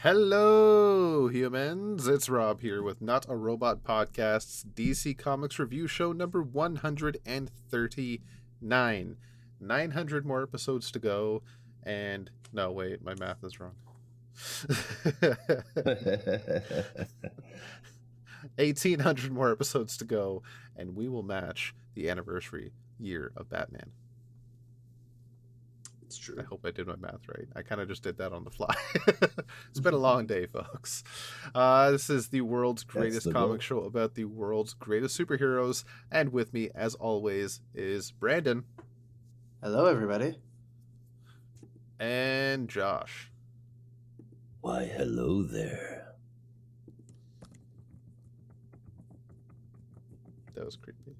Hello, humans. It's Rob here with Not a Robot Podcast's DC Comics Review Show number 139. 900 more episodes to go. And no, wait, my math is wrong. 1,800 more episodes to go, and we will match the anniversary year of Batman. It's true. I hope I did my math right. I kind of just did that on the fly. It's been a long day, folks. This is the world's greatest comic show about the world's greatest superheroes. And with me, as always, is Brandon. Hello, everybody. And Josh. Why, hello there. That was creepy.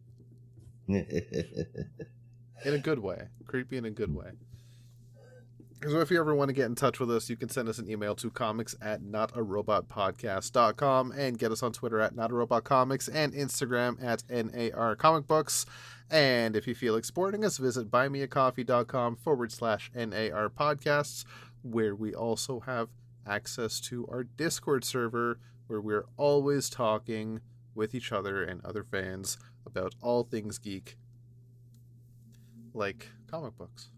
In a good way. Creepy in a good way. So if you ever want to get in touch with us, you can send us an email to comics@notarobotpodcast.com and get us on Twitter at notarobotcomics and Instagram at narcomicbooks. And if you feel like supporting us, visit buymeacoffee.com/NAR podcasts, where we also have access to our Discord server, where we're always talking with each other and other fans about all things geek, like comic books.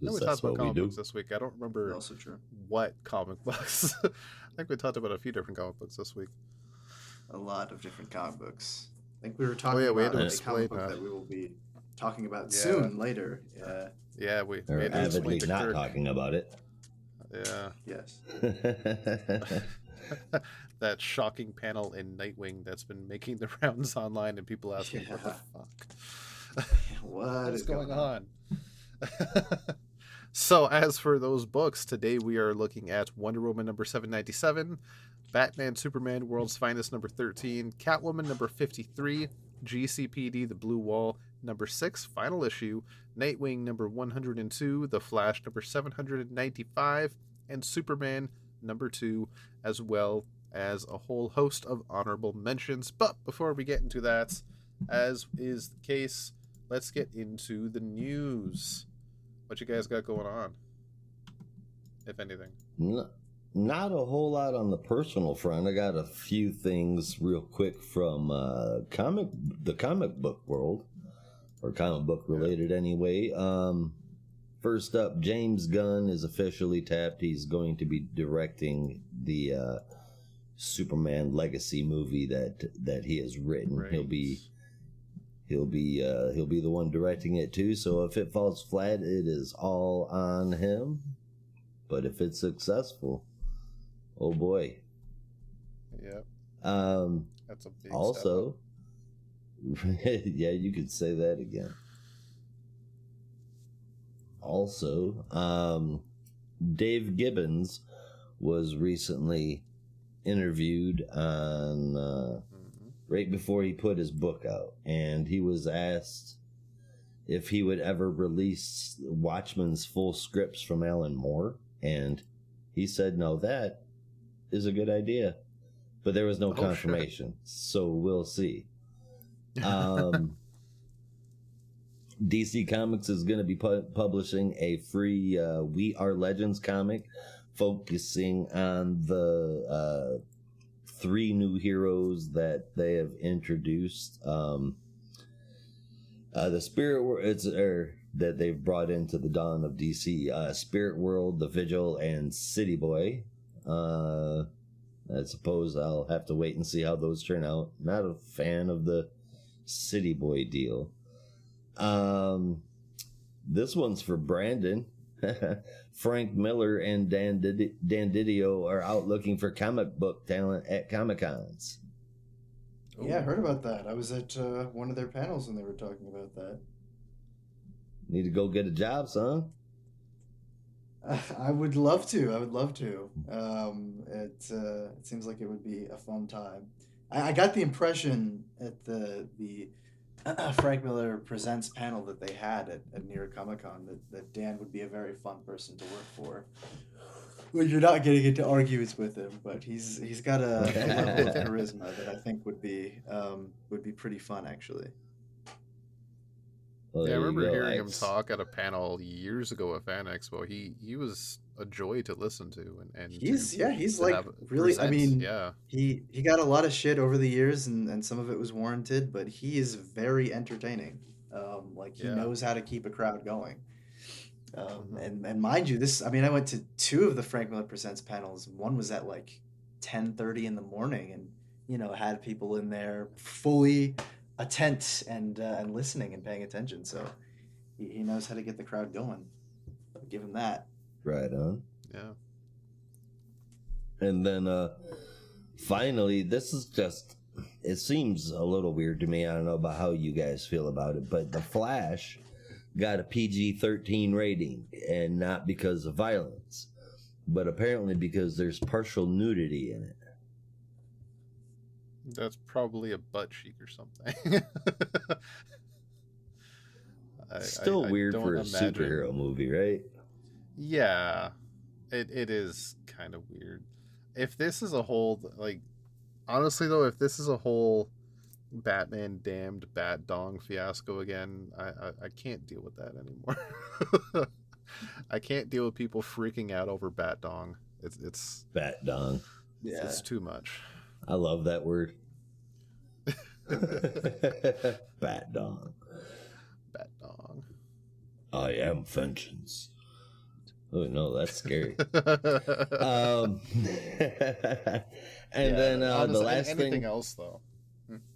No, we talked about comic books this week. I don't remember Also true. what comic books. I think we talked about a few different comic books this week. A lot of different comic books. I think we were talking about a comic book that we will be talking about soon later. Yeah, we are avidly not talking about it. Yeah. Yes. That shocking panel in Nightwing that's been making the rounds online and people asking what the fuck. What's going on? So as for those books, today we are looking at Wonder Woman number 797, Batman Superman World's Finest number 13, Catwoman number 53, GCPD The Blue Wall number 6, final issue, Nightwing number 102, The Flash number 795, and Superman number 2, as well as a whole host of honorable mentions. But before we get into that, as is the case, let's get into the news. What you guys got going on, if anything? Not a whole lot on the personal front. I got a few things real quick from the comic book world, or comic book related anyway. First up, James Gunn is officially tapped. He's going to be directing the Superman Legacy movie that he has written. Right. He'll be the one directing it too. So if it falls flat, it is all on him. But if it's successful, oh boy. Yep. That's a big also, yeah, you could say that again. Also, Dave Gibbons was recently interviewed on right before he put his book out, and he was asked if he would ever release Watchmen's full scripts from Alan Moore, and he said no, that is a good idea, but there was no confirmation. So we'll see. DC Comics is going to be publishing a free We Are Legends comic focusing on the 3 new heroes that they have introduced. The Spirit World, that they've brought into the dawn of DC. Spirit World, The Vigil, and City Boy. I suppose I'll have to wait and see how those turn out. Not a fan of the City Boy deal. This one's for Brandon. Frank Miller and Dan Didio are out looking for comic book talent at Comic-Cons. Yeah, I heard about that. I was at one of their panels when they were talking about that. Need to go get a job, son? I would love to. It seems like it would be a fun time. I got the impression at the Frank Miller Presents panel that they had at New York Comic Con that Dan would be a very fun person to work for. Well, you're not getting into arguments with him, but he's got a level of charisma that I think would be pretty fun, actually. Well, yeah, I remember hearing him talk at a panel years ago at Fan Expo. He was a joy to listen to and he's to like have really. I present. mean, Yeah, he got a lot of shit over the years, and some of it was warranted, but he is very entertaining. Like he yeah. knows how to keep a crowd going. Hmm. And mind you, this I mean, I went to two of the Frank Miller Presents panels. One was at like 10:30 in the morning, and had people in there fully attent and listening and paying attention. So he knows how to get the crowd going. I'll give him that. Right on. Yeah. And then finally, this is just, it seems a little weird to me. I don't know about how you guys feel about it, but The Flash got a PG-13 rating, and not because of violence, but apparently because there's partial nudity in it. That's probably a butt cheek or something. Still I weird don't for a imagine. superhero movie, right? Yeah, it is kind of weird. If this is a whole, like, honestly though, if this is a whole Batman damned Bat Dong fiasco again, I can't deal with that anymore. I can't deal with people freaking out over Bat Dong. It's Bat Dong. Yeah. it's too much. I love that word. Bat Dong. Bat Dong. I am vengeance. Oh no, that's scary. And then honestly, the last anything thing, else though.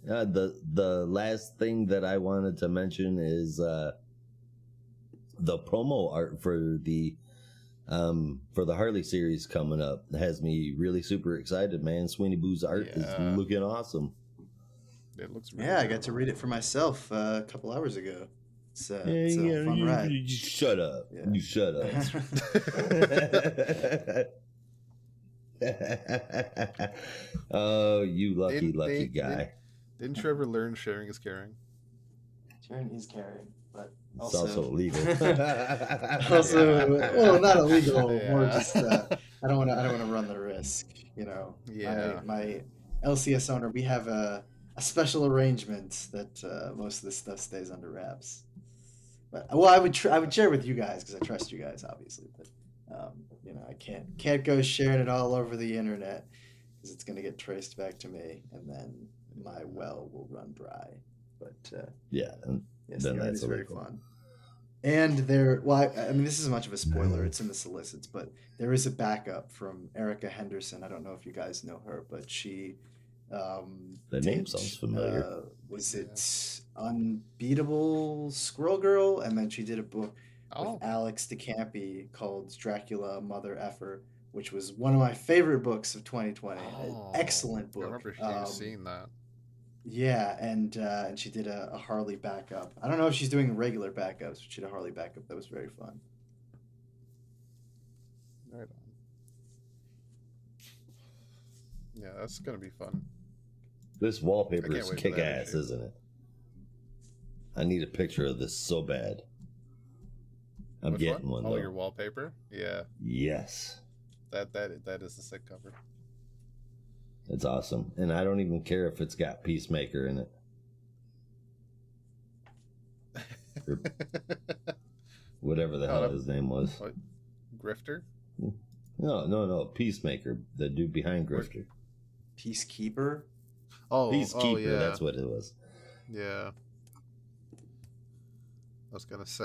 the last thing that I wanted to mention is the promo art for the Harley series coming up. It has me really super excited, man. Sweeney Boo's art is Yeah. looking awesome. It looks really Yeah, I good. got to read it for myself a couple hours ago. It's a Yeah, fun ride. you shut up. Yeah. You shut up. Oh, you lucky guy. Didn't you ever learn sharing is caring? Sharing is caring, but It's also illegal. also, well, not illegal. Yeah. More just I don't want to run the risk. Yeah. My LCS owner, we have a special arrangement that most of this stuff stays under wraps. But well, I would share with you guys because I trust you guys, obviously. But I can't go sharing it all over the internet because it's gonna get traced back to me, and then my well will run dry. But Yeah, and yes, then the art that's is very illegal. fun. And I mean, this isn't much of a spoiler. It's in the solicits, but there is a backup from Erica Henderson. I don't know if you guys know her, but she The name sounds familiar. Was it Unbeatable Squirrel Girl? And then she did a book Oh, with Alex DeCampi called Dracula Mother Effer, which was one of my favorite books of 2020. An excellent book. I remember seeing that. Yeah, and she did a Harley backup. I don't know if she's doing regular backups, but she did a Harley backup that was very fun. Right on. Yeah, that's gonna be fun. This wallpaper I is can't wait for kick that ass, issue. isn't it? I need a picture of this so bad. I'm Which getting one Oh, though. your wallpaper? Yeah, Yes. that is the sick cover. It's awesome. And I don't even care if it's got Peacemaker in it. Or whatever the hell his name was. What? Grifter? No. Peacemaker. The dude behind Grifter. Peacekeeper. Peacekeeper, yeah. that's what it was. Yeah. I was gonna say,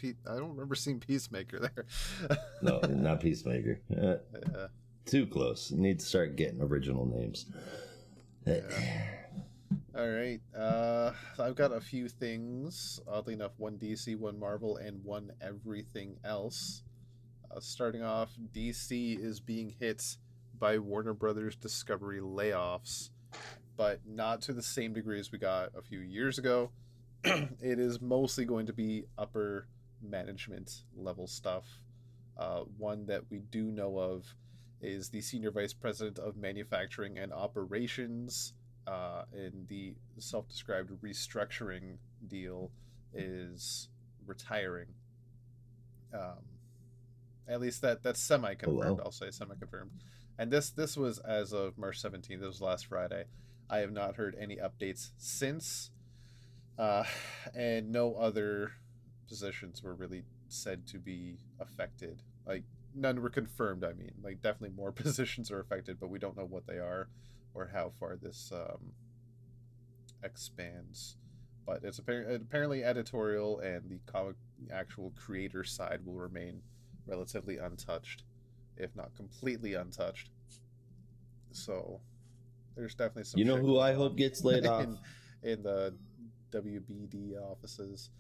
I don't remember seeing Peacemaker there. No, not Peacemaker. Yeah. Too close. You need to start getting original names. Yeah. All right. I've got a few things. Oddly enough, one DC, one Marvel, and one everything else. Starting off, DC is being hit by Warner Brothers Discovery layoffs, but not to the same degree as we got a few years ago. It is mostly going to be upper management level stuff. One that we do know of is the Senior Vice President of Manufacturing and Operations, and the self-described restructuring deal is retiring. At least that's semi-confirmed. Oh, wow. I'll say semi-confirmed. And this was as of March 17th. This was last Friday. I have not heard any updates since. And no other positions were really said to be affected. Like, none were confirmed. I mean, like definitely more positions are affected, but we don't know what they are or how far this expands. But it's apparently editorial, and the comic actual creator side will remain relatively untouched, if not completely untouched. So there's definitely some. You know shit who going I hope on gets laid off? in the WBD offices.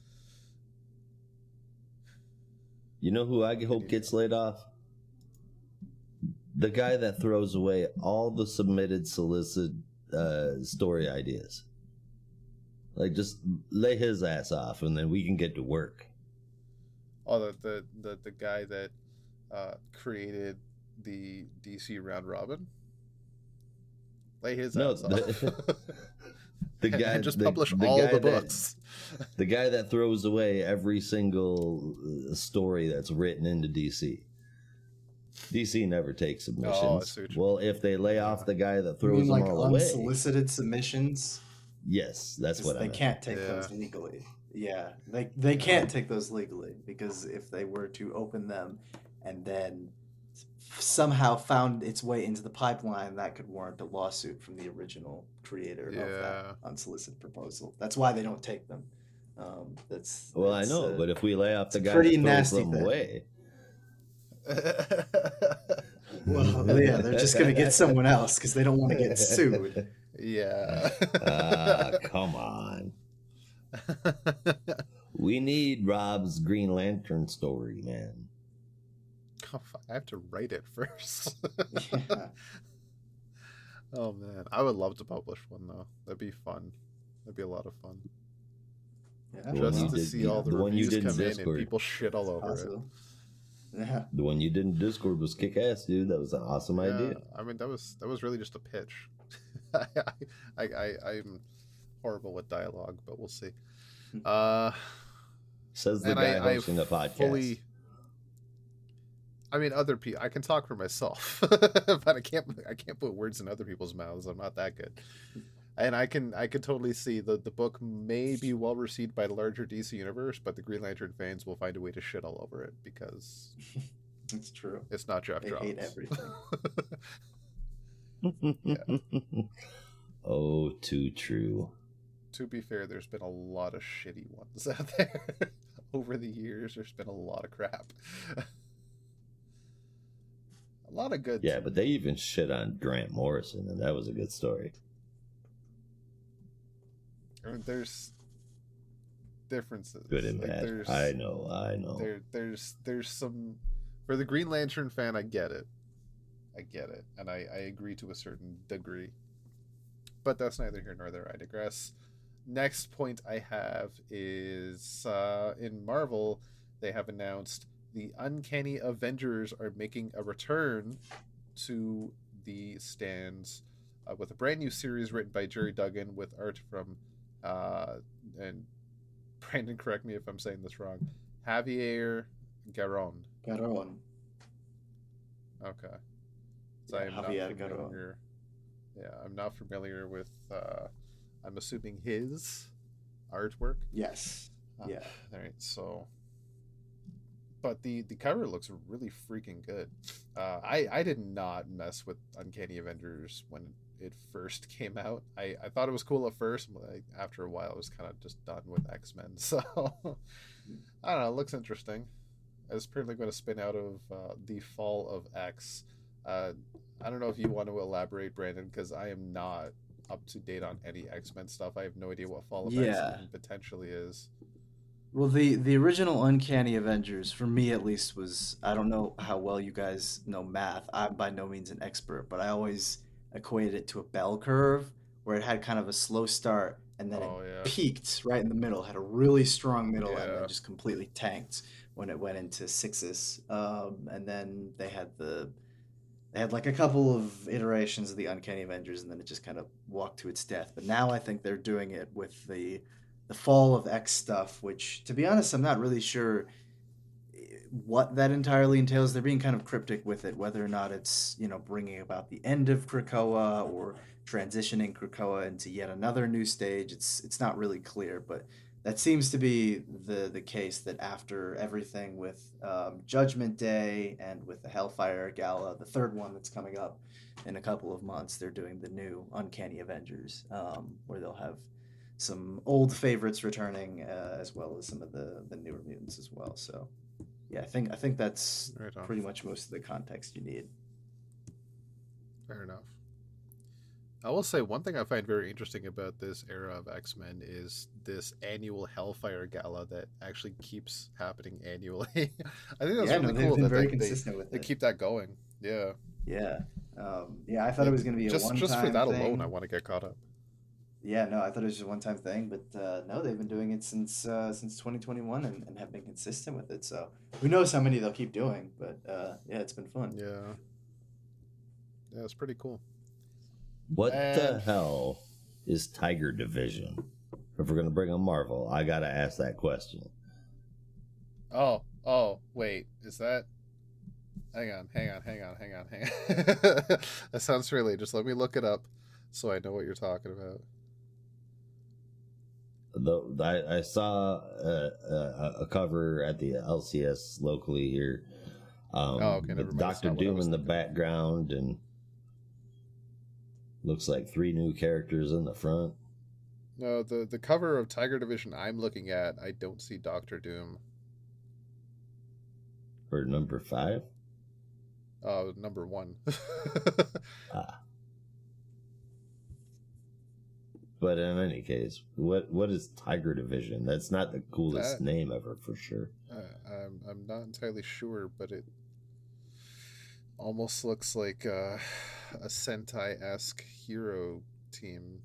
You know who I hope gets laid off? The guy that throws away all the submitted story ideas. Like, just lay his ass off, and then we can get to work. Oh, the guy that created the DC round robin. Lay his ass off. The guy and just publish all the books. The guy that throws away every single story that's written into DC. DC never takes submissions. Well, if they lay off the guy that throws them all away, unsolicited submissions. Yes, that's what they can't take those legally. Yeah, they can't take those legally, because if they were to open them and then somehow found its way into the pipeline, that could warrant a lawsuit from the original creator of that unsolicited proposal. That's why they don't take them. I know, but if we lay off the guy that throws them away. Well, yeah, they're just going to get someone else because they don't want to get sued. Yeah. Come on. We need Rob's Green Lantern story, man. Oh, I have to write it first. Yeah. Oh man, I would love to publish one though. That'd be fun. That'd be a lot of fun. Yeah. Just to see all the reviews come in and people shit all over it. Yeah. The one you did in Discord was kick ass, dude. That was an awesome idea. I mean, that was really just a pitch. I'm horrible with dialogue, but we'll see. Says the guy hosting a podcast. I mean, other people. I can talk for myself, but I can't put words in other people's mouths. I'm not that good. And I can totally see the book may be well received by the larger DC universe, but the Green Lantern fans will find a way to shit all over it because it's true. It's not Jeff Johns. They hate everything. Yeah. Oh, too true. To be fair, there's been a lot of shitty ones out there over the years. There's been a lot of crap. A lot of good. Yeah, but they even shit on Grant Morrison, and that was a good story. I mean, there's differences. Good and bad. I know. There's some. For the Green Lantern fan, I get it, and I agree to a certain degree. But that's neither here nor there. I digress. Next point I have is in Marvel, they have announced the Uncanny Avengers are making a return to the stands with a brand new series written by Jerry Duggan with art from, and Brandon, correct me if I'm saying this wrong, Javier Garron. Okay. So I am Javier not familiar. Yeah, I'm not familiar with. I'm assuming his artwork. Yes. Yeah. All right. So, but the cover looks really freaking good. I did not mess with Uncanny Avengers when it first came out. I thought it was cool at first. But after a while, I was kind of just done with X-Men. So I don't know. It looks interesting. It's apparently going to spin out of the Fall of X. I don't know if you want to elaborate, Brandon, because I am not up to date on any X-Men stuff. I have no idea what Fall of X even potentially is. Well, the original Uncanny Avengers, for me at least, was, I don't know how well you guys know math. I'm by no means an expert, but I always equated it to a bell curve where it had kind of a slow start and then it peaked right in the middle, had a really strong middle, and then just completely tanked when it went into sixes. And then they had like a couple of iterations of the Uncanny Avengers, and then it just kind of walked to its death. But now I think they're doing it with the Fall of X stuff, which, to be honest, I'm not really sure what that entirely entails. They're being kind of cryptic with it, whether or not it's, bringing about the end of Krakoa or transitioning Krakoa into yet another new stage. It's not really clear, but that seems to be the case, that after everything with Judgment Day and with the Hellfire Gala, the third one that's coming up in a couple of months, they're doing the new Uncanny Avengers, where they'll have some old favorites returning, as well as some of the newer mutants as well. So yeah, I think that's Right on. pretty much most of the context you need. Fair enough. I will say one thing I find very interesting about this era of X-Men is this annual Hellfire Gala that actually keeps happening annually. I think that's Yeah, no, really they've cool been that very they consistent with they it. keep that going. Yeah. Yeah. Yeah, I thought it was going to be a just for one-time that thing. alone, I want to get caught up. Yeah, no, I thought it was just a one-time thing, but no, they've been doing it since 2021 and have been consistent with it. So who knows how many they'll keep doing, but yeah, it's been fun. Yeah. Yeah, it's pretty cool. What the And- hell is Tiger Division? If we're gonna bring on Marvel, I gotta ask that question. Oh, wait, is that? Hang on. That sounds really. Just let me look it up, so I know what you're talking about. I saw a cover at the LCS locally here. Okay, never With mind. That's Doctor not what I Doom was in the thinking. background, and looks like 3 new characters in the front. No, the cover of Tiger Division I'm looking at, I don't see Doctor Doom. For number 5. Number 1. But in any case, what is Tiger Division? That's not the coolest name ever, for sure. I'm not entirely sure, but it almost looks like a Sentai-esque hero team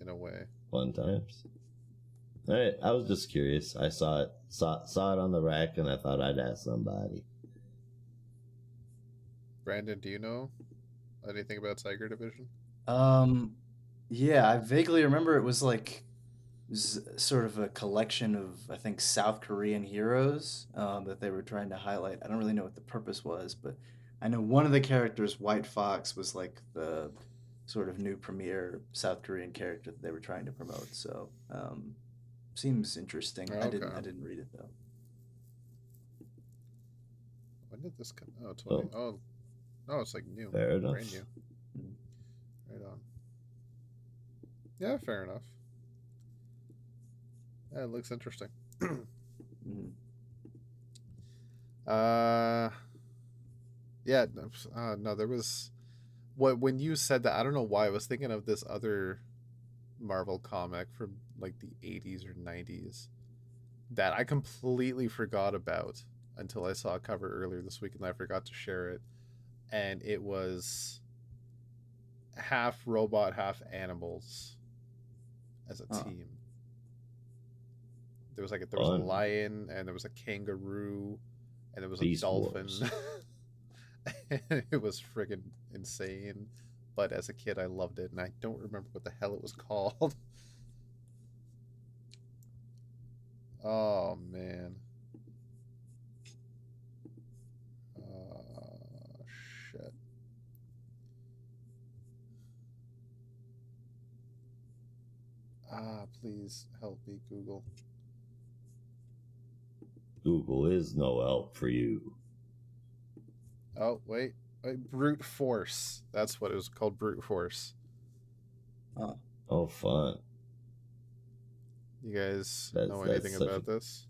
in a way. Fun times. All right, I was just curious. I saw it on the rack, and I thought I'd ask somebody. Brandon, do you know anything about Tiger Division? Yeah, I vaguely remember it was like sort of a collection of, I think, South Korean heroes that they were trying to highlight. I don't really know what the purpose was, but I know one of the characters, White Fox, was like the sort of new premier South Korean character that they were trying to promote. So seems interesting. I Okay. didn't read it though. When did this come? Oh, 20. Oh, no, it's like new. Fair enough. Brand new. Right on. Yeah, fair enough. Yeah, it looks interesting. Mhm. Yeah, no, there was when you said that, I don't know why I was thinking of this other Marvel comic from like the 80s or 90s that I completely forgot about until I saw a cover earlier this week, and I forgot to share it. And it was half robot, half animals as a Huh. team. There was a Fun. lion, and there was a kangaroo, and there was Beast a dolphin. Wars. It was friggin' insane. But as a kid, I loved it, and I don't remember what the hell it was called. Oh man. Shit. Please help me, Google. Google is no help for you. Oh, wait. Brute Force. That's what it was called, Brute Force. Oh, fun. You guys That's- know that's anything such about a- this?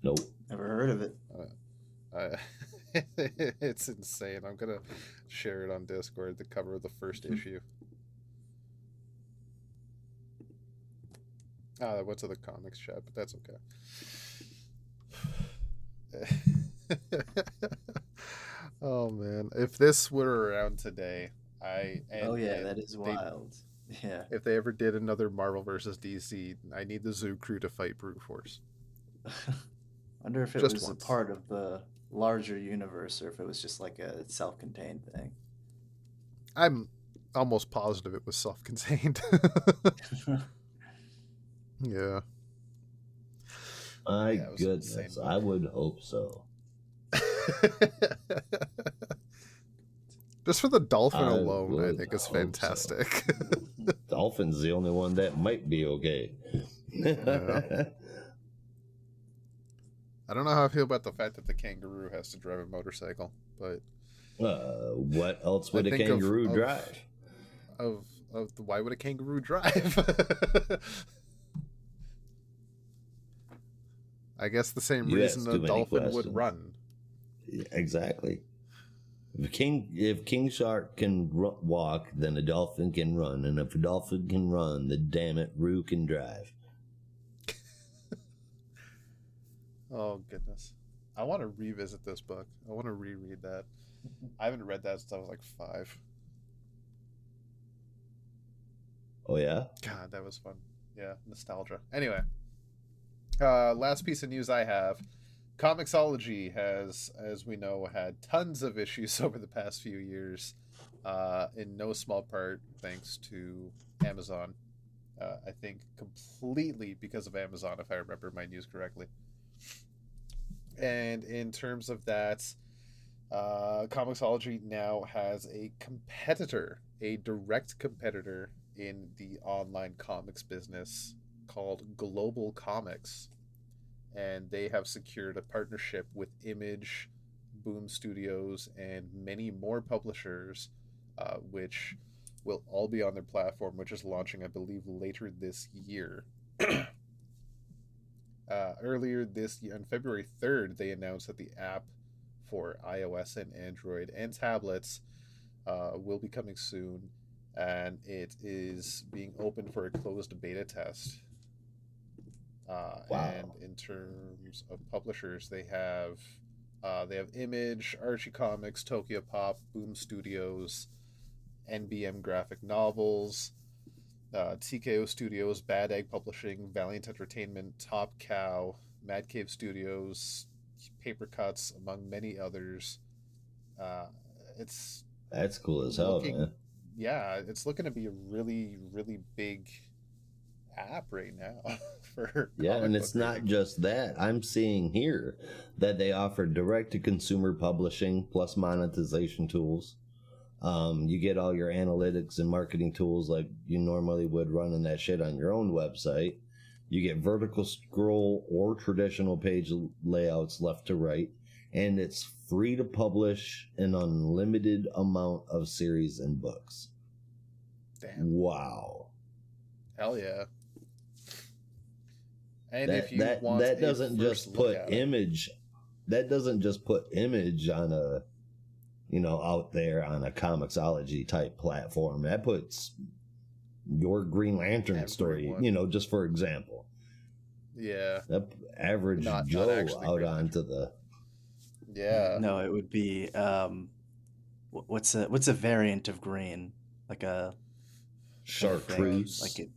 Nope. Never heard of it. It's insane. I'm gonna share it on Discord, the cover of the first issue. I went to the comics chat, but that's okay. Oh man, if this were around today, Oh yeah, that is wild. Yeah. If they ever did another Marvel versus DC, I need the Zoo Crew to fight Brute Force. Wonder if it Just was once. a part of the larger universe or if it was just like a self-contained thing. I'm almost positive it was self-contained. Yeah. My Yeah, it was goodness, insane. I would hope so. Just for the dolphin I alone, I would think it's hope so. fantastic. Dolphin's the only one that might be okay. Yeah. I don't know how I feel about the fact that the kangaroo has to drive a motorcycle, but What else would I a think kangaroo drive? Why would a kangaroo drive? I guess the same You reason ask a too many dolphin would questions. run. Yeah, exactly. If King Shark can walk, then a dolphin can run, and if a dolphin can run, then damn it, Roo can drive. Oh goodness, I want to revisit this book. I want to reread that. I haven't read that since I was like 5. Oh yeah. God, that was fun. Yeah, nostalgia. Anyway, last piece of news I have. Comixology has, as we know, had tons of issues over the past few years, in no small part thanks to Amazon. I think completely because of Amazon, if I remember my news correctly. And in terms of that, Comixology now has a competitor, a direct competitor in the online comics business called Global Comics. And they have secured a partnership with Image, Boom Studios, and many more publishers, which will all be on their platform, which is launching, I believe, later this year. Earlier this year, on February 3rd, they announced that the app for iOS and Android and tablets will be coming soon, and it is being open for a closed beta test. Wow. And in terms of publishers, they have Image, Archie Comics, Tokyo Pop, Boom Studios, NBM Graphic Novels, TKO Studios, Bad Egg Publishing, Valiant Entertainment, Top Cow, Mad Cave Studios, Paper Cuts, among many others. It's That's cool as hell, looking, man. yeah, it's looking to be a really, really big app right now for Yeah, comic and book it's not reading. just that. I'm seeing here that they offer direct-to-consumer publishing plus monetization tools. You get all your analytics and marketing tools like you normally would running that shit on your own website. You get vertical scroll or traditional page layouts left to right, and it's free to publish an unlimited amount of series and books. Damn, Wow. hell yeah! And if That you that want that a doesn't first just look put at it, image that doesn't just put image on a out there on a Comixology type platform. That puts your Green Lantern story, everyone, just for example. yeah, That average not Joe actually out Green onto Lantern. the Yeah, No, it would be what's a variant of green? Like a trying to think, like chartreuse. a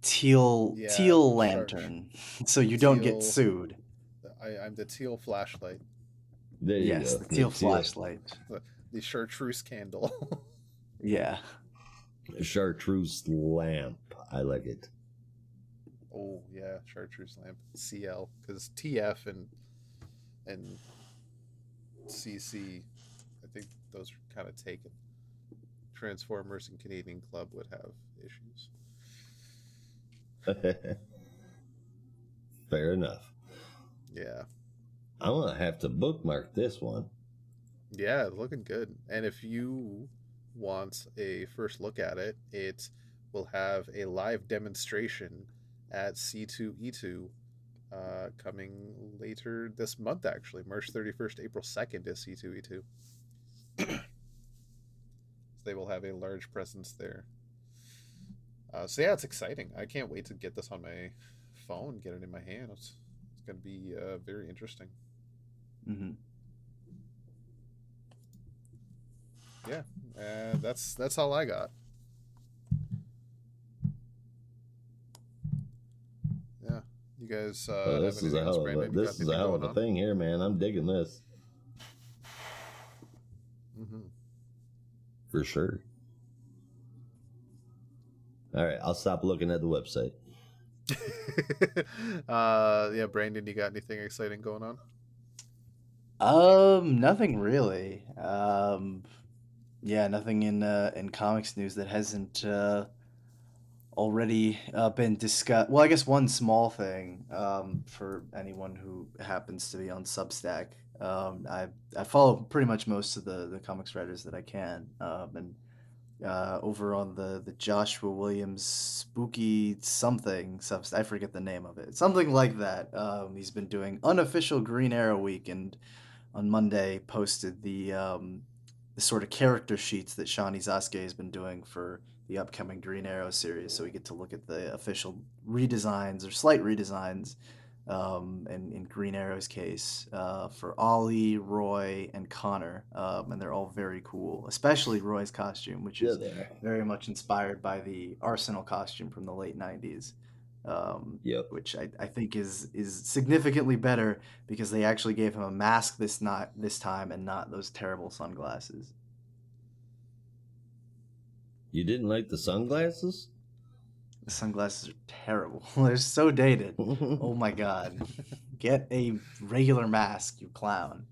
teal yeah, teal lantern, so you don't get teal. sued. I'm the teal flashlight, There you Yes, go. the The teal teal flashlight. the chartreuse candle. Yeah. chartreuse lamp. I like it. Oh yeah, chartreuse lamp, CL, because TF and CC, I think those are kind of taken. Transformers and Canadian Club would have issues. Fair enough. Yeah, I'm gonna have to bookmark this one. yeah, looking good. And if you want a first look at it, it will have a live demonstration at C2E2, coming later this month, actually. March 31st, April 2nd is C2E2. So they will have a large presence there. So yeah, it's exciting. I can't wait to get this on my phone, get it in my hand. It's going to be very interesting. Hmm. Yeah, that's all I got. Yeah, you guys Oh, have anything else, Brandon? You got this is a anything hell going of a on? thing here, man. I'm digging this Mm-hmm. for sure. All right, I'll stop looking at the website. Yeah, Brandon, you got anything exciting going on? Nothing really. Yeah, nothing in comics news that hasn't already been discussed. Well, I guess one small thing for anyone who happens to be on Substack. I follow pretty much most of the comics writers that I can, and over on the Joshua Williams spooky something Substack. I forget the name of it. Something like that. He's been doing unofficial Green Arrow week, and on Monday posted the sort of character sheets that Shawnee Sasuke has been doing for the upcoming Green Arrow series. So we get to look at the official redesigns or slight redesigns, in Green Arrow's case, for Ollie, Roy, and Connor. And they're all very cool, especially Roy's costume, which is very much inspired by the Arsenal costume from the late 90s. Yep. Which I think is significantly better because they actually gave him a mask this time and not those terrible sunglasses. You didn't like the sunglasses? The sunglasses are terrible. They're so dated. Oh my god. Get a regular mask, you clown.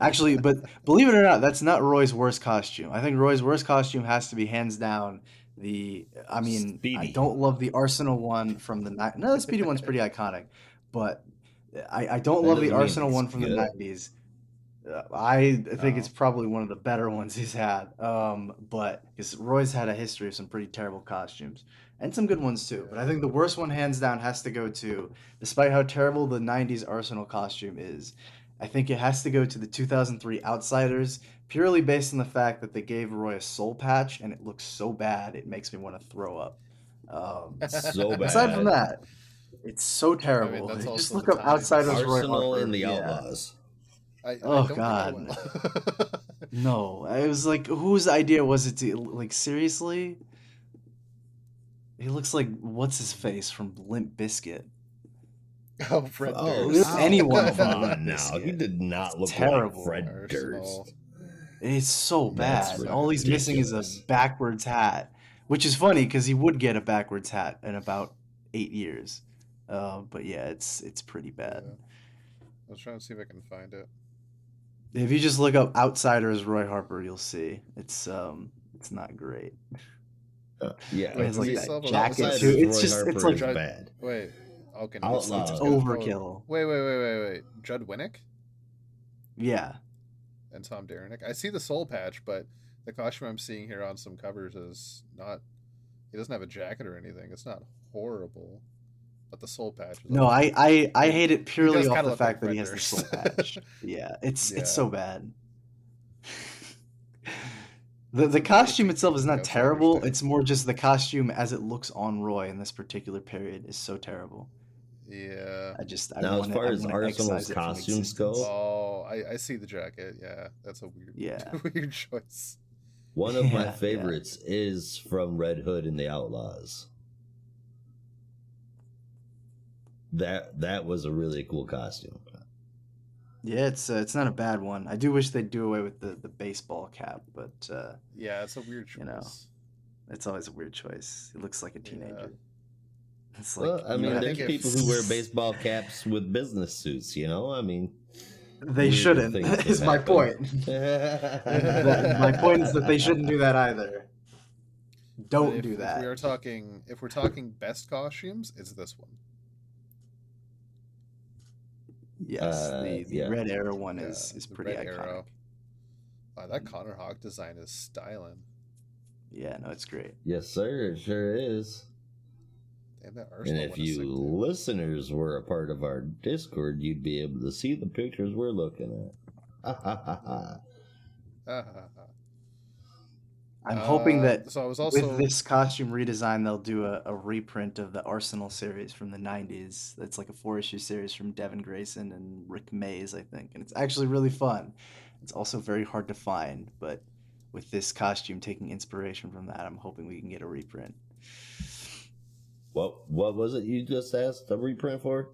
Actually, but believe it or not, that's not Roy's worst costume. I think Roy's worst costume has to be hands down I Speedy. I don't love the Arsenal one from no, the Speedy one's pretty iconic, but I don't love the Arsenal one from the 90s. I think it's probably one of the better ones he's had. But because Roy's had a history of some pretty terrible costumes and some good ones too. But I think the worst one, hands down, has to go to, despite how terrible the 90s Arsenal costume is, I think it has to go to the 2003 Outsiders, purely based on the fact that they gave Roy a soul patch and it looks so bad it makes me want to throw up. So bad. Aside from that, it's so terrible. Just look up Outsiders Roy Arsenal Harper. and the Outlaws. Oh god. No, it was like, whose idea was it to, like, seriously? He looks like what's his face from Limp Bizkit. Oh, Fred If Durst. anyone from Come Limp on now, Bizkit. he did not look terrible. like Fred Arsenal. Durst. It's so That's bad. All he's missing is a backwards hat, which is funny because he would get a backwards hat in about 8 years. But yeah, it's pretty bad. Yeah. I was trying to see if I can find it. If you just look up Outsiders Roy Harper, you'll see it's not great. Yeah, It has like He's that so jacket Outsiders too. Roy It's just Harper it's like is bad. Wait. Okay. Outlaw. it's Oh, overkill. wait. Judd Winnick Yeah. and Tom Derenick. I see the soul patch, but the costume I'm seeing here on some covers is not. He doesn't have a jacket or anything. It's not horrible, but the soul patch. Is No, I hate it purely off the look fact like that he Fred has the Durst. soul patch. Yeah, it's so bad. The costume itself is not Outsiders terrible. too. It's more just the costume as it looks on Roy in this particular period is so terrible. Yeah. I Now, as wanna- far I as wanna Arsenal's excise it from costumes go, existence. Oh, I see the jacket. Yeah, that's a weird, Yeah. one weird choice. of my Yeah. favorites is from Red Hood and the Outlaws. That was a really cool costume. Yeah, it's not a bad one. I do wish they'd do away with the baseball cap, but Yeah, it's a weird choice. You know. it's always a weird choice. He looks like a teenager. It's Well, I you mean, know, there's think people who wear baseball caps with business suits. I mean, they weird shouldn't. things have Is my happened. point. My point is that they shouldn't do that either. But Don't do If that. we're talking best costumes, it's this one. Yes, the yeah. Red Arrow one Yeah, is the pretty Red iconic. Arrow. Wow, that Connor Hawk design is styling. Yeah, no, it's great. Yes, sir. It sure is. Damn, that And Arsenal if one is you sick, too. listeners were a part of our Discord, you'd be able to see the pictures we're looking at. I'm hoping that So I was also with this costume redesign, they'll do a reprint of the Arsenal series from the 90s. That's like a 4-issue series from Devin Grayson and Rick Mays, I think. And it's actually really fun. It's also very hard to find, but with this costume taking inspiration from that, I'm hoping we can get a reprint. What was it you just asked a reprint for?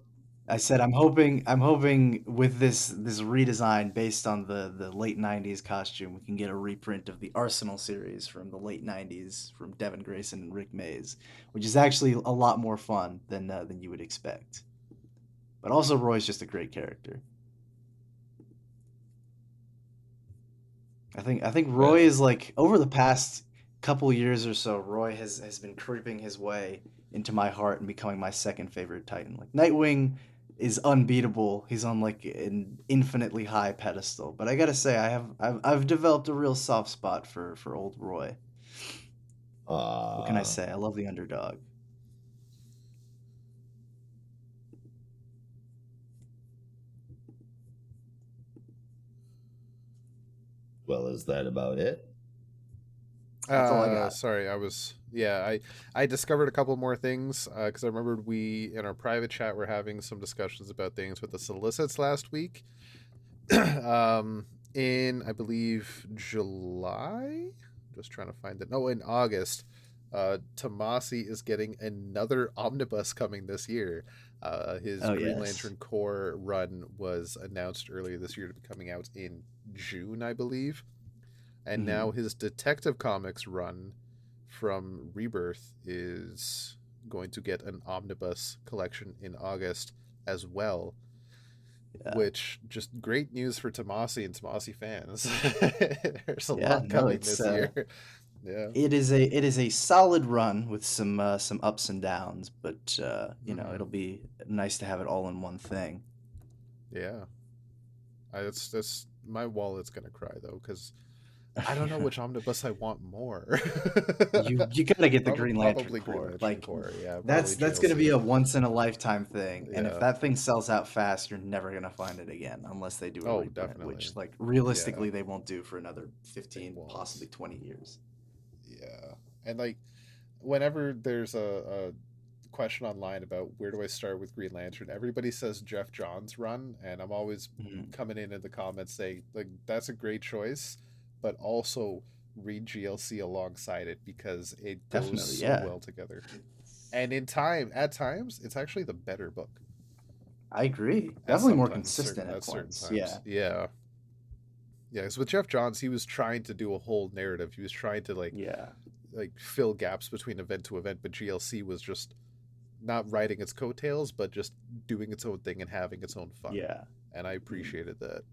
I said I'm hoping with this redesign based on the late 90s costume, we can get a reprint of the Arsenal series from the late 90s from Devin Grayson and Rick Mays, which is actually a lot more fun than you would expect. But also Roy's just a great character. I think Roy is like over the past couple years or so, Roy has been creeping his way into my heart and becoming my second favorite Titan. Like Nightwing is unbeatable. He's on like an infinitely high pedestal. But I gotta say, I've developed a real soft spot for old Roy. What can I Uh, say? I love the underdog. well, is that about it? That's all I got. Sorry, I discovered a couple more things because I remembered we in our private chat were having some discussions about things with the solicits last week. In I believe July, just trying to find it. No, in August, Tomasi is getting another omnibus coming this year. His Oh Green yes. Lantern Corps run was announced earlier this year to be coming out in June, I believe. And Mhm. now his Detective Comics run from Rebirth is going to get an omnibus collection in August as well, Yeah. which just great news for Tomasi and Tomasi fans. There's a Yeah. lot No, coming it's this year. Yeah. it is a solid run with some ups and downs, but Hmm. it'll be nice to have it all in one thing. Yeah. That's my wallet's gonna cry though because I don't know which omnibus I want more. You gotta get the Green Lantern Probably Green Corps. Lantern Like Corps. Yeah, that's probably that's gonna be GLC. a once in a lifetime thing. And if Yeah. that thing sells out fast, you're never gonna find it again unless they do a Oh, reprint, definitely. which like Yeah. realistically they won't do for another It 15, won't. possibly 20 years. Yeah. And like whenever there's a question online about where do I start with Green Lantern, everybody says Jeff Johns run, and I'm always Mhm. coming in the comments saying like that's a great choice, but also read GLC alongside it because it goes Definitely, so yeah. well together. And in time, at times, it's actually the better book. I agree. At Definitely more sometimes, consistent certain at at certain points. Yeah. times. Yeah. Yeah, because with Jeff Johns, he was trying to do a whole narrative. He was trying to Yeah. fill gaps between event to event, but GLC was just not riding its coattails, but just doing its own thing and having its own fun. Yeah. And I Mhm. appreciated that.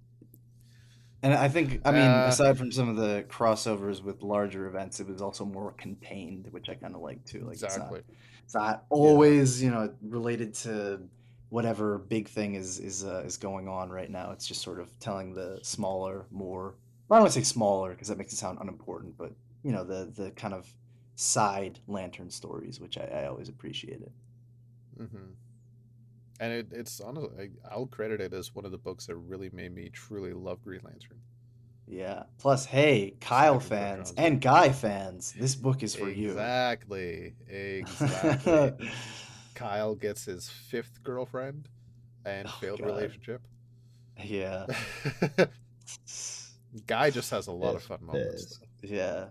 And I think, I mean, Uh, aside from some of the crossovers with larger events, it was also more contained, which I kind of like too. Like exactly. it's not Yeah. always, related to whatever big thing is going on right now. It's just sort of telling the smaller, more, I don't want to say smaller because that makes it sound unimportant, but the kind of side lantern stories, which I always appreciated. Hmm. And it's honestly, I'll credit it as one of the books that really made me truly love Green Lantern. Yeah. Plus, hey, Kyle Aside from Jeff fans Johns' and run. Guy fans, this book is for you. Exactly. Exactly. Kyle gets his fifth girlfriend and Oh failed God. relationship. Yeah. Guy just has a lot of Piss, fun moments, piss. though. Yeah.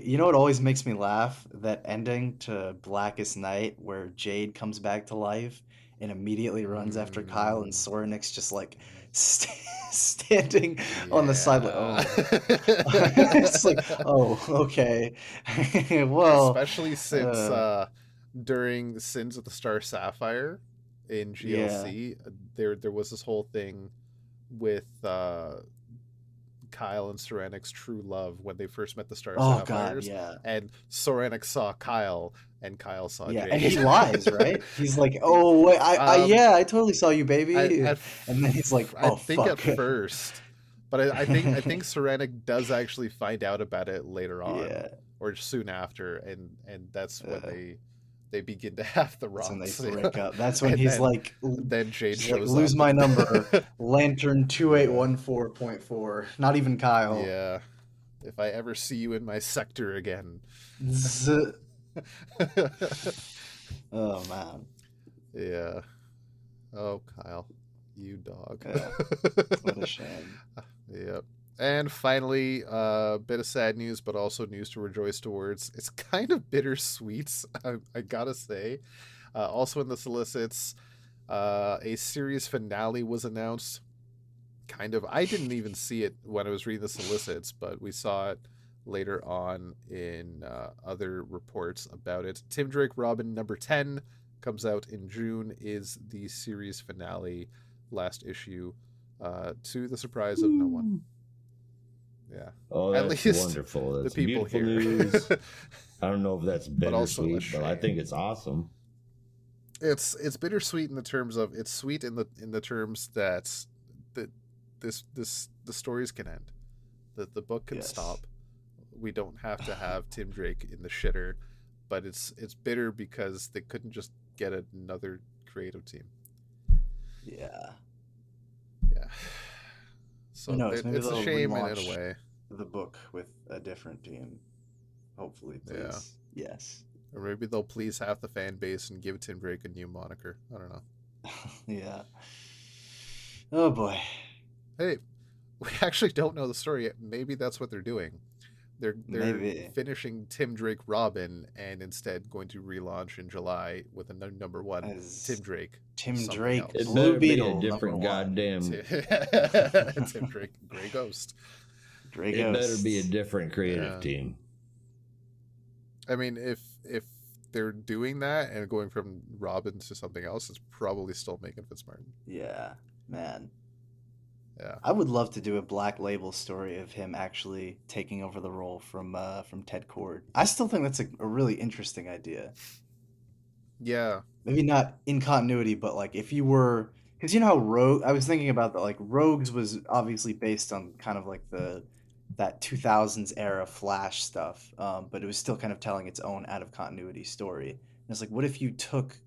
You know what always makes me laugh? That ending to Blackest Night where Jade comes back to life and immediately runs after Kyle and Mm, Sorenix just like st standing on the side like, yeah. oh. It's like, oh, okay. Well, Especially since uh, during Sins of the Star Sapphire in yeah. GLC, there was this whole thing with Kyle and Soranik's true love when they first met the Star Oh God, Sapphires, yeah. and Soranik saw Kyle and Kyle saw Yeah, and he Jade. lies, right? He's like, "Oh, wait, um, yeah, I totally saw you, baby." And then he's like, I "Oh, think at fuck." first, but I think Soranik does actually find out about it later on Yeah. or soon after, and that's when Uh, they begin to have the that's when they romps, break up. That's when and he's then like, Jade she's like, shows "Lose up. my number, Lantern Yeah, 2814.4." Not even Kyle. yeah. If I ever see you in my sector again. Zzz. Oh man. Yeah. Oh, Kyle, you dog. Yeah. What a shame. Yep. And finally, a bit of sad news, but also news to rejoice towards. It's kind of bittersweet, I gotta say. Also in the solicits, a series finale was announced. Kind of. I didn't even see it when I was reading the solicits, but we saw it later on in other reports about it. Tim Drake Robin number 10 comes out in June, is the series finale, last issue, to the surprise of no one. Yeah. Oh, At that's least wonderful. the That's people beautiful here. news. I don't know if that's But also a bittersweet, but I shame. think it's awesome. It's bittersweet in the terms of it's sweet in the terms that that the stories can end. That the book can Yes. stop. We don't have to have Tim Drake in the shitter, but it's bitter because they couldn't just get another creative team. Yeah. Yeah. Who So knows? Maybe it's a they'll shame in a relaunch way. the book with a different team. Hopefully, Yeah. please. Yes. Or maybe they'll please half the fan base and give Tim Drake a new moniker. I don't know. Yeah. Oh boy. Hey, we actually don't know the story yet. Maybe that's what they're doing. They're Maybe. finishing Tim Drake Robin and instead going to relaunch in July with a number one Tim As Drake Tim something Drake, It else. Blue better be a Beetle, number different one. goddamn. Tim Drake Gray Ghost. Dre It better be a Ghosts. different creative Yeah. team. I mean, if they're doing that and going from Robin to something else, it's probably still making Fitzmartin. Yeah, man. Yeah. I would love to do a Black Label story of him actually taking over the role from Ted Kord. I still think that's a really interesting idea. Yeah. Maybe not in continuity, but like if you were, because you know how Rogue. I was thinking about that. Like Rogues was obviously based on kind of like the that 2000s era Flash stuff, but it was still kind of telling its own out of continuity story. And it's like, what if you took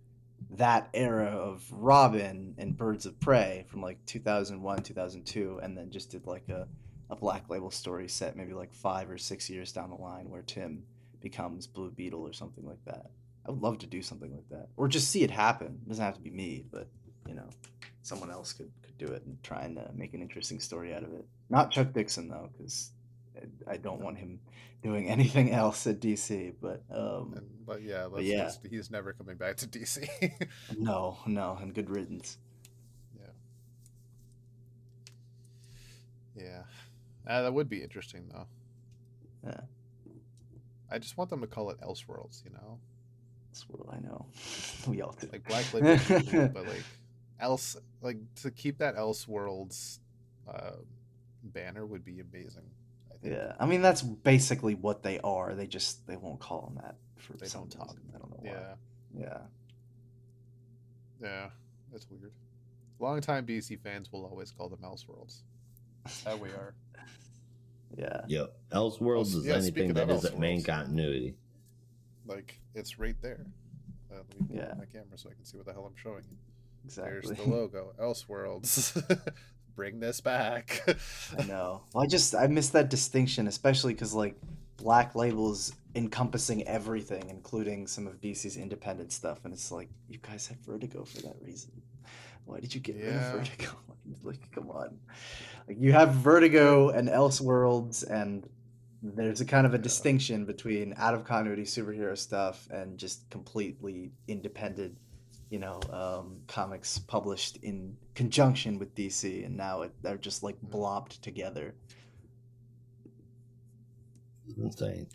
that era of Robin and Birds of Prey from like 2001, 2002, and then just did like a Black Label story set maybe like 5 or 6 years down the line where Tim becomes Blue Beetle or something like that. I would love to do something like that, or just see it happen. It doesn't have to be me, but you know, someone else could do it and try and make an interesting story out of it. Not Chuck Dixon though, because I don't want him doing anything else at DC. But yeah, But yeah, he's never coming back to DC. no, no, and good riddance. Yeah. Yeah. That would be interesting though. Yeah, I just want them to call it Elseworlds, you know? that's what I know. We all do. Like Black Label would be cool, but like to keep that Elseworlds banner would be amazing, I think. Yeah, I mean that's basically what they are. They won't call them that for They some don't talk. reason. I don't know why. Yeah. Yeah. Yeah. That's weird. Longtime DC fans will always call them Elseworlds. That's how we are. Yeah. Yep. Elseworlds is Yeah, anything speaking that of isn't main Elseworlds. continuity. Like it's right there. Let me pull Yeah. up my camera so I can see what the hell I'm showing you. Exactly. There's the logo, Elseworlds. Bring this back. I know. Well, I miss that distinction, especially because like Black Label's encompassing everything, including some of DC's independent stuff, and it's like you guys had Vertigo for that reason. Why did you get rid of Yeah. Vertigo? Like, come on. Like you have Vertigo and Elseworlds, and there's a kind of a Yeah. distinction between out of continuity superhero stuff and just completely independent, comics published in conjunction with DC, and now they're just like blobbed together. Insane.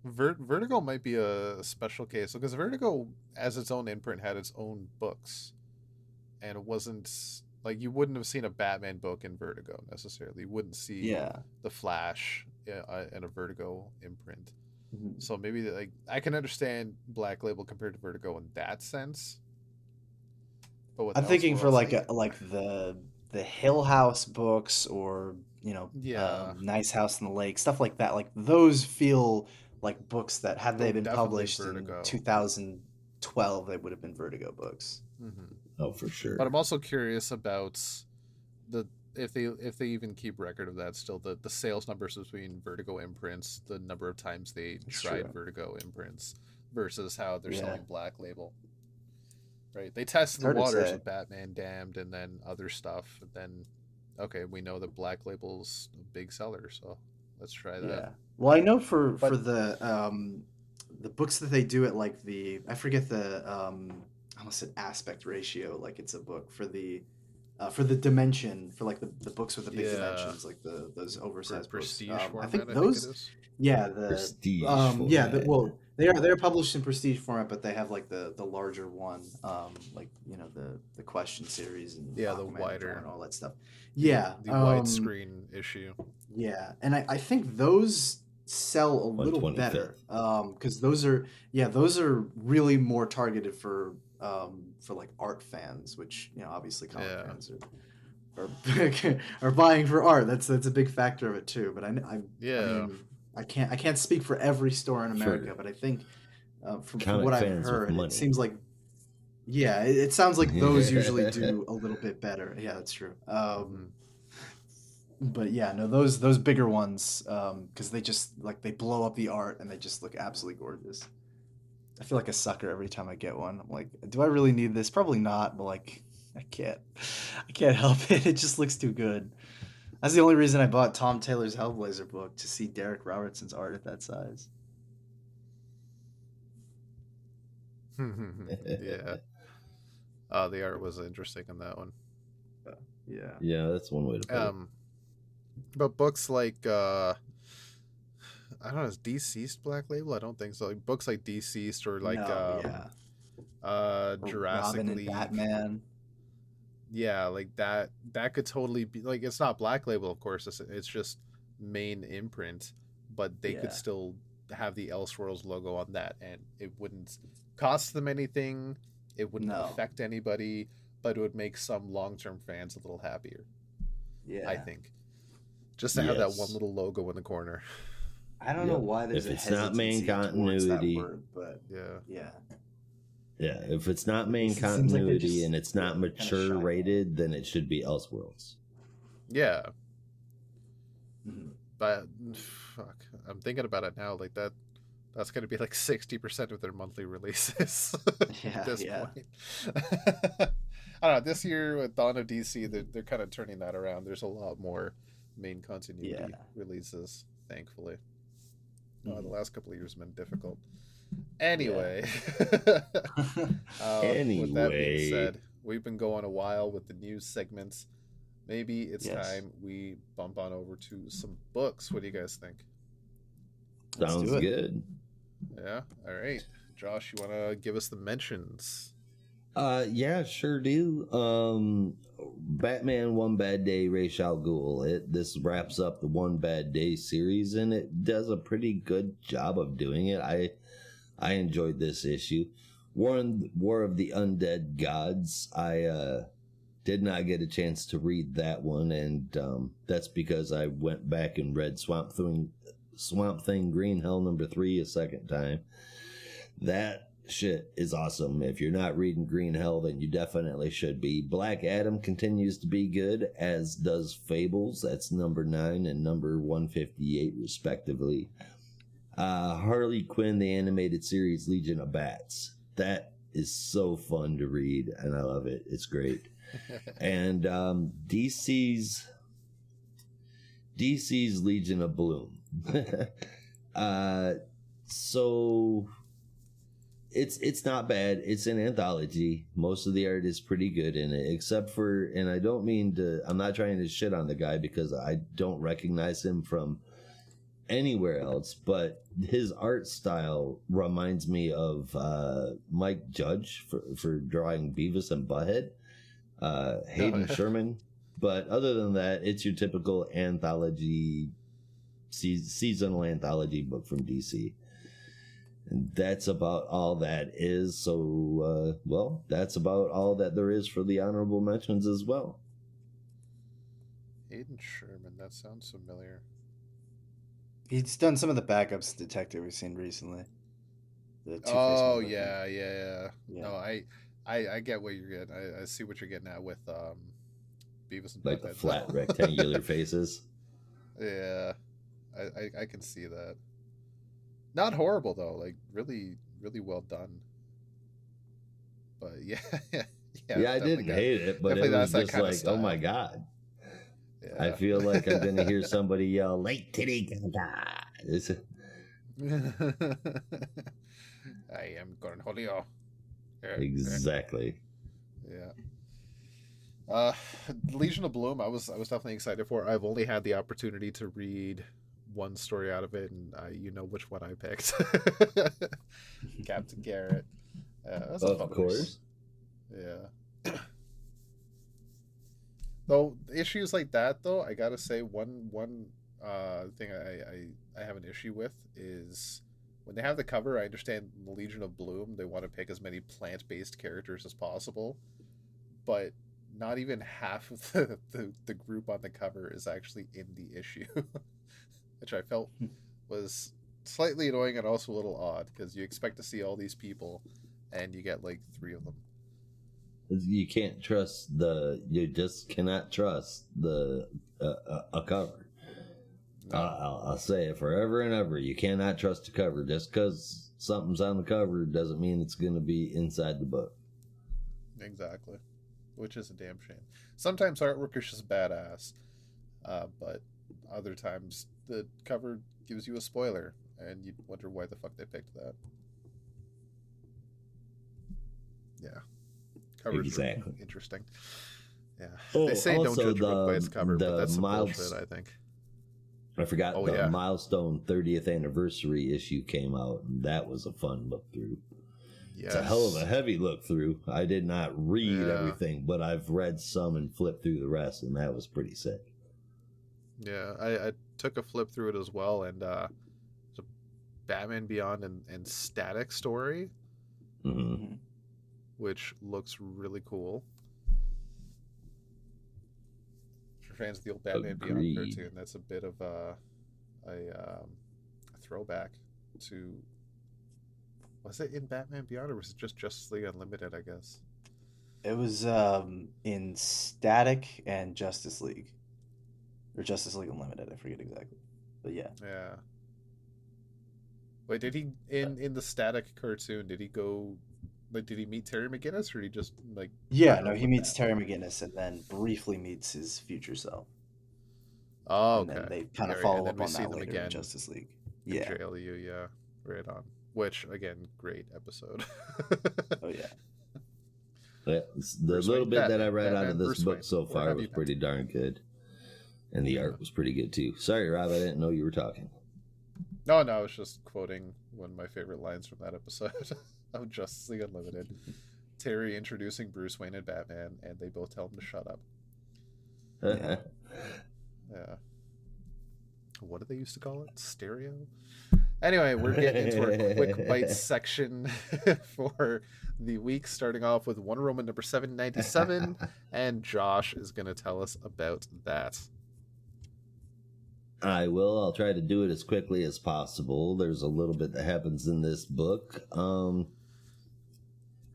Vertigo might be a special case because Vertigo, as its own imprint, had its own books, and it wasn't like you wouldn't have seen a Batman book in Vertigo necessarily. You wouldn't see Yeah. the Flash in a Vertigo imprint. Mhm. So maybe like I can understand Black Label compared to Vertigo in that sense. But with I'm thinking for Elseworlds, like the Hill House books, or yeah, Nice House on the Lake, stuff like that. Like those feel like books that had they been definitely published in Vertigo. 2012, they would have been Vertigo books. Mm-hmm. Oh, for sure. But I'm also curious about the if they even keep record of that still, the sales numbers between Vertigo imprints, the number of times they That's tried true. Vertigo imprints versus how they're Yeah. selling Black Label. Right? They tested the Hard to waters say. with Batman Damned and then other stuff. And then okay, we know that Black Label's a big seller, so let's try that. Yeah. Well, I know for But- the books that they do at like I forget the I almost said aspect ratio, like it's a book for the for the dimension, for like the books with the big Yeah. dimensions, like those oversized books. Prestige I format, think I those, think it is. yeah, Prestige well, format. they're published in prestige format, but they have like the larger one, like the question series and Yeah, the Aquaman wider, and all that stuff. Yeah, the widescreen issue. yeah, and I think those sell a little 125th. better, because those are really more targeted for like art fans, which obviously comic Yeah. fans are buying for art. That's a big factor of it too. But I Yeah. mean, I can't speak for every store in America, Sure. but I think from Comic what I've fans with heard, money. it seems like it sounds like those usually do a little bit better. Yeah, that's true. But yeah, no, those bigger ones, because they just they blow up the art and they just look absolutely gorgeous. I feel like a sucker every time I get one. I'm like, do I really need this? Probably not, but like, I can't help it. It just looks too good. That's the only reason I bought Tom Taylor's Hellblazer book, to see Derek Robertson's art at that size. Yeah. The art was interesting in that one. Yeah. Yeah, that's one way to put it. But books like I don't know, is Deceased Black Label? I don't think so. Like books like Deceased or like Or Jurassic Robin and League. Batman. Yeah, like that could totally be like, it's not Black Label, of course. It's just main imprint, but they could still have the Elseworlds logo on that, and it wouldn't cost them anything. It wouldn't affect anybody, but it would make some long-term fans a little happier. Yeah, I think. Just to have that one little logo in the corner. I don't know why there's if a it's not main hesitancy towards that continuity, word, but yeah. Yeah, if it's not main It seems like they're continuity just, and it's not kinda mature shy. rated, then it should be Elseworlds. Yeah. Mhm. But fuck, I'm thinking about it now. Like that's going to be like 60% of their monthly releases at this point. I don't know. This year with Dawn of DC, they're kind of turning that around. There's a lot more main continuity releases, thankfully. The last couple of years have been difficult. Anyway, with that being said, we've been going a while with the news segments. Maybe it's time we bump on over to some books. What do you guys think? Sounds good. Yeah. All right. Josh, you want to give us the mentions? Yeah, sure do. Batman One Bad Day, Ra's al Ghul. This wraps up the One Bad Day series, and it does a pretty good job of doing it. I enjoyed this issue. War of the Undead Gods. I did not get a chance to read that one, and that's because I went back and read Swamp Thing Green Hell #3 a second time. That shit is awesome. If you're not reading Green Hell, then you definitely should be. Black Adam continues to be good, as does Fables. That's #9 and #158 respectively. Harley Quinn, the animated series Legion of Bats. That is so fun to read, and I love it. It's great. And DC's Legion of Bloom. So it's not bad. It's an anthology. Most of the art is pretty good in it, except for, and I don't mean to, I'm not trying to shit on the guy because I don't recognize him from anywhere else, but his art style reminds me of Mike Judge for drawing Beavis and Butthead, Hayden Sherman. But other than that, it's your typical anthology, seasonal anthology book from DC. And that's about all that is. So, well, that's about all that there is for the honorable mentions as well. Hayden Sherman, that sounds familiar. He's done some of the backups Detective we've seen recently. Oh, yeah. No, I get what you're getting. I see what you're getting at with Beavis and Butthead. Like the flat rectangular faces. Yeah, I can see that. Not horrible though, like really, really well done. But yeah, I didn't hate it, but it was just like, oh my god. Yeah. I feel like I'm gonna hear somebody yell, "Late Titty Gaga." I am Cornholio. Exactly. Yeah. Uh, Legion of Bloom, I was definitely excited for. I've only had the opportunity to read one story out of it, and you know which one I picked. Captain Garrett. That's a Of fun one. course. Yeah. Though issues like that, though, I gotta say one thing I have an issue with is when they have the cover. I understand the Legion of Bloom. They want to pick as many plant-based characters as possible, but not even half of the group on the cover is actually in the issue, which I felt was slightly annoying and also a little odd because you expect to see all these people and you get like three of them. You can't trust you just cannot trust a cover. No. I'll say it forever and ever. You cannot trust a cover. Just because something's on the cover doesn't mean it's going to be inside the book. Exactly. Which is a damn shame. Sometimes artwork is just badass, but other times the cover gives you a spoiler, and you wonder why the fuck they picked that. Yeah, covers Exactly. are interesting. Yeah, Oh, they say don't also judge a book by its cover, but that's some miles- bullshit, I think. I forgot Oh, the yeah. Milestone 30th anniversary issue came out, and that was a fun look through. Yes. It's a hell of a heavy look through. I did not read Yeah. everything, but I've read some and flipped through the rest, and that was pretty sick. Yeah, I took a flip through it as well, and it's a Batman Beyond and Static story, Mm-hmm. which looks really cool. For fans of the old Batman Agreed. Beyond cartoon, that's a bit of a throwback to. Was it in Batman Beyond, or was it just Justice League Unlimited? I guess. It was in Static and Justice League, or Justice League Unlimited. I forget exactly, but yeah. Yeah. Wait, did he in the Static cartoon? Did he go? Like, did he meet Terry McGinnis, or did he just like? Yeah, partner no, up he with meets Batman? Terry McGinnis and then briefly meets his future self. Oh, And okay. then they kind of Right, follow and then up we on see that them later again in Justice League. in Yeah. JLU, yeah, right on. Which again, great episode. Oh yeah. Yeah, the Bruce little Wayne, bit that I Batman, read out Batman, of this Bruce book Wayne. so Where far have was you been? pretty darn good. And the art was pretty good too. Sorry, Rob, I didn't know you were talking. No, I was just quoting one of my favorite lines from that episode of Justice League Unlimited. Terry introducing Bruce Wayne and Batman, and they both tell him to shut up. Yeah. Yeah. What did they used to call it? Stereo? Anyway, we're getting into our quick bites section for the week, starting off with Wonder Woman number 797, and Josh is going to tell us about that. I will. I'll try to do it as quickly as possible. There's a little bit that happens in this book.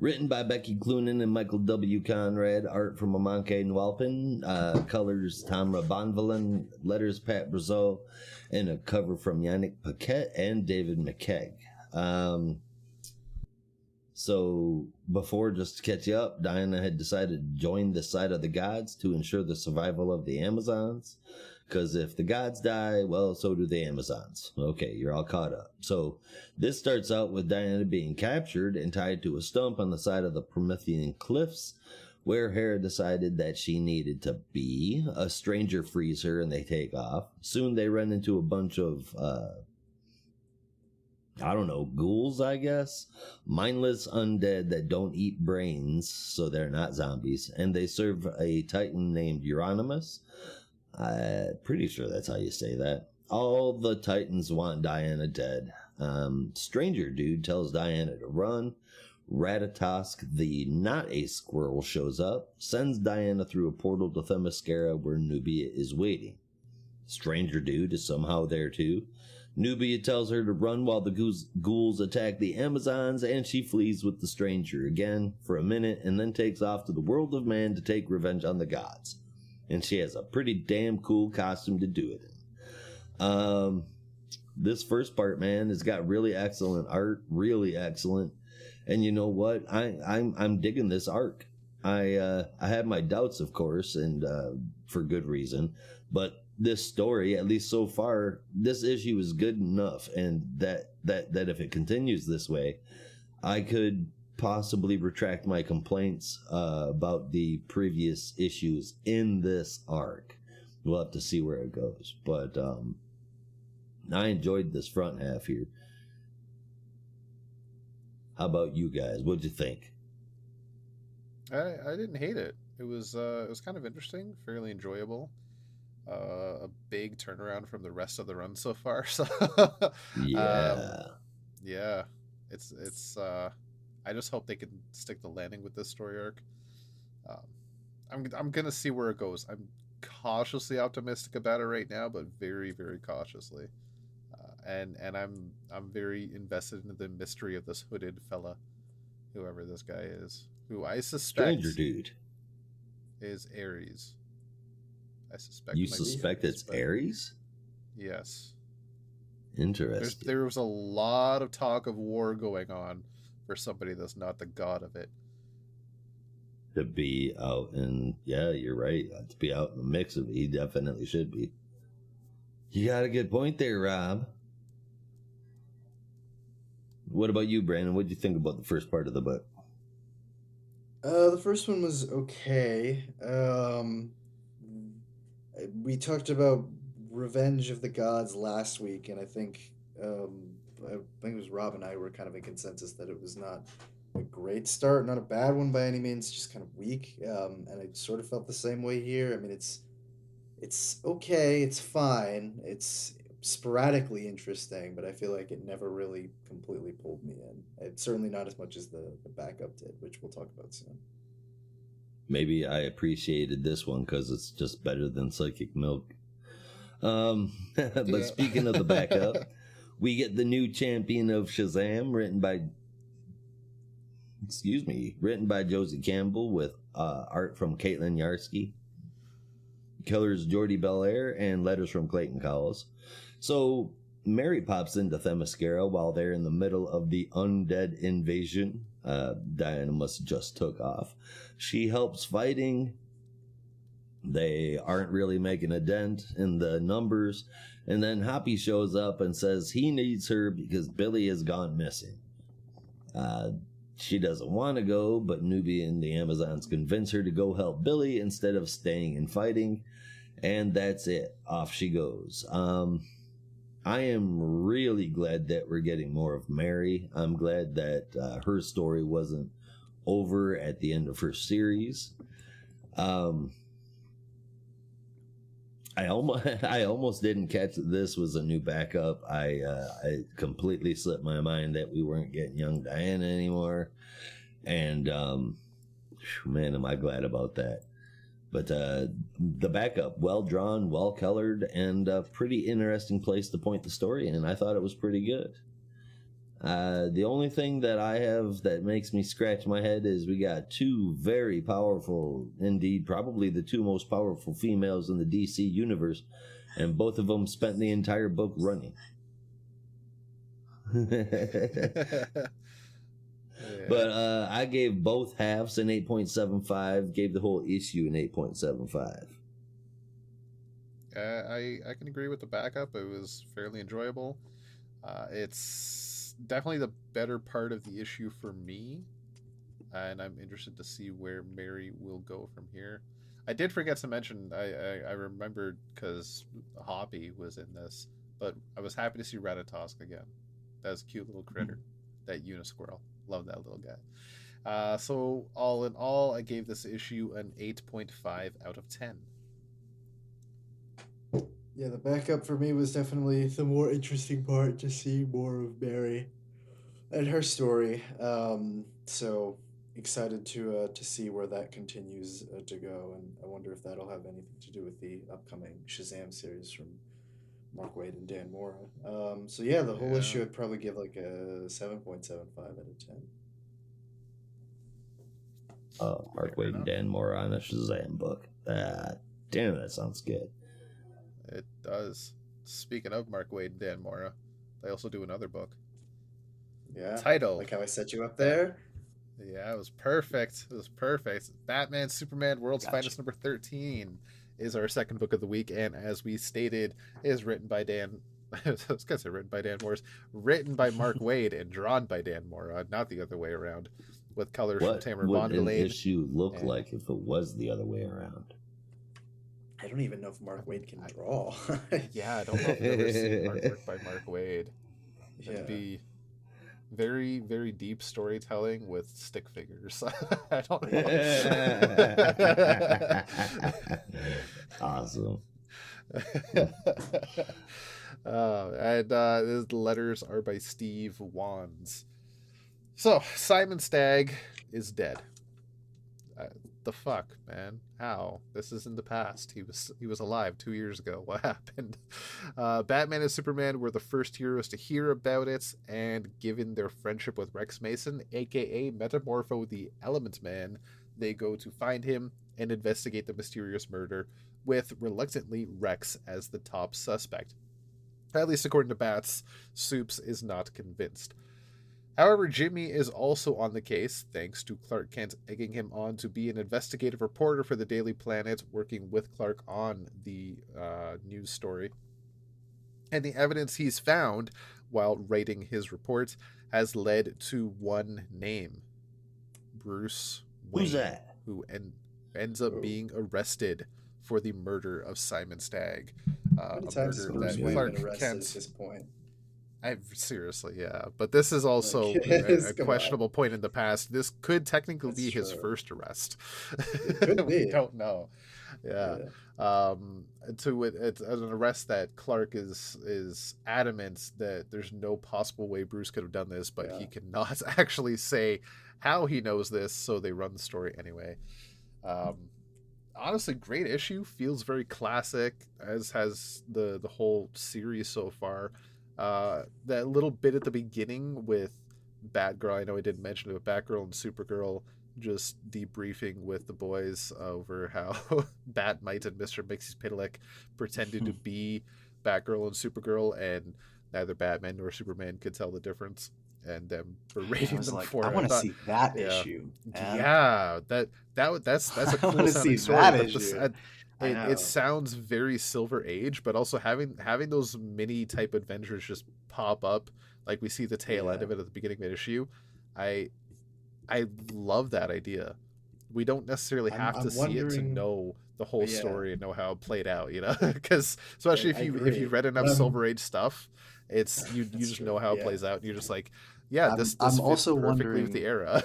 Written by Becky Cloonan and Michael W. Conrad. Art from Amanke Nwalpin. Colors Tamra Bonvillain. Letters Pat Brazeau. And a cover from Yannick Paquette and David McKeag. So before, just to catch you up, Diana had decided to join the side of the gods to ensure the survival of the Amazons. Because if the gods die, well, so do the Amazons. Okay, you're all caught up. So this starts out with Diana being captured and tied to a stump on the side of the Promethean cliffs, where Hera decided that she needed to be. A stranger frees her and they take off. Soon they run into a bunch of, ghouls, I guess. Mindless undead that don't eat brains, so they're not zombies. And they serve a titan named Euronymous. Pretty sure that's how you say that. All the Titans want Diana dead. Stranger dude tells Diana to run. Ratatosk, the not a squirrel, shows up, sends Diana through a portal to Themyscira where Nubia is waiting. Stranger dude is somehow there too. Nubia tells her to run while the ghouls attack the Amazons, and she flees with the stranger again for a minute and then takes off to the world of man to take revenge on the gods. And she has a pretty damn cool costume to do it in. This first part, man, has got really excellent art, really excellent. And you know what? I'm digging this arc. I had my doubts, of course, and for good reason. But this story, at least so far, this issue is good enough, and that if it continues this way, I could possibly retract my complaints about the previous issues in this arc. We'll have to see where it goes. But I enjoyed this front half here. How about you guys? What'd you think? I didn't hate it. It was kind of interesting, fairly enjoyable. A big turnaround from the rest of the run so far. So Yeah. yeah, it's I just hope they can stick the landing with this story arc. I'm gonna see where it goes. I'm cautiously optimistic about it right now, but very very cautiously. And I'm very invested in the mystery of this hooded fella, whoever this guy is, who I suspect Stranger dude. is Ares. I suspect. You it might be suspect Ares, it's but Ares? yes. Interesting. There was a lot of talk of war going on for somebody that's not the god of it. To be out in, yeah, you're right. To be out in the mix of it, he definitely should be. You got a good point there, Rob. What about you, Brandon? What did you think about the first part of the book? The first one was okay. We talked about Revenge of the Gods last week, and I think it was Rob and I were kind of in consensus that it was not a great start, not a bad one by any means, just kind of weak. And I sort of felt the same way here. I mean, it's okay, it's fine, it's sporadically interesting, but I feel like it never really completely pulled me in. It's certainly not as much as the backup did, which we'll talk about soon. Maybe I appreciated this one because it's just better than Psychic Milk. But Yeah. speaking of the backup, we get the new champion of Shazam, written by Josie Campbell with art from Caitlin Yarsky, colors Jordi Belair, and letters from Clayton Cowles. So Mary pops into Themyscira while they're in the middle of the undead invasion. Diana must just took off. She helps fighting. They aren't really making a dent in the numbers. And then Hoppy shows up and says he needs her because Billy has gone missing. She doesn't want to go, but Nubia and the Amazons convince her to go help Billy instead of staying and fighting. And that's it. Off she goes. I am really glad that we're getting more of Mary. I'm glad that her story wasn't over at the end of her series. I almost didn't catch that this was a new backup. I completely slipped my mind that we weren't getting young Diana anymore. And man, am I glad about that. But the backup, well drawn, well colored, and a pretty interesting place to point the story in. I thought it was pretty good. The only thing that I have that makes me scratch my head is we got two very powerful, indeed, probably the two most powerful females in the DC universe, and both of them spent the entire book running. But I gave both halves an 8.75, gave the whole issue an 8.75. I can agree with the backup. It was fairly enjoyable. It's definitely the better part of the issue for me, and I'm interested to see where Mary will go from here. I did forget to mention, I remembered because Hoppy was in this, but I was happy to see Ratatosk again. That was a cute little critter, that Unisquirrel. Love that little guy. So all in all, I gave this issue an 8.5 out of 10. Yeah, the backup for me was definitely the more interesting part, to see more of Mary and her story. So excited to see where that continues to go, and I wonder if that'll have anything to do with the upcoming Shazam series from Mark Waid and Dan Mora. So yeah, the whole issue I'd probably give like a 7.75 out of 10. Mark Waid and Dan Mora on a Shazam book. Damn, that sounds good. It does. Speaking of Mark Waid and Dan Mora, they also do another book. Yeah. Titled. Like how I set you up there? Yeah, it was perfect. It was perfect. Batman, Superman, World's Finest number 13 is our second book of the week, and as we stated, is written by Dan. I was going to say written by Dan Mora. Written by Mark Waid and drawn by Dan Mora, not the other way around. with colors from What Tamer would an Bonvillain. issue look and- like if it was the other way around? I don't even know if Mark Waid can draw. Yeah, I don't know if I've ever seen artwork by Mark Waid. It'd Yeah. be very, very deep storytelling with stick figures. I don't know. Awesome. And the letters are by Steve Wands. So Simon Stagg is dead. The fuck, man? How? This is in the past. He was alive 2 years ago. What happened? Batman and Superman were the first heroes to hear about it, and given their friendship with Rex Mason, aka Metamorpho the Element Man, they go to find him and investigate the mysterious murder, with reluctantly Rex as the top suspect. At least according to Bats, Soups is not convinced. However, Jimmy is also on the case, thanks to Clark Kent egging him on to be an investigative reporter for the Daily Planet, working with Clark on the news story. And the evidence he's found while writing his report has led to one name: Bruce Wayne, Who's that? who ends up being arrested for the murder of Simon Stagg. How many A times has murder Bruce that Wayne Clark been arrested Kent... at this point? Seriously, yeah. But this is also Like, a come questionable point in the past. This could technically be That's his true. first arrest. It could We be. don't know. Yeah. It's an arrest that Clark is adamant that there's no possible way Bruce could have done this, but he cannot actually say how he knows this, so they run the story anyway. Honestly, great issue. Feels very classic, as has the whole series so far. That little bit at the beginning with Batgirl, I know I didn't mention it, but Batgirl and Supergirl just debriefing with the boys over how Batmite and Mr. Mxyzptlk pretended to be Batgirl and Supergirl, and neither Batman nor Superman could tell the difference, and them berating them for it. I want to see that issue. Yeah, that's a cool wanna sounding see story. that But issue. it sounds very Silver Age, but also having those mini type adventures just pop up, like we see the tail end of it at the beginning of the issue. I love that idea. We don't necessarily have to see it to know the whole story and know how it played out, you know? Because especially if you read enough Silver Age stuff, it's you just know how it plays out, and you're just like, yeah, this I'm fits also perfectly with the era.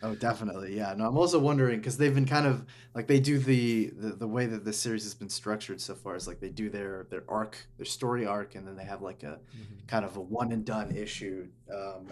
Oh, definitely. Yeah. No, I'm also wondering because they've been kind of like they do the way that this series has been structured so far is like they do their arc, their story arc, and then they have like a kind of a one and done issue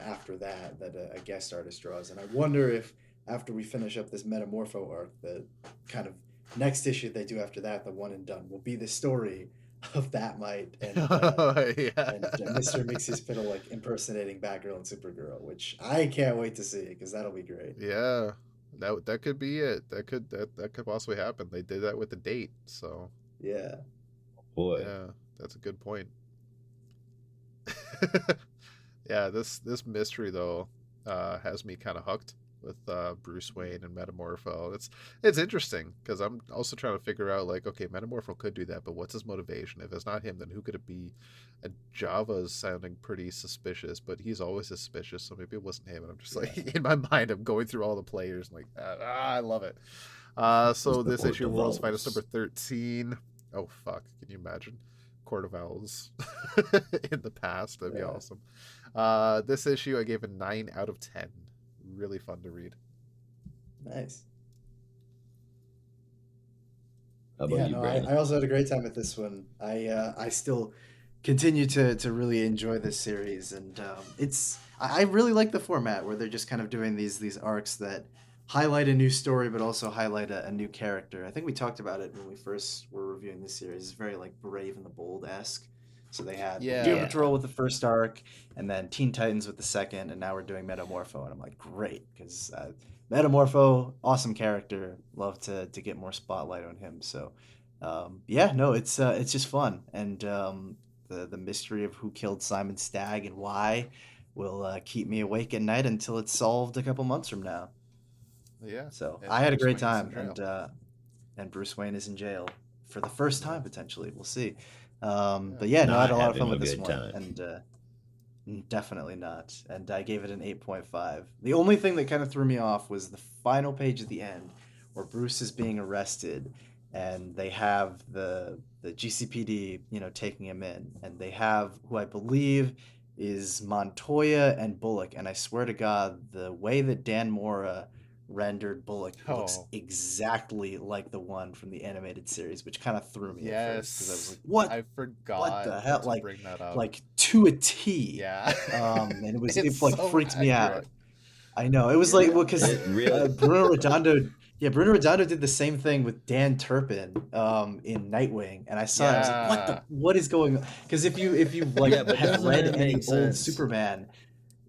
after that a guest artist draws. And I wonder if after we finish up this Metamorpho arc, the kind of next issue they do after that, the one and done, will be the story of Batmite and Mr. Mxyzptlk like impersonating Batgirl and Supergirl, which I can't wait to see because that'll be great. Yeah, that could be it. That could possibly happen. They did that with the date, so yeah. Boy, yeah, that's a good point. Yeah, this mystery though has me kind of hooked with Bruce Wayne and Metamorpho. It's interesting because I'm also trying to figure out like, okay, Metamorpho could do that, but what's his motivation? If it's not him, then who could it be? And Java's sounding pretty suspicious, but he's always suspicious, so maybe it wasn't him. And I'm just like, in my mind, I'm going through all the players, and like, I love it. So this issue, World's Finest number 13. Oh fuck, can you imagine? Court of Owls in the past? That'd be awesome. This issue I gave a 9 out of 10. Really fun to read. Nice. How about you, Brandon? I also had a great time with this one. I still continue to really enjoy this series, and I really like the format where they're just kind of doing these arcs that highlight a new story but also highlight a new character. I think we talked about it when we first were reviewing this series. It's very like Brave and the Bold-esque. So they had Doom Patrol with the first arc, and then Teen Titans with the second, and now we're doing Metamorpho, and I'm like, great, because Metamorpho, awesome character, love to get more spotlight on him. So it's just fun, and the mystery of who killed Simon Stagg and why will keep me awake at night until it's solved a couple months from now. Yeah. So I had a great time, and Bruce Wayne is in jail for the first time potentially. We'll see. But yeah, no, I had a lot of fun with this one, and Definitely not. And I gave it an 8.5. The only thing that kind of threw me off was the final page at the end where Bruce is being arrested and they have the GCPD, taking him in, and they have who I believe is Montoya and Bullock, and I swear to God, the way that Dan Mora rendered Bullock looks Oh, exactly like the one from the animated series, which kind of threw me at first because I was like, yes. "What? I What forgot the hell?" to bring that up. Like to a T. Yeah. And It's it like so freaked me out. accurate. I know it was like, Yeah. well, because It really. Bruno Redondo did the same thing with Dan Turpin in Nightwing, and I saw it. I was like, Yeah. what is going on? Because if you like Yeah, but have doesn't read that any make old sense? Superman,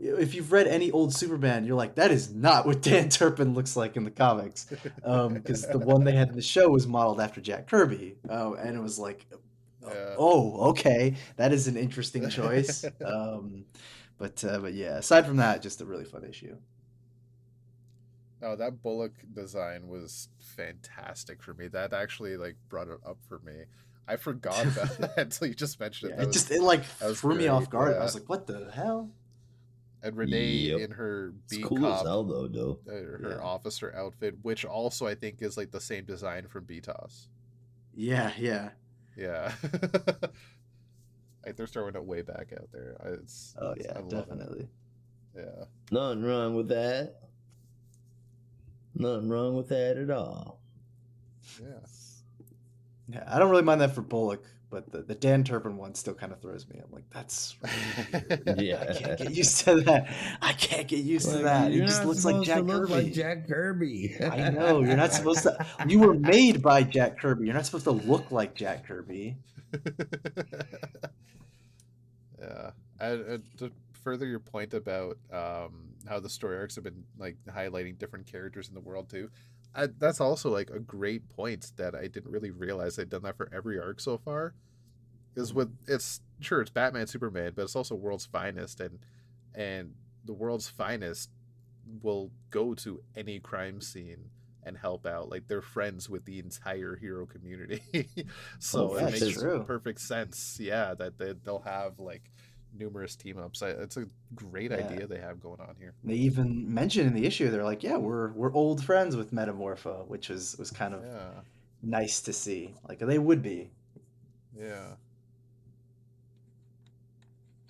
if you've read any old Superman, you're like, that is not what Dan Turpin looks like in the comics. Because the one they had in the show was modeled after Jack Kirby, and it was like, Yeah. oh, okay, that is an interesting choice. But yeah, aside from that, just a really fun issue. No, that Bullock design was fantastic for me. That actually like brought it up for me. I forgot about that until you just mentioned it. Yeah, it like That was threw me off great. guard. I Yeah. was like, what the hell? And Renee Yep. in her It's beat cool as cop, hell though. her Yeah, officer outfit, which also I think is like the same design from BTOS. yeah. Yeah. Like they're throwing it way back out there. Oh yeah, I love definitely. it. Yeah. Nothing wrong with that. Nothing wrong with that at all. Yeah. Yeah, I don't really mind that for Bullock, but the Dan Turpin one still kind of throws me. I'm like, that's weird. Yeah. I can't get used to that. I can't get used to Like, that. He you're just not looks like supposed to Jack look like Kirby. Jack Kirby. I know you're not supposed to. You were made by Jack Kirby. You're not supposed to look like Jack Kirby. Yeah. And to further your point about how the story arcs have been like highlighting different characters in the world too, that's also like a great point that I didn't really realize they'd done that for every arc so far. Is with it's sure it's Batman, Superman, but it's also World's Finest, and the World's Finest will go to any crime scene and help out. Like they're friends with the entire hero community, Oh, so for it That's makes sure. true. perfect sense. Yeah, that they'll have like numerous team ups. It's a great Yeah. idea they have going on here. They even mention in the issue, they're like, yeah, we're old friends with Metamorpho, which was kind of Yeah, nice to see. Like they would be. yeah,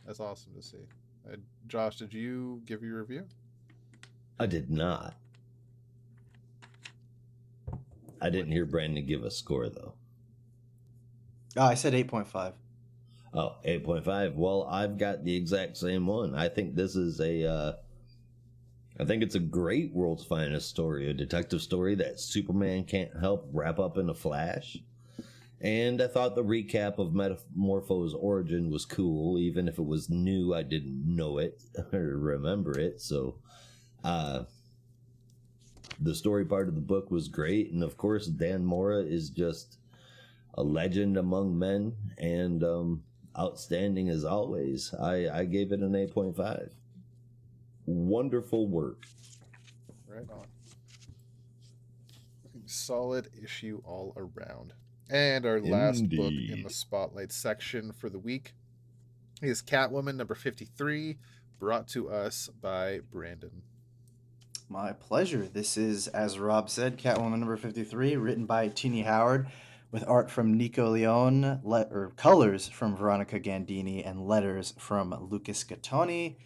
that's awesome to see. Josh, did you give your review? I did not. I didn't hear Brandon give a score though. Oh, I said 8.5. Oh, 8.5. Well, I've got the exact same one. I think this is I think it's a great World's Finest story, a detective story that Superman can't help wrap up in a flash. And I thought the recap of Metamorpho's origin was cool, even if it was new. I didn't know it or remember it. So, the story part of the book was great, and of course, Dan Mora is just a legend among men and outstanding as always. I gave it an 8.5. Wonderful work. Right on. Solid issue all around. And our last book in Indeed. the spotlight section for the week is Catwoman number 53, brought to us by Brandon. My pleasure. This is, as Rob said, Catwoman number 53, written by Tini Howard, with art from Nico Leone, colors from Veronica Gandini, and letters from Lucas Gattoni.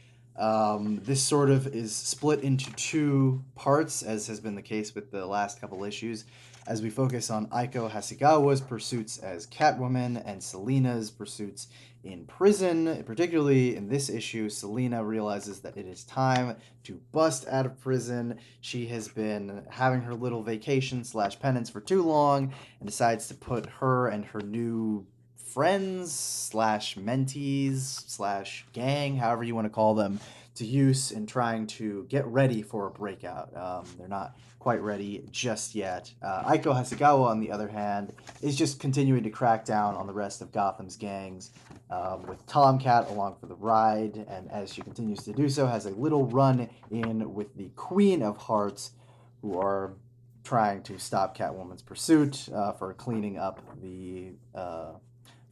This sort of is split into two parts, as has been the case with the last couple issues, as we focus on Aiko Hasegawa's pursuits as Catwoman and Selina's pursuits in prison. Particularly in this issue, Selina realizes that it is time to bust out of prison. She has been having her little vacation / penance for too long and decides to put her and her new friends / mentees / gang, however you want to call them, to use in trying to get ready for a breakout. They're not quite ready just yet. Aiko Hasegawa, on the other hand, is just continuing to crack down on the rest of Gotham's gangs, with Tomcat along for the ride, and as she continues to do so, has a little run in with the Queen of Hearts, who are trying to stop Catwoman's pursuit for cleaning up the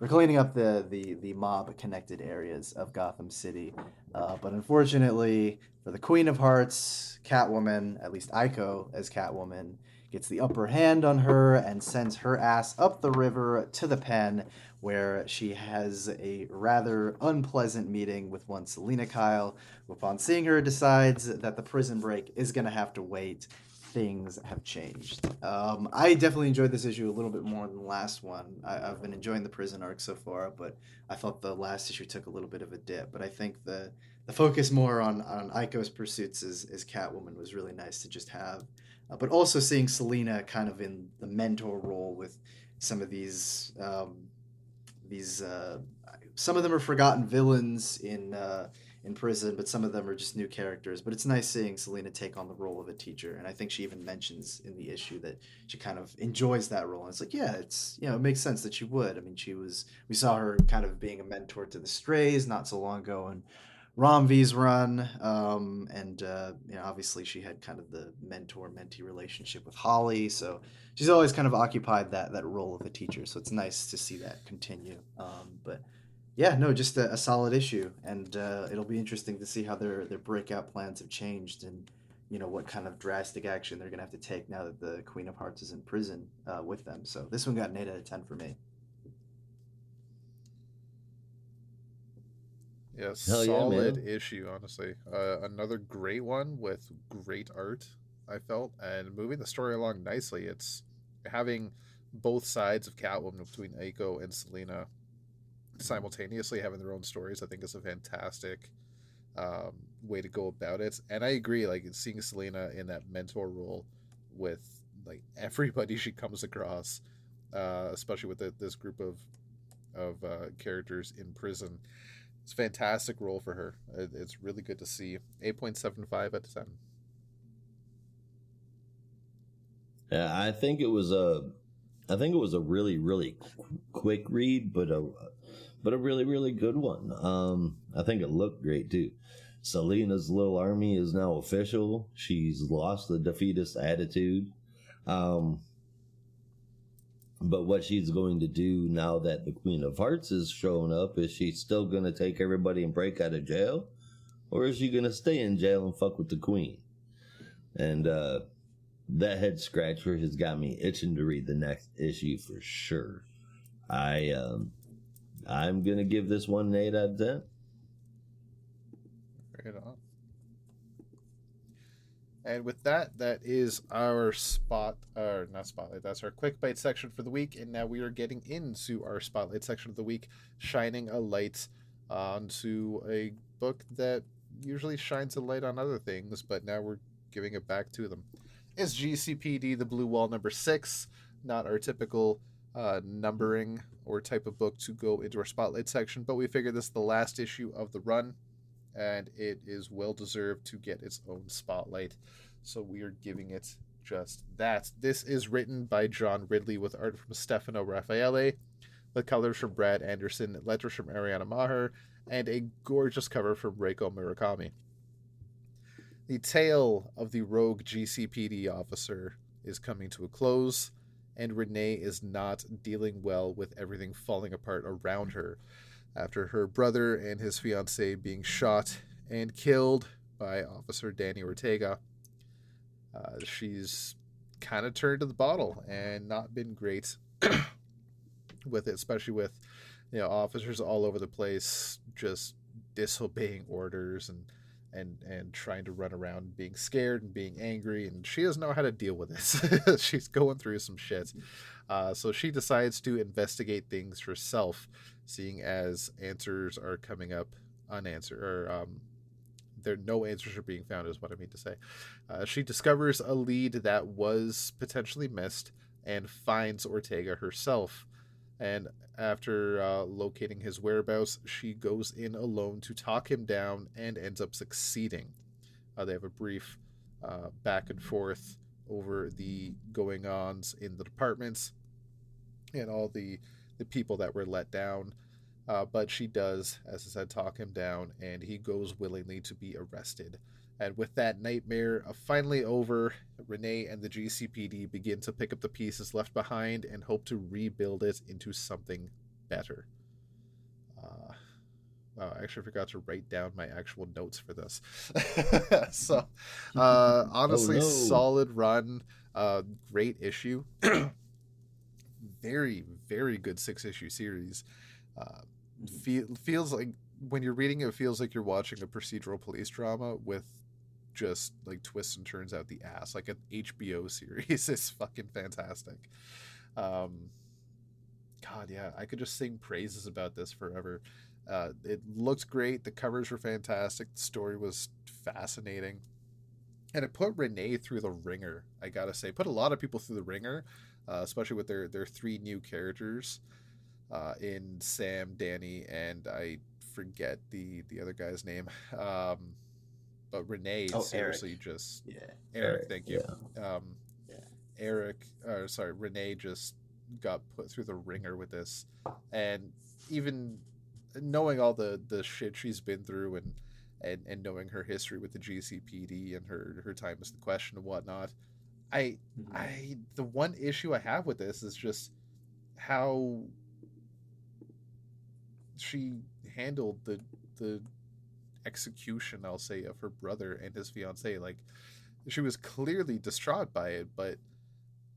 for cleaning up the mob connected areas of Gotham City. But unfortunately, for the Queen of Hearts, Catwoman, at least Aiko as Catwoman, gets the upper hand on her and sends her ass up the river to the pen, where she has a rather unpleasant meeting with one Selena Kyle, who, upon seeing her, decides that the prison break is going to have to wait. Things have changed. I definitely enjoyed this issue a little bit more than the last one. I've been enjoying the prison arc so far, but I thought the last issue took a little bit of a dip. But I think the focus more on Aiko's pursuits as Catwoman was really nice to just have. But also seeing Selena kind of in the mentor role with some of these some of them are forgotten villains in prison, but some of them are just new characters. But it's nice seeing Selena take on the role of a teacher, and I think she even mentions in the issue that she kind of enjoys that role. And it's like, yeah, it's it makes sense that she would. I mean, we saw her kind of being a mentor to the Strays not so long ago, and Romv's run, and obviously she had kind of the mentor-mentee relationship with Holly, so she's always kind of occupied that role of a teacher. So it's nice to see that continue. But yeah, no, just a solid issue, and it'll be interesting to see how their breakout plans have changed, and what kind of drastic action they're gonna have to take now that the Queen of Hearts is in prison with them. So this one got an 8 out of 10 for me. Yeah, Hell yeah, solid man. issue, honestly. Another great one with great art, I felt, and moving the story along nicely. It's having both sides of Catwoman between Aiko and Selena simultaneously having their own stories. I think is a fantastic way to go about it. And I agree, like seeing Selena in that mentor role with like everybody she comes across, especially with this group of characters in prison. It's a fantastic role for her. It's really good to see. 8.75 out of 10. Yeah, I think it was a really really quick read, but a really really good one. I think it looked great too. Selena's little army is now official. She's lost the defeatist attitude. Um, but what she's going to do now that the Queen of Hearts has shown up, is she still going to take everybody and break out of jail? Or is she going to stay in jail and fuck with the Queen? And that head scratcher has got me itching to read the next issue for sure. I'm going to give this one an 8 out of 10. Right on. And with that, that is our not spotlight, that's our quick bite section for the week. And now we are getting into our spotlight section of the week, shining a light onto a book that usually shines a light on other things, but now we're giving it back to them. It's GCPD, The Blue Wall number 6, not our typical numbering or type of book to go into our spotlight section, but we figured this is the last issue of the run, and it is well deserved to get its own spotlight. So we are giving it just that. This is written by John Ridley with art from Stefano Raffaele, with colors from Brad Anderson, letters from Ariana Maher, and a gorgeous cover from Reiko Murakami. The tale of the rogue GCPD officer is coming to a close, and Renee is not dealing well with everything falling apart around her after her brother and his fiancée being shot and killed by Officer Danny Ortega. She's kind of turned to the bottle and not been great with it, especially with officers all over the place just disobeying orders and trying to run around being scared and being angry, and she doesn't know how to deal with this. She's going through some shit. So she decides to investigate things herself, seeing as answers are coming up unanswered, or no answers are being found, is what I mean to say. She discovers a lead that was potentially missed and finds Ortega herself. And after locating his whereabouts, she goes in alone to talk him down and ends up succeeding. They have a brief back and forth over the going-ons in the departments and all the people that were let down. But she does, as I said, talk him down, and he goes willingly to be arrested. And with that nightmare finally over, Renee and the GCPD begin to pick up the pieces left behind and hope to rebuild it into something better. Uh, wow, I actually forgot to write down my actual notes for this. So, Oh honestly, no. solid run. Great issue. Very, very good 6 issue series. Uh, Mhm. feels like when you're reading it, it feels like you're watching a procedural police drama with just like twists and turns out the ass, like an HBO series. It's fucking fantastic. Um, God, yeah, I could just sing praises about this forever. It looked great. The covers were fantastic. The story was fascinating, and it put Renee through the ringer. I gotta say, put a lot of people through the ringer, especially with their 3 new characters in Sam, Danny, and I forget the other guy's name. But Renee Oh, Eric. seriously just Yeah. Eric. Eric, Thank you. yeah. Um, Yeah. Eric, or sorry, Renee just got put through the ringer with this, and even knowing all the shit she's been through and knowing her history with the GCPD and her time as the question and whatnot, I Mhm. I the one issue I have with this is just how she handled the execution, I'll say, of her brother and his fiance. Like she was clearly distraught by it, but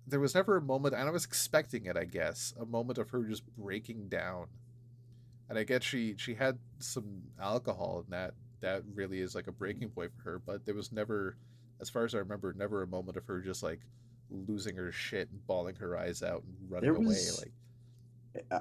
there was never a moment, and I was expecting it, I guess, a moment of her just breaking down. And I guess she had some alcohol, and that really is like a breaking point for her. But there was never, as far as I remember, never a moment of her just like losing her shit and bawling her eyes out and running There away. was Like,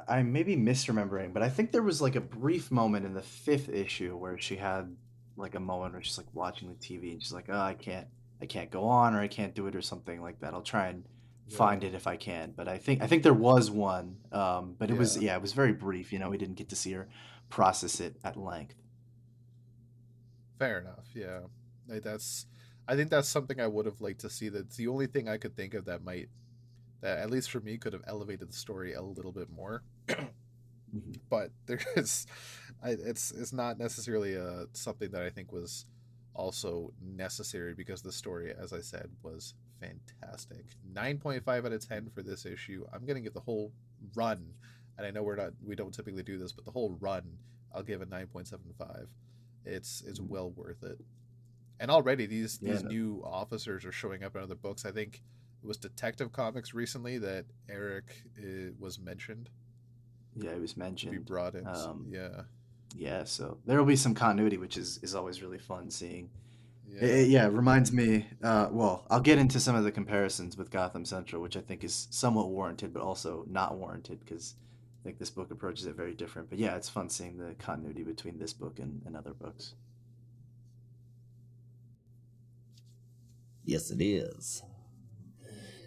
I may be misremembering, but I think there was like a brief moment in the fifth issue where she had like a moment where she's like watching the TV and she's like, "Oh, I can't go on, or I can't do it, or something like that. I'll try and yeah, find it if I can." But I think there was one, but it was yeah, yeah, it was very brief. You know, we didn't get to see her process it at length. fair enough. Yeah, like that's. I think that's something I would have liked to see. That's the only thing I could think of that at least for me could have elevated the story a little bit more. Mhm. But there is, it's not necessarily something that I think was also necessary because the story, as I said, was fantastic. 9.5 out of 10 for this issue. I'm gonna give the whole run, and I know we don't typically do this, but the whole run I'll give a 9.75. It's Mhm. well worth it. And already Yeah, these no, new officers are showing up in other books. I think it was Detective Comics recently that Eric was mentioned yeah, it was to be mentioned. brought in. Um, Yeah, yeah, so there will be some continuity, which is always really fun seeing. yeah, Yeah, it reminds me. Well, I'll get into some of the comparisons with Gotham Central, which I think is somewhat warranted, but also not warranted because I think this book approaches it very different. But yeah, it's fun seeing the continuity between this book and other books. Yes, it is.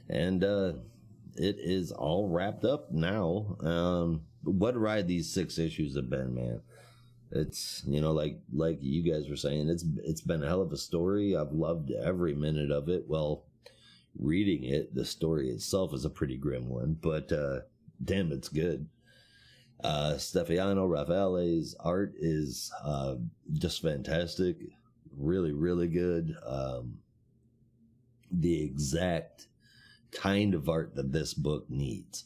And it is all wrapped up now. What a ride these 6 issues have been, man. It's, like you guys were saying, it's been a hell of a story. I've loved every minute of it. Well, reading it, the story itself is a pretty grim one, but damn, it's good. Stefano Raffaele's art is just fantastic. Really, really good. The exact kind of art that this book needs.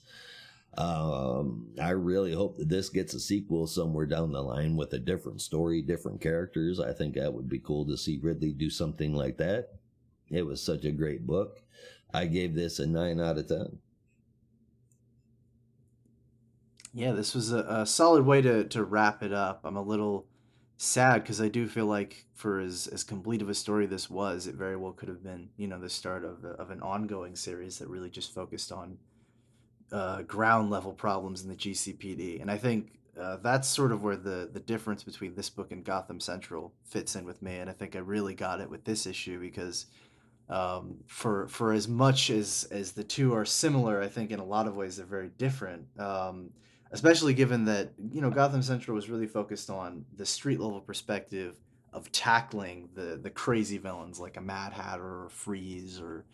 I really hope that this gets a sequel somewhere down the line with a different story, different characters. I think that would be cool to see Ridley do something like that. It was such a great book. I gave this a 9 out of 10. Yeah, this was a solid way to wrap it up. I'm a little sad because I do feel like for as complete of a story this was, it very well could have been, you know, the start of an ongoing series that really just focused on ground level problems in the GCPD. And I think that's sort of where the difference between this book and Gotham Central fits in with me. And I think I really got it with this issue because for as much as the two are similar, I think in a lot of ways they're very different. Especially given that you know Gotham Central was really focused on the street level perspective of tackling the crazy villains like a Mad Hatter or Freeze or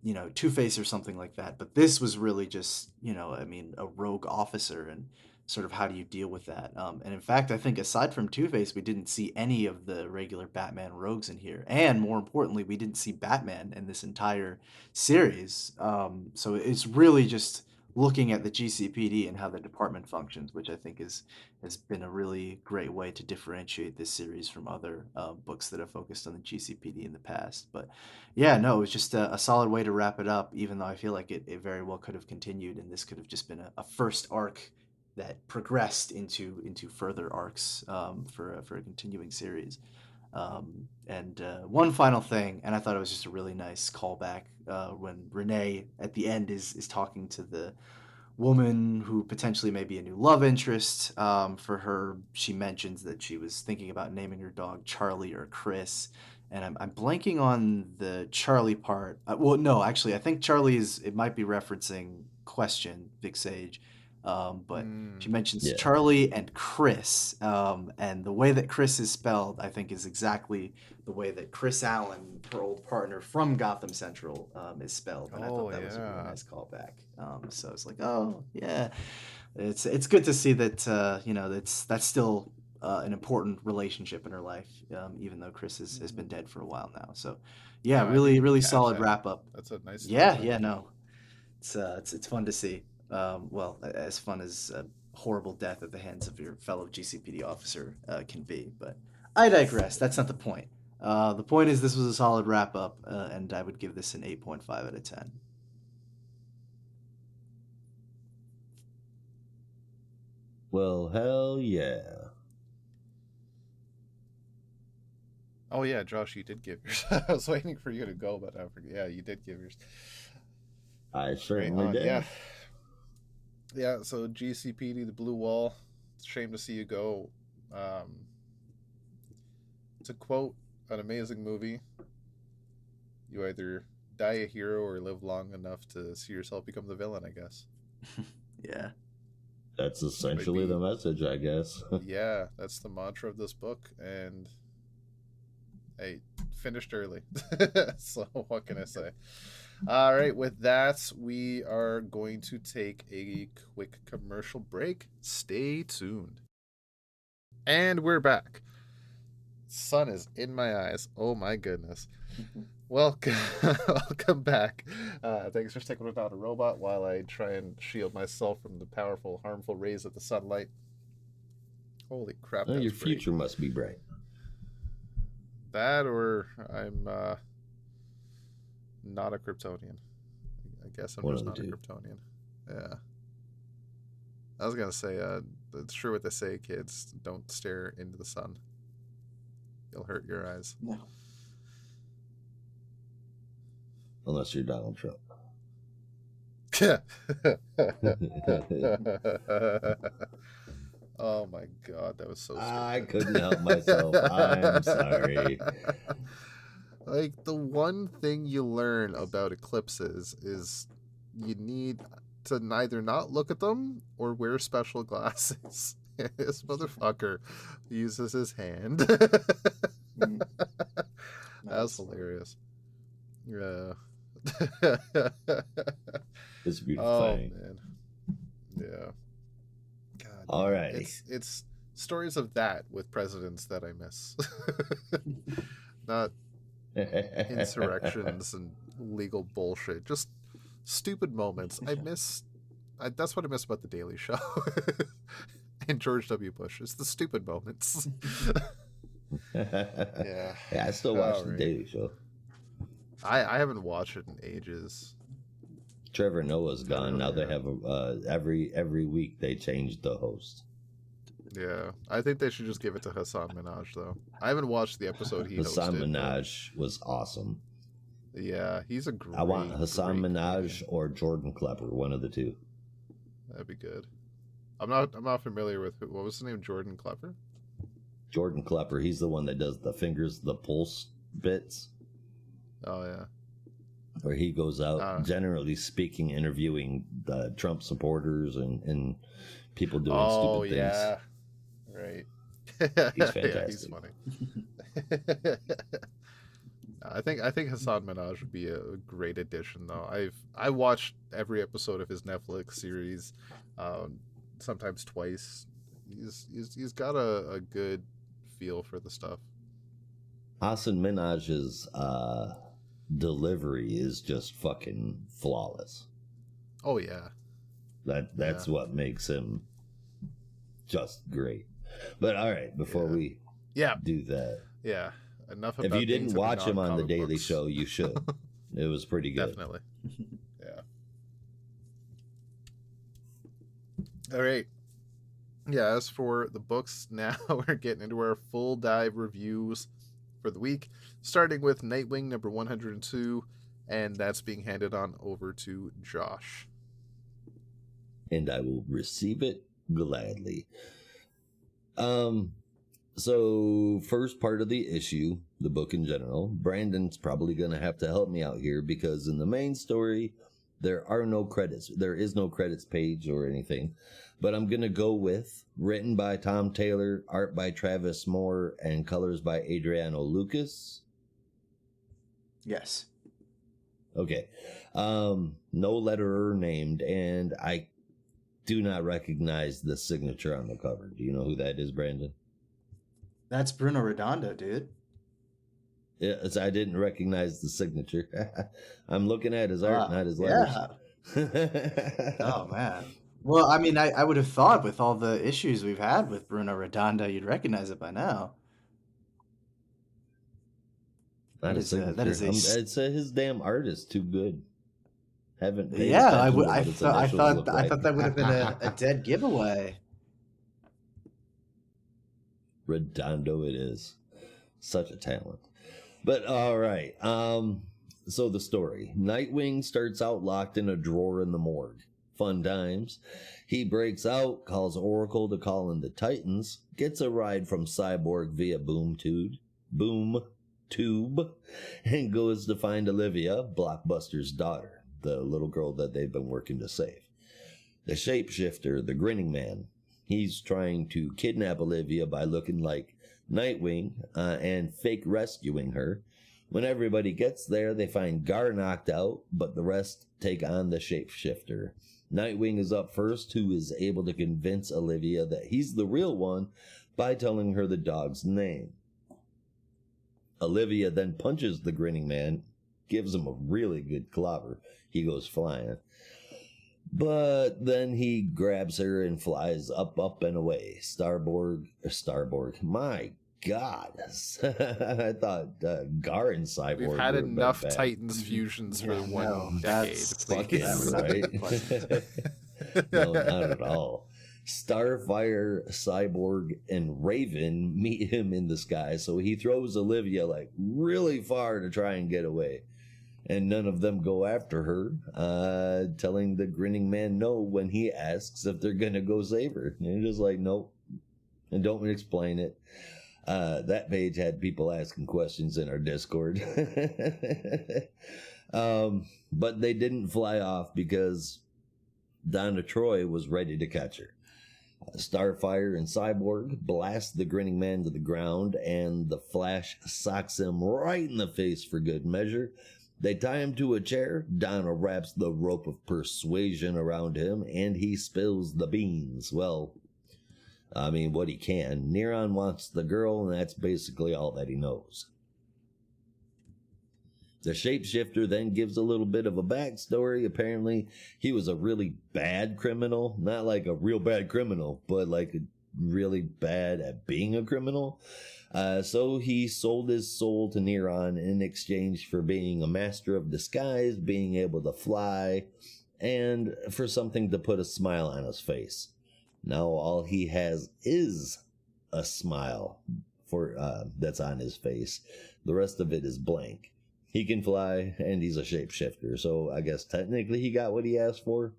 you know, Two Face or something like that. But this was really just, you know, I mean, a rogue officer and sort of how do you deal with that? And in fact, I think aside from Two Face, we didn't see any of the regular Batman rogues in here. And more importantly, we didn't see Batman in this entire series. So it's really just looking at the GCPD and how the department functions, which I think has been a really great way to differentiate this series from other books that have focused on the GCPD in the past. But yeah, no, it was just a solid way to wrap it up, even though I feel like it very well could have continued, and this could have just been a first arc that progressed into further arcs for a continuing series. And one final thing, and I thought it was just a really nice callback when Renee at the end is talking to the woman who potentially may be a new love interest for her. She mentions that she was thinking about naming her dog Charlie or Chris. And I'm blanking on the Charlie part. Well, no, actually, I think Charlie it might be referencing Question, Big Sage. But she mentions Yeah. Charlie and Chris. And the way that Chris is spelled, I think, is exactly the way that Chris Allen, her old partner from Gotham Central, is spelled. And I thought that was a really nice callback. So it's like, oh yeah, it's good to see that that's still an important relationship in her life, even though Chris has been dead for a while now. So yeah, No, I really didn't really catch solid that. wrap up. That's a nice. Yeah, touch. yeah, no, it's fun to see. Well, as fun as a horrible death at the hands of your fellow GCPD officer can be. But I digress. That's not the point. The point is this was a solid wrap up, and I would give this an 8.5 out of 10. Well, hell yeah. Oh yeah, Josh, you did give yours. I was waiting for you to go, but I forget. Yeah, you did give yours. I certainly did. Yeah. Yeah, so GCPD, the Blue Wall. It's a shame to see you go. To quote an amazing movie, you either die a hero or live long enough to see yourself become the villain, I guess. Yeah. That's essentially the message, I guess. Yeah, that's the mantra of this book, and hey, finished early. So what can I say? All right, with that, we are going to take a quick commercial break. Stay tuned. And we're back. Sun is in my eyes. Oh my goodness. Welcome, welcome back. Thanks for sticking without a robot while I try and shield myself from the powerful, harmful rays of the sunlight. Holy crap! Your future must be bright. That, or I'm not a Kryptonian. I guess I'm just not a Kryptonian. Yeah. I was gonna say, it's true what they say, kids. Don't stare into the sun. You'll hurt your eyes. No. Unless you're Donald Trump. Oh my god, that was so stupid. I couldn't help myself. I'm sorry. Like, the one thing you learn about eclipses is you need to neither not look at them or wear special glasses. This motherfucker uses his hand. That was hilarious. Yeah. It's beautiful. Man. Yeah. God. All right. It's stories of that with presidents that I miss. Not insurrections and legal bullshit. Just stupid moments. That's what I miss about The Daily Show. And George W. Bush. It's the stupid moments. Yeah. I still watch The Daily Show. I haven't watched it in ages. Trevor Noah's gone. Now they have every week they change the host. Yeah, I think they should just give it to Hassan Minhaj, though. I haven't watched the episode he hosted. Hassan Minhaj was awesome. Yeah, he's a great. I want Hassan Minhaj or Jordan Klepper, one of the two. That'd be good. I'm not familiar with what was the name. Jordan Klepper. Jordan Klepper. He's the one that does the fingers, the pulse bits. Oh yeah. Where he goes out, generally speaking, interviewing the Trump supporters and people doing stupid things. Yeah. Right. He's fantastic. Yeah, he's funny. I think Hassan Minhaj would be a great addition, though. I watched every episode of his Netflix series, sometimes twice. He's got a good feel for the stuff. Hassan Minhaj's delivery is just fucking flawless. Oh yeah. That's what makes him just great. But all right, before we do that, enough. If about you didn't things that are watch him on the non-comic Daily books. Show, you should. It was pretty good. Definitely. Yeah. All right. Yeah, as for the books, now we're getting into our full dive reviews for the week, starting with Nightwing number 102, and that's being handed on over to Josh. And I will receive it gladly. So first part of the issue, the book in general, Brandon's probably going to have to help me out here because in the main story, there are no credits. There is no credits page or anything, but I'm going to go with written by Tom Taylor, art by Travis Moore, and colors by Adriano Lucas. Yes. Okay. No letterer named, and I do not recognize the signature on the cover. Do you know who that is, Brandon? That's Bruno Redondo, dude. Yeah, I didn't recognize the signature. I'm looking at his art, not his letters. Yeah. Oh, man. Well, I mean, I would have thought with all the issues we've had with Bruno Redondo, you'd recognize it by now. Not a signature. It's his damn art is too good. Haven't paid I attention to what I its thought initials look like. that would have been a dead giveaway. Redondo it is. Such a talent. But all right. So the story. Nightwing starts out locked in a drawer in the morgue. Fun times. He breaks out, calls Oracle to call in the Titans, gets a ride from Cyborg via boom tube, and goes to find Olivia, Blockbuster's daughter, the little girl that they've been working to save. The shapeshifter, the grinning man, he's trying to kidnap Olivia by looking like Nightwing and fake rescuing her. When everybody gets there, they find Gar knocked out, but the rest take on the shapeshifter. Nightwing is up first, who is able to convince Olivia that he's the real one by telling her the dog's name. Olivia then punches the grinning man, gives him a really good clobber. He goes flying. But then he grabs her and flies up, and away. Starborg. My God. I thought Gar and Cyborg We've had enough bad. Titans fusions for one decade. That's Fucking right. No, not at all. Starfire, Cyborg, and Raven meet him in the sky, so he throws Olivia like really far to try and get away. And none of them go after her, telling the grinning man no when he asks if they're gonna go save her. And you're just like, nope. And don't explain it. That page had people asking questions in our Discord. But they didn't fly off because Donna Troy was ready to catch her. Starfire and Cyborg blast the grinning man to the ground, and the Flash socks him right in the face for good measure. They tie him to a chair. Donna wraps the rope of persuasion around him, and he spills the beans. Well, I mean, what he can. Neron wants the girl, and that's basically all that he knows. The shapeshifter then gives a little bit of a backstory. Apparently, he was a really bad criminal. Not like a real bad criminal, but like really bad at being a criminal. So he sold his soul to Neron in exchange for being a master of disguise, being able to fly, and for something to put a smile on his face. Now all he has is a smile that's on his face. The rest of it is blank. He can fly, and he's a shapeshifter, so I guess technically he got what he asked for.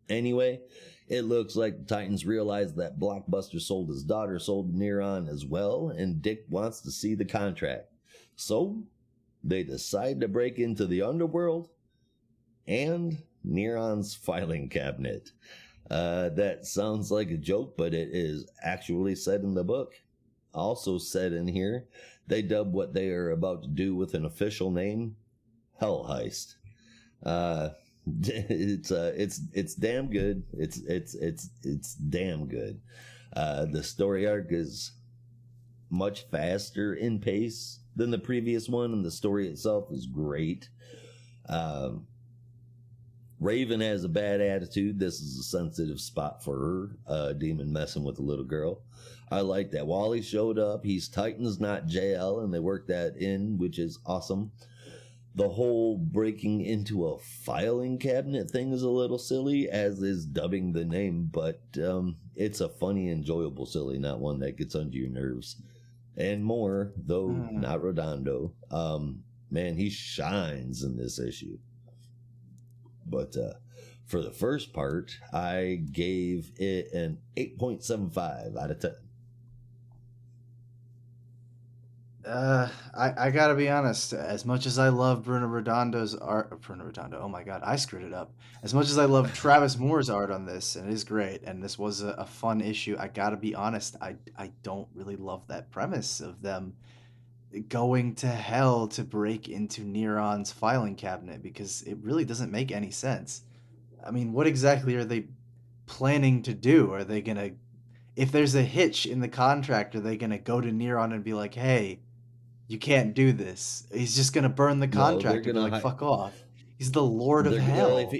Anyway, it looks like the Titans realize that Blockbuster sold his daughter, sold Neron as well, and Dick wants to see the contract. So, they decide to break into the underworld and Neron's filing cabinet. That sounds like a joke, but it is actually said in the book. Also said in here, they dub what they are about to do with an official name, Hell Heist. It's damn good. It's damn good. The story arc is much faster in pace than the previous one, and the story itself is great. Raven has a bad attitude. This is a sensitive spot for her. Demon messing with the little girl. I like that. Wally showed up. He's Titans, not JL, and they worked that in, which is awesome. The whole breaking into a filing cabinet thing is a little silly, as is dubbing the name, but it's a funny, enjoyable silly, not one that gets under your nerves. And more, though not Redondo. Man, he shines in this issue. But for the first part, I gave it an 8.75 out of 10. I gotta be honest. As much as I love Bruno Redondo's art, Bruno Redondo. Oh my God, I screwed it up. As much as I love Travis Moore's art on this, and it is great, and this was a fun issue. I gotta be honest. I don't really love that premise of them going to hell to break into Neron's filing cabinet because it really doesn't make any sense. I mean, what exactly are they planning to do? Are they gonna, if there's a hitch in the contract, are they gonna go to Neron and be like, "Hey, you can't do this"? He's just gonna burn the No, they're contract and be gonna like, "Fuck off." He's the Lord of Well, Hell.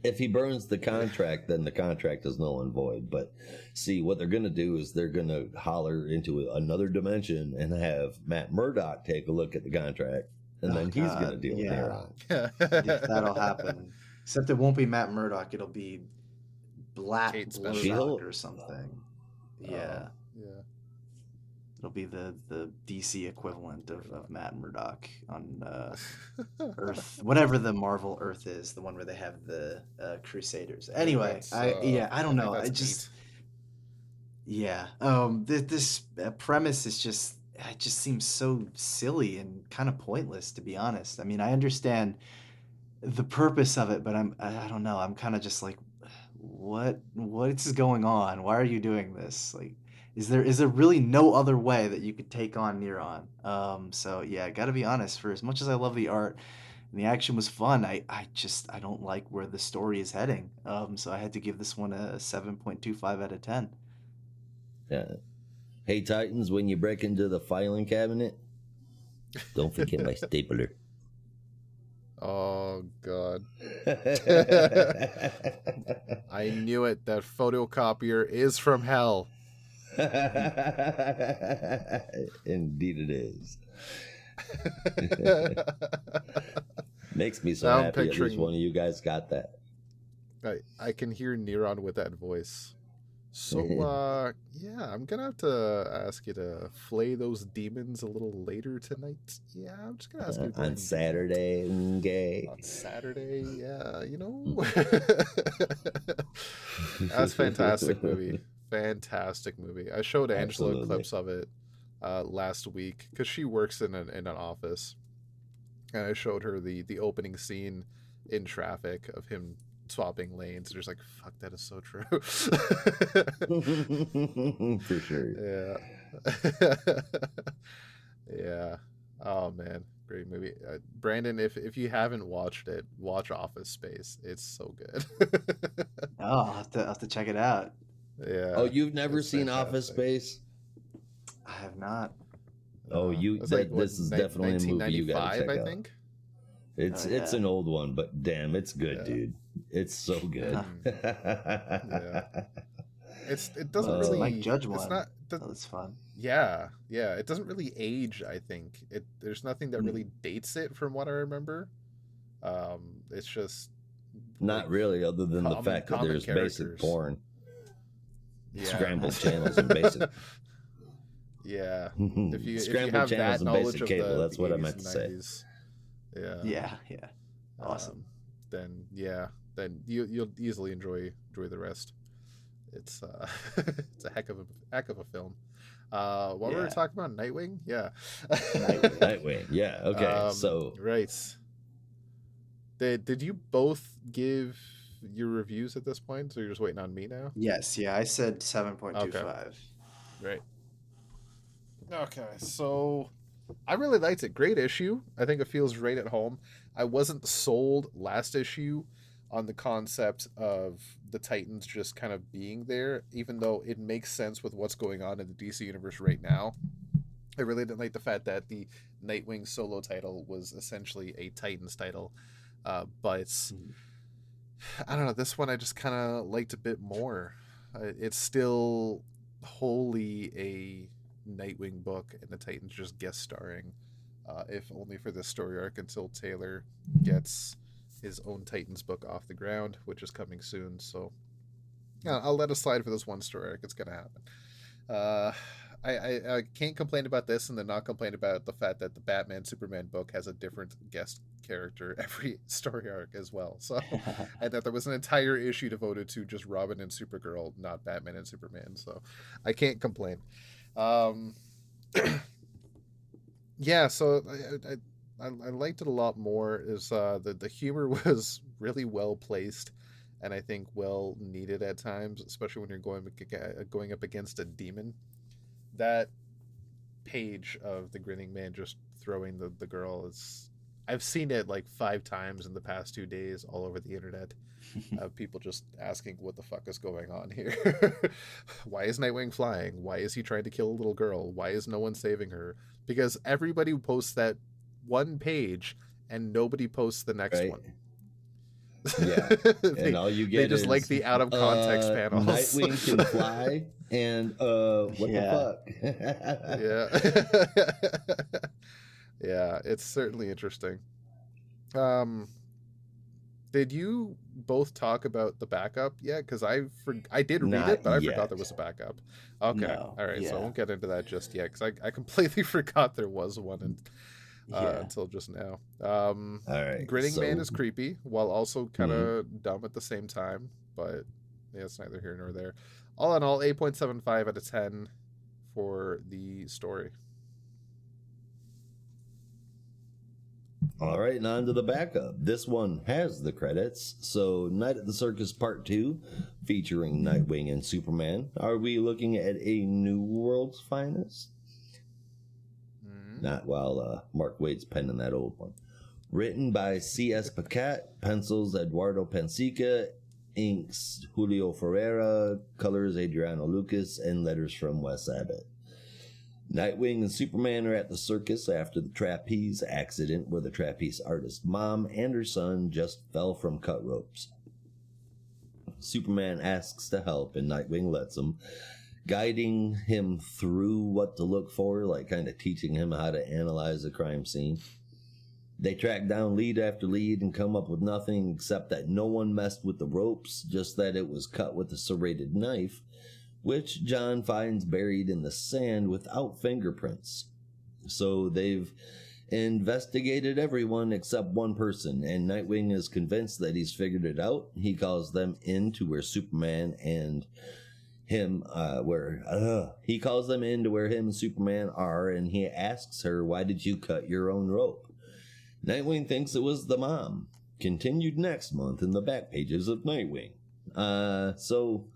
if he burns the contract, then the contract is null and void. But see, what they're going to do is they're going to holler into another dimension and have Matt Murdock take a look at the contract, and then he's going to deal with Neron. If that'll happen. Except it won't be Matt Murdock. It'll be Black Kate Murdock or something. Yeah. Yeah. It'll be the DC equivalent of Matt Murdock on Earth, whatever the Marvel Earth is, the one where they have the Crusaders. Anyway, I don't know. I just this premise is just, it just seems so silly and kind of pointless, to be honest. I mean, I understand the purpose of it, but I don't know. I'm kind of just like, what is going on? Why are you doing this? Like, is there really no other way that you could take on Neron? So yeah, I gotta be honest. For as much as I love the art and the action was fun, I don't like where the story is heading. So I had to give this one a 7.25 out of 10. Yeah. Hey Titans, when you break into the filing cabinet, don't forget my stapler. Oh God. I knew it. That photocopier is from hell. Indeed it is. Makes me so Now I'm happy at picturing- least one of you guys got that. I can hear Neron with that voice. So yeah, I'm gonna have to ask you to flay those demons a little later tonight. Yeah, I'm just gonna ask you to On Saturday, okay. on Saturday, yeah, you know. That's a fantastic movie. Fantastic movie. I showed Angela Absolutely. clips of it last week because she works in an office, and I showed her the opening scene in traffic of him swapping lanes. And she's like, "Fuck, that is so true." For sure. Yeah. Yeah. Oh man, great movie. Brandon, if you haven't watched it, watch Office Space. It's so good. Oh, I'll have to check it out. Yeah. Oh, you've never it's seen Office fantastic. Space? I have not. Oh, It's like, what, this is definitely a movie you gotta 1995, check I out. think. It's an old one, but damn, it's good, Yeah. dude. It's so good. It doesn't Oh. really. Mike Judge It's one. not. Oh, that's fun. Yeah. It doesn't really age. I think there's nothing that really dates it from what I remember. It's just Not really, other than the fact that common there's basic characters. porn, yeah. scrambled channels, and basic. Yeah. If you Scrambled have channels that and knowledge basic of cable. the, That's what I 80s meant to and say. 90s, Yeah. Yeah. Awesome. Then you'll easily enjoy the rest. It's it's a heck of a film. What were we Yeah. talking about? Nightwing? Yeah. Nightwing. Yeah. Okay. So right. Did you both give your reviews at this point? So you're just waiting on me now? Yes. Yeah. I said 7.25. Right. Okay, so I really liked it. Great issue. I think it feels right at home. I wasn't sold last issue on the concept of the Titans just kind of being there, even though it makes sense with what's going on in the DC universe right now. I really didn't like the fact that the Nightwing solo title was essentially a Titans title, but I don't know. This one I just kind of liked a bit more. It's still wholly a Nightwing book, and the Titans just guest starring, if only for this story arc until Taylor gets his own Titans book off the ground, which is coming soon. So yeah, I'll let it slide for this one story arc. It's gonna happen. Uh, I can't complain about this and then not complain about the fact that the Batman Superman book has a different guest character every story arc as well. So, and that there was an entire issue devoted to just Robin and Supergirl, not Batman and Superman. So, I can't complain. Um, yeah, so I liked it a lot more. Is the humor was really well placed, and I think well needed at times, especially when you're going up against a demon. That page of the grinning man just throwing the girl is, I've seen it like 5 times in the past 2 days all over the internet. People just asking what the fuck is going on here. Why is Nightwing flying? Why is he trying to kill a little girl? Why is no one saving her? Because everybody posts that one page and nobody posts the next Right. one. Yeah, they, and all you they get just is like the out of context panels. Nightwing can fly, and what the Yeah. Yeah, it's certainly interesting. Um, did you both talk about the backup yet? Because I did read Not it, but I forgot yet. there was a backup. Okay, No, all right, so I yeah. won't get into that just yet because I completely forgot there was one Yeah. until just now. All right, Grinning Man so is creepy while also kind Mhm. of dumb at the same time, but yeah, it's neither here nor there. All in all, 8.75 out of 10 for the story. All right, and on to the backup. This one has the credits. So, Night at the Circus Part 2, featuring Nightwing and Superman. Are we looking at a new world's finest? Mhm. Not while Mark Waid's penning that old one. Written by C.S. Pacat, pencils Eduardo Pensica, inks Julio Ferreira, colors Adriano Lucas, and letters from Wes Abbott. Nightwing and Superman are at the circus after the trapeze accident where the trapeze artist's mom and her son just fell from cut ropes. Superman asks to help and Nightwing lets him, guiding him through what to look for, like kind of teaching him how to analyze a crime scene. They track down lead after lead and come up with nothing except that no one messed with the ropes, just that it was cut with a serrated knife, which John finds buried in the sand without fingerprints. So they've investigated everyone except one person, and Nightwing is convinced that he's figured it out. He calls them in to where Superman and him, he calls them in to where him and Superman are, and he asks her, "Why did you cut your own rope?" Nightwing thinks it was the mom. Continued next month in the back pages of Nightwing. So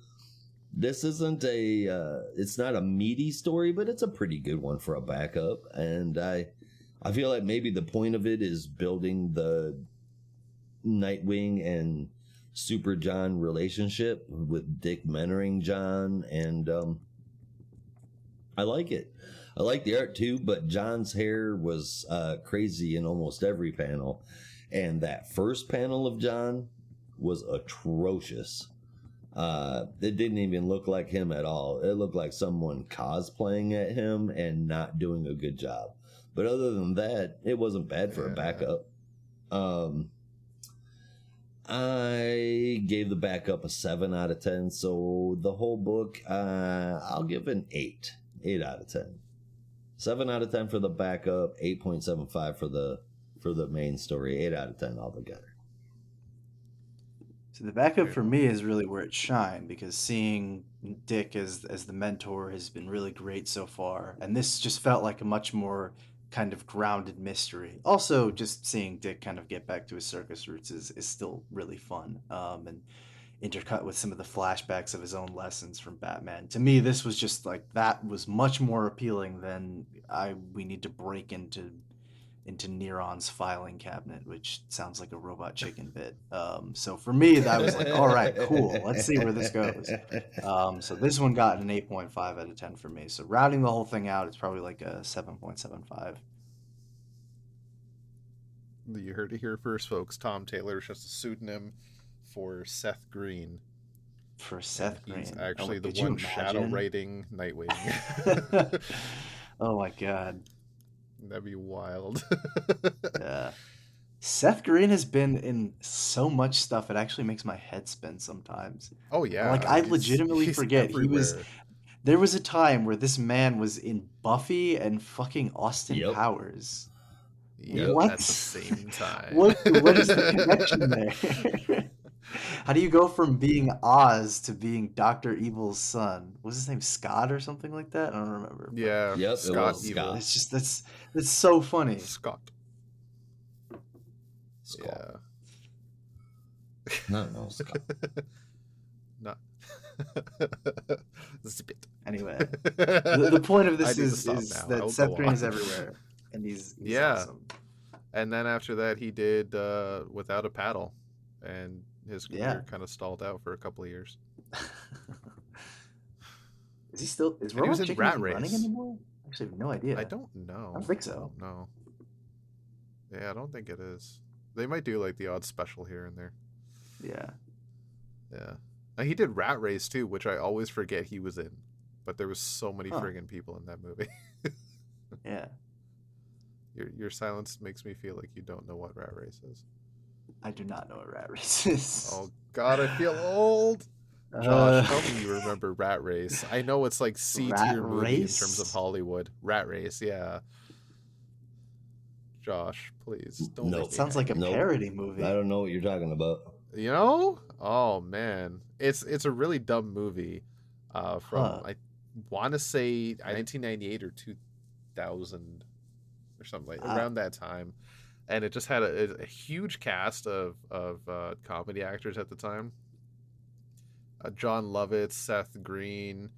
this isn't it's not a meaty story, but it's a pretty good one for a backup. And I feel like maybe the point of it is building the Nightwing and Super John relationship with Dick mentoring John. And I like it. I like the art too, but John's hair was crazy in almost every panel. And that first panel of John was atrocious. It didn't even look like him at all. It looked like someone cosplaying at him and not doing a good job. But other than that, it wasn't bad for a backup. I gave the backup a 7 out of 10. So the whole book, I'll give an 8 out of 10. 7 out of 10 for the backup, 8.75 for the main story, 8 out of 10 altogether. So the backup for me is really where it shined because seeing Dick as the mentor has been really great so far, and this just felt like a much more kind of grounded mystery. Also, just seeing Dick kind of get back to his circus roots is still really fun, and intercut with some of the flashbacks of his own lessons from Batman. To me, this was just like that was much more appealing than we need to break into Neron's filing cabinet, which sounds like a robot chicken bit. So for me, that was like, all right, cool. Let's see where this goes. So this one got an 8.5 out of 10 for me. So rounding the whole thing out, it's probably like a 7.75. You heard it here first, folks. Tom Taylor is just a pseudonym for Seth Green. For Seth Green. He's actually the could you one shadow imagine? writing Nightwing. Oh my god. That'd be wild. Yeah. Seth Green has been in so much stuff, it actually makes my head spin sometimes. Oh Like, yeah, I legitimately he's forget everywhere. there was a time where this man was in Buffy and fucking Austin Yep. Powers. Yep, What? at the same time. What is the connection there? How do you go from being Oz to being Dr. Evil's son? Was his name Scott or something like that? I don't remember. But Yeah, Yep, it Scott was Evil. Scott. it's just that's so funny. Scott. Scott. Yeah. No, Scott. Not. Zip it. Anyway, the point of I this need to is stop now. I that will Seth go Green on. is everywhere, and he's Yeah. awesome. And then after that, he did Without a Paddle, and his career Yeah. kind of stalled out for a couple of years. Is he still? Is And he was Robot in Chicken Rat even running Race. anymore? I actually have no idea. I don't know. I don't think so. I don't know. Yeah, I don't think it is. They might do like the odd special here and there. Yeah. Yeah. And he did Rat Race too, which I always forget he was in. But there was so many Huh. friggin' people in that movie. Yeah. Your silence makes me feel like you don't know what Rat Race is. I do not know what Rat Race is. Oh God, I feel old. Josh, tell me you remember Rat Race. I know it's like C Rat tier movie in Race? terms of Hollywood. Rat Race, yeah. Josh, please don't. No. make It me sounds like a angry. Nope. parody movie. I don't know what you're talking about. You know? Oh man, it's a really dumb movie. From Huh. I want to say 1998 or 2000 or something like around that time, and it just had a huge cast of comedy actors at the time. John Lovitz, Seth Green,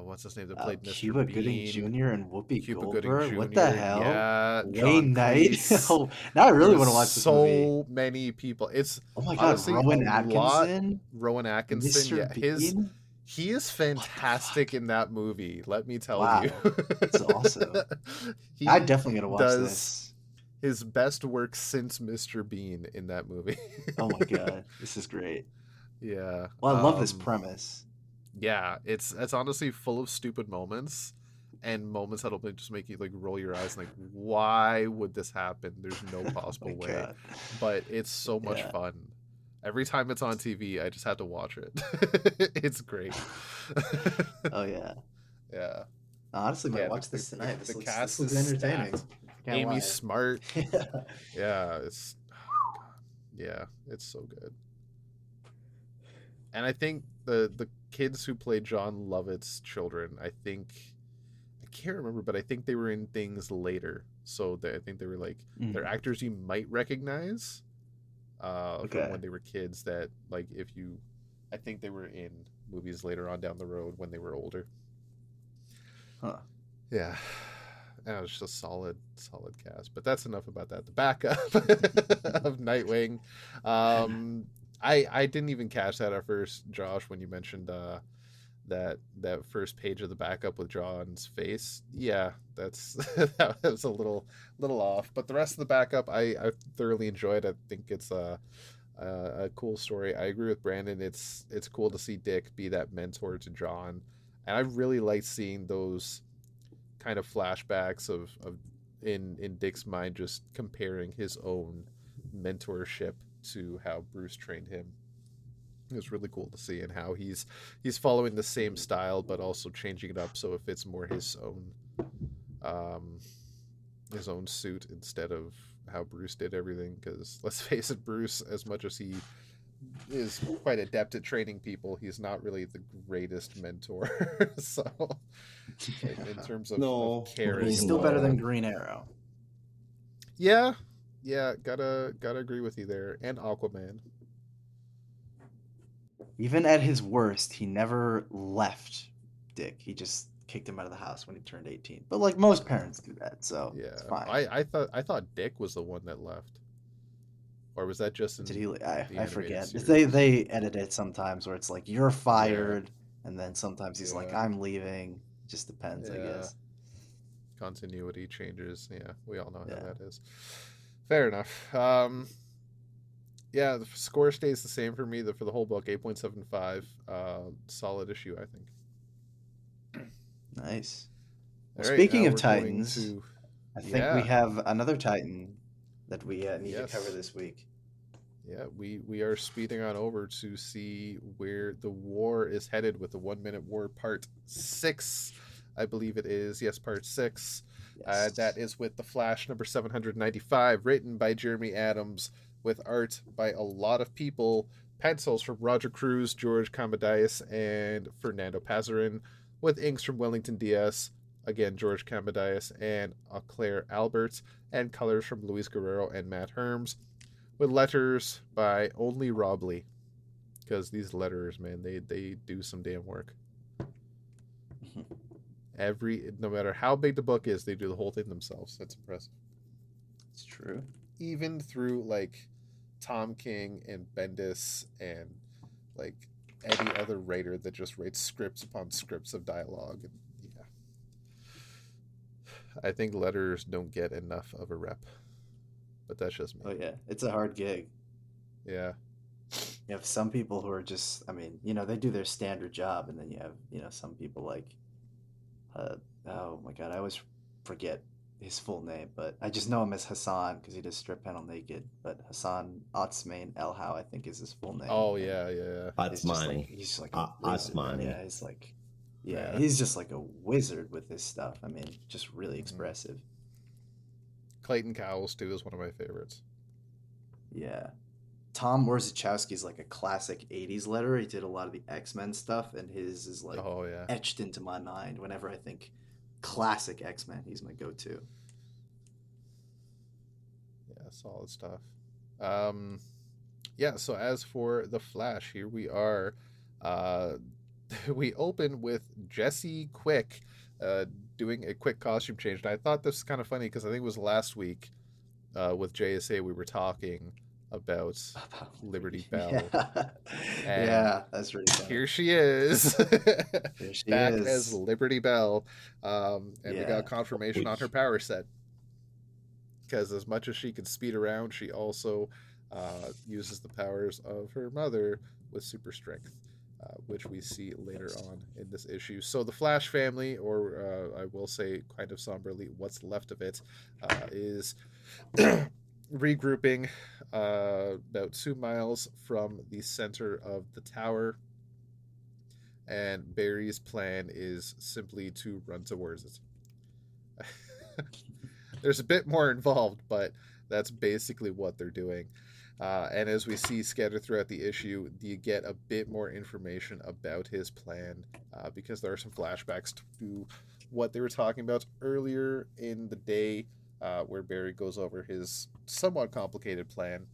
what's his name that played Mr. Cuba Bean? Gooding Jr. and Whoopi Cuba Goldberg. Gooding Jr. What the hell? Yeah, Wayne John Knight. Cleese. Oh, now I really There want to was watch this movie. so many people. It's Oh my god, honestly Rowan a Atkinson, Rowan Atkinson. Mr. Yeah, Bean. he is fantastic in that movie. Let me tell Wow, you, that's awesome. He I definitely gotta watch does this. his best work since Mr. Bean in that movie. Oh my god, this is great. Yeah. Well, I love this premise. Yeah, it's honestly full of stupid moments and moments that'll just make you like roll your eyes and like, why would this happen? There's no possible way. God. But it's so much Yeah. fun. Every time it's on TV, I just have to watch it. It's great. Oh yeah. Yeah. Honestly, might Yeah, watch this tonight. the This cast looks is entertaining. stacked. Can't Amy lie. Smart. Yeah, it's yeah, it's so good. And I think the kids who play John Lovett's children, I can't remember, but I think they were in things later. So I think they were like they're actors you might recognize from when they were kids. That like I think they were in movies later on down the road when they were older. Huh. Yeah. And it was just a solid cast. But that's enough about that. The backup of Nightwing. I didn't even catch that at first, Josh, when you mentioned that first page of the backup with John's face. Yeah, that was a little off. But the rest of the backup, I thoroughly enjoyed. I think it's a cool story. I agree with Brandon. It's cool to see Dick be that mentor to John, and I really like seeing those kind of flashbacks of in Dick's mind, just comparing his own mentorship to how Bruce trained him. It was really cool to see, and how he's following the same style but also changing it up so it fits more his own suit instead of how Bruce did everything. Because let's face it, Bruce, as much as he is quite adept at training people, he's not really the greatest mentor. So like, in terms of caring, He's still better than Green Arrow. Yeah, gotta agree with you there. And Aquaman. Even at his worst, he never left Dick. He just kicked him out of the house when he turned 18. But like most parents do that, so Yeah, it's fine. I thought Dick was the one that left, or was that just in Did he? the I animated forget. series? They edit it sometimes where it's like you're fired, and then sometimes he's like Yeah. I'm leaving. Just depends, I Yeah. guess. Continuity changes. Yeah, we all know Yeah. how that is. Fair enough. Yeah, the score stays the same for me for the whole book, 8.75. Solid issue, I think. Nice. Well, All right, now speaking of we're going Titans, to, I think we yeah, have another Titan that we need to cover yes. this week. Yeah, we are speeding on over to see where the war is headed with the 1 Minute War Part 6. I believe it is. Yes, Part 6. That Yes. is with The Flash number 795, written by Jeremy Adams, with art by a lot of people, pencils from Roger Cruz, George Camadias, and Fernando Pasarin, with inks from Wellington Diaz, again, George Camadias, and Claire Albert, and colors from Luis Guerrero and Matt Herms, with letters by only Rob Lee, because these letterers, man, they do some damn work. No matter how big the book is, they do the whole thing themselves. That's impressive. It's true. Even through like Tom King and Bendis and like any other writer that just writes scripts upon scripts of dialogue. And yeah, I think letterers don't get enough of a rep, but that's just me. Oh yeah, it's a hard gig. Yeah. You have some people who are just, I mean, they do their standard job, and then you have, some people like, uh, oh my God, I always forget his full name, but I just know him as Hassan because he does Strip Panel Naked. But Hassan Otsmain Elhau, I think, is his full name. Oh And yeah, yeah. he's just like a wizard. Asmani. Yeah, he's like, yeah, Yeah. he's just like a wizard with this stuff. I mean, just really Mhm. expressive. Clayton Cowles too is one of my favorites. Yeah. Tom Morzachowski is like a classic 80s letterer. He did a lot of the X-Men stuff, and his is like Oh yeah. etched into my mind whenever I think classic X-Men. He's my go-to. Yeah, solid stuff. Um, yeah. So as for the Flash, here we are. Uh, we open with Jesse Quick, uh, doing a quick costume change, and I thought this was kind of funny because I think it was last week, with JSA we were talking about Liberty Bell, Yeah, and yeah, that's really funny. here she is, Here she back is. as Liberty Bell, and we Yeah. got confirmation on her power set. Because as much as she can speed around, she also uses the powers of her mother with super strength, which we see later on in this issue. So the Flash family, or I will say kind of somberly, what's left of it, is regrouping about 2 miles from the center of the tower. And Barry's plan is simply to run towards it. There's a bit more involved, but that's basically what they're doing. And as we see scattered throughout the issue, you get a bit more information about his plan, because there are some flashbacks to what they were talking about earlier in the day, where Barry goes over his somewhat complicated plan.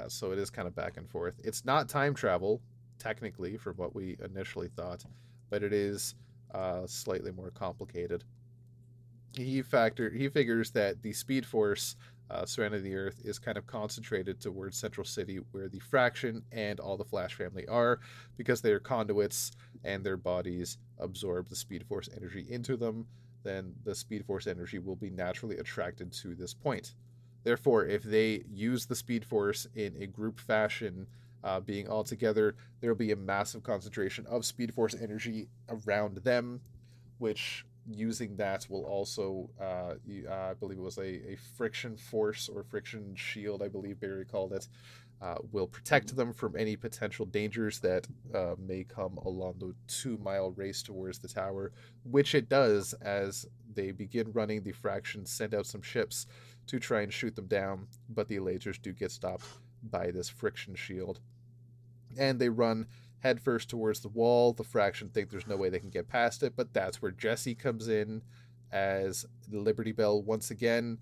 So it is kind of back and forth. It's not time travel, technically, from what we initially thought, but it is slightly more complicated. He figures that the speed force surrounding the Earth is kind of concentrated towards Central City, where the Fraction and all the Flash family are, because they are conduits and their bodies absorb the speed force energy into them. Then the speed force energy will be naturally attracted to this point. Therefore, if they use the speed force in a group fashion, being all together, there will be a massive concentration of speed force energy around them, which using that will also, I believe it was a friction force or friction shield, I believe Barry called it, will protect them from any potential dangers that may come along the 2 mile race towards the tower, which it does. As they begin running, the Fraction send out some ships to try and shoot them down, but the lasers do get stopped by this friction shield. And they run headfirst towards the wall. The Fraction think there's no way they can get past it, but that's where Jesse comes in, as Liberty Bell once again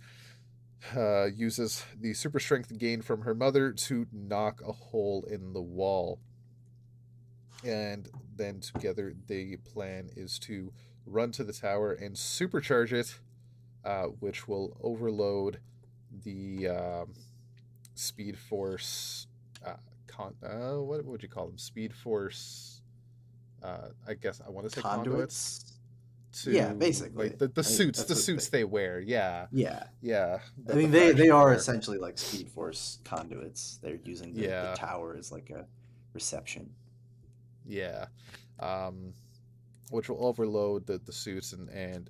uses the super strength gained from her mother to knock a hole in the wall. And then together the plan is to run to the tower and supercharge it, which will overload the Speed Force. What would you call them? Speed Force. I guess I want to say conduits. Yeah, to basically. like the suits, That's the what suits they wear. Yeah, yeah. yeah. I That the mean, they fraction are wear. essentially like Speed Force conduits. They're using the Yeah, tower as like a reception. yeah. Um, which will overload the suits and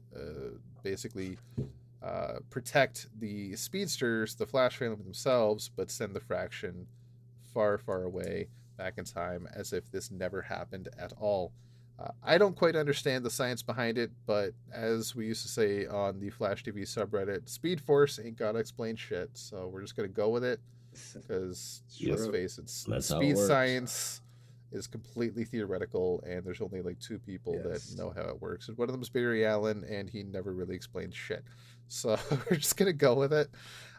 basically protect the speedsters, the Flash family themselves, but send the fraction far, far away back in time as if this never happened at all. I don't quite understand the science behind it, but as we used to say on the Flash TV subreddit, Speed Force ain't gotta explain shit, so we're just gonna go with it because It's let's true. face it, That's how it speed works. science is completely theoretical, and there's only like two people that Yes. know how it works. And one of them is Barry Allen, and he never really explained shit. So we're just gonna go with it.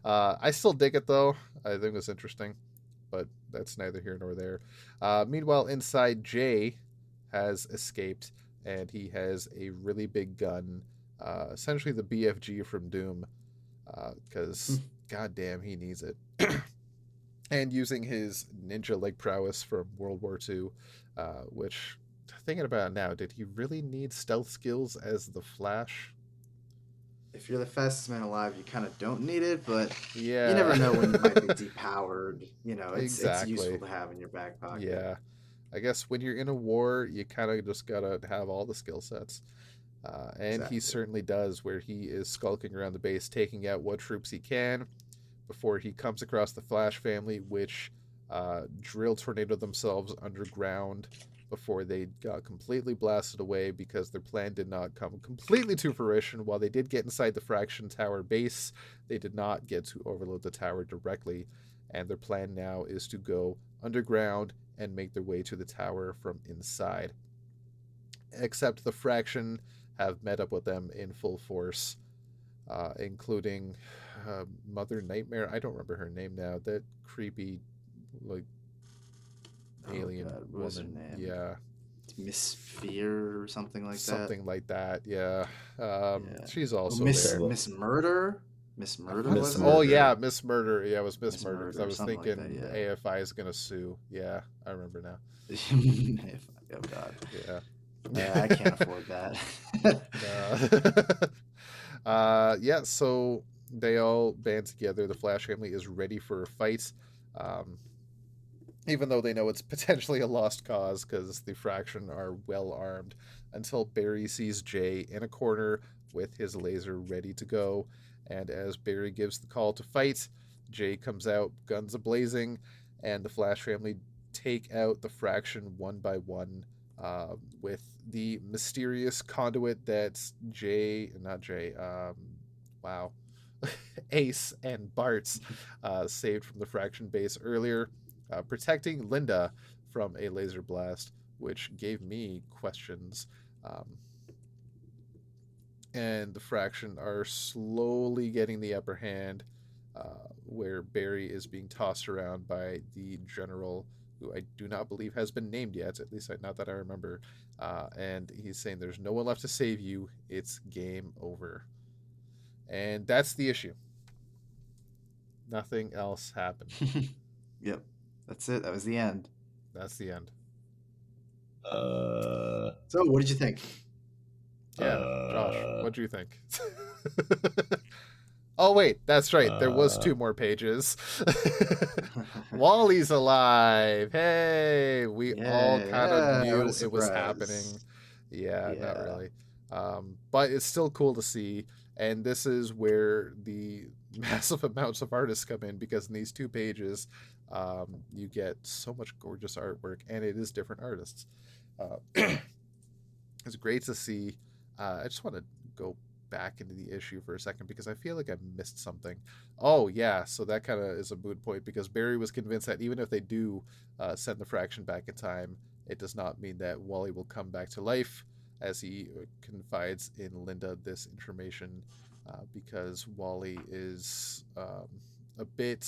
I still dig it though. I think it's interesting, but that's neither here nor there. Meanwhile, inside, Jay has escaped, and he has a really big gun, essentially the BFG from Doom, because goddamn, he needs it. And using his ninja-like prowess from World War II, which, thinking about it now, did he really need stealth skills as the Flash? If you're the fastest man alive, you kind of don't need it, but you Yeah, never know when you might be depowered. It's useful exactly. to have in your back pocket. Yeah, I guess when you're in a war, you kind of just gotta have all the skill sets. And he Exactly. certainly does, where he is skulking around the base, taking out what troops he can before he comes across the Flash family, which drill tornado themselves underground before they got completely blasted away because their plan did not come completely to fruition. While they did get inside the Fraction Tower base, they did not get to overload the tower directly, and their plan now is to go underground and make their way to the tower from inside. Except the Fraction have met up with them in full force, including Mother Nightmare. I don't remember her name now. That creepy, like, Oh alien God, what was her woman. name? Yeah, Miss Fear or something like that. something like that. Yeah, Yeah. she's Oh, also They Miss have there. a Miss Murder. Miss Murder Miss was it? Oh Murder. yeah, Miss Murder. Yeah, it was Miss Miss Murder because I Murder, was something like that. thinking Yeah. AFI is gonna sue. Yeah, I remember now. Oh God. Yeah. I can't afford that. No. Yeah, so they all band together. The Flash family is ready for a fight, um, even though they know it's potentially a lost cause because the Fraction are well armed. Until Barry sees Jay in a corner with his laser ready to go, and as Barry gives the call to fight, Jay comes out, guns ablazing, and the Flash family take out the Fraction one by one. With the mysterious conduit that's not Jay, wow, Ace and Bart's saved from the Fraction base earlier, protecting Linda from a laser blast, which gave me questions. Um, and the Fraction are slowly getting the upper hand, where Barry is being tossed around by the general, who I do not believe has been named yet, at least not that I remember. And he's saying, "There's no one left to save you. It's game over." And that's the issue. Nothing else happened. Yep. That's it. That was the end. That's the end. So, what did you think? Yeah, Josh, what do you think? Oh wait, that's right. There was two more pages. Wally's alive. Hey, we all kind of Yeah, what a knew it was happening. surprise. Yeah, not Yeah. really. But it's still cool to see. And this is where the massive amounts of artists come in, because in these 2 pages, you get so much gorgeous artwork, and it is different artists. It's great to see. I just want to go back into the issue for a second because I feel like I missed something. Oh yeah, so that kind of is a moot point because Barry was convinced that even if they do send the Fraction back in time, it does not mean that Wally will come back to life, as he confides in Linda this information, because Wally is a bit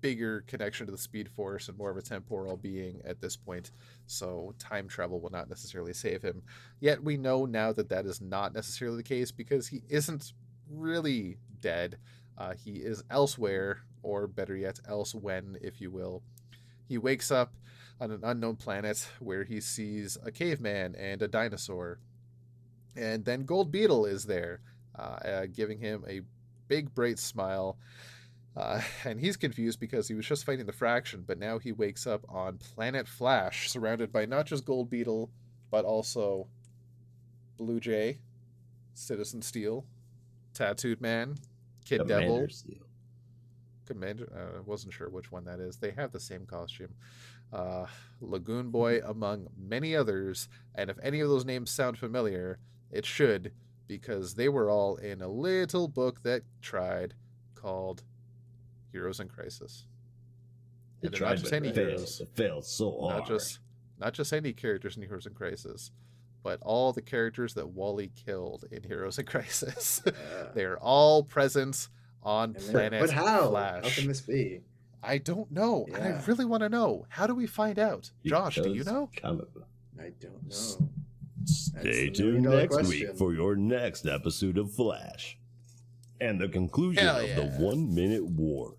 bigger connection to the Speed Force and more of a temporal being at this point, so time travel will not necessarily save him. Yet we know now that that is not necessarily the case because he isn't really dead. He is elsewhere, or better yet, elsewhen, if you will. He wakes up on an unknown planet where he sees a caveman and a dinosaur. And then Gold Beetle is there, giving him a big, bright smile. And he's confused because he was just fighting the Fraction, but now he wakes up on Planet Flash, surrounded by not just Gold Beetle, but also Blue Jay, Citizen Steel, Tattooed Man, Kid Commander Devil, Steel. Commander. I wasn't sure which one that is. They have the same costume. Lagoon Boy, among many others. And if any of those names sound familiar, it should, because they were all in a little book that tried called Heroes in Crisis. It And they're tried, not just but any it failed. heroes, It failed so hard. not just any characters in Heroes in Crisis, but all the characters that Wally killed in Heroes in Crisis. They are all present on Planet But how? Flash. How can this be? I don't know, and I Yeah. really want to know. How do we find out? Josh, do you Because know? comic book. I don't know. Stay That's the tuned million-dollar next question. week for your next episode of Flash and the conclusion Hell of the yeah. 1 Minute War.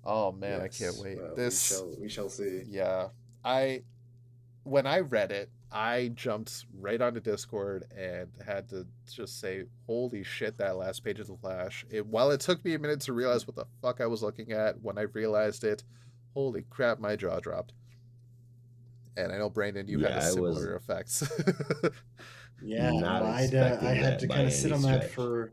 Oh man, Yes. I can't wait. Well, This, we shall see. yeah, when I read it, I jumped right onto Discord and had to just say, "Holy shit!" That last page of the Flash. While it took me a minute to realize what the fuck I was looking at, when I realized it, holy crap, my jaw dropped. And I know Brandon, you had Yeah, a I similar effects. Yeah, Not I expecting had that to by kind of sit any on that stretch. for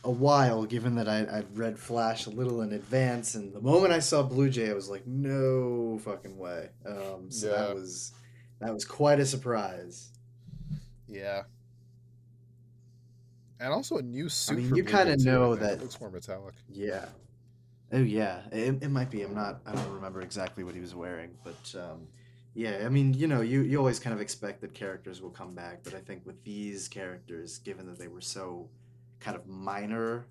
a while, given that I'd read Flash a little in advance, and the moment I saw Blue Jay, I was like, no fucking way. So Yeah. that was quite a surprise. Yeah. And also a new suit. mean, for you Blue kinda Jay, too, I know think. that- It looks more metallic. Yeah. Oh yeah, it might be. I don't remember exactly what he was wearing, but yeah. I mean, you always kind of expect that characters will come back, but I think with these characters, given that they were so kind of minor,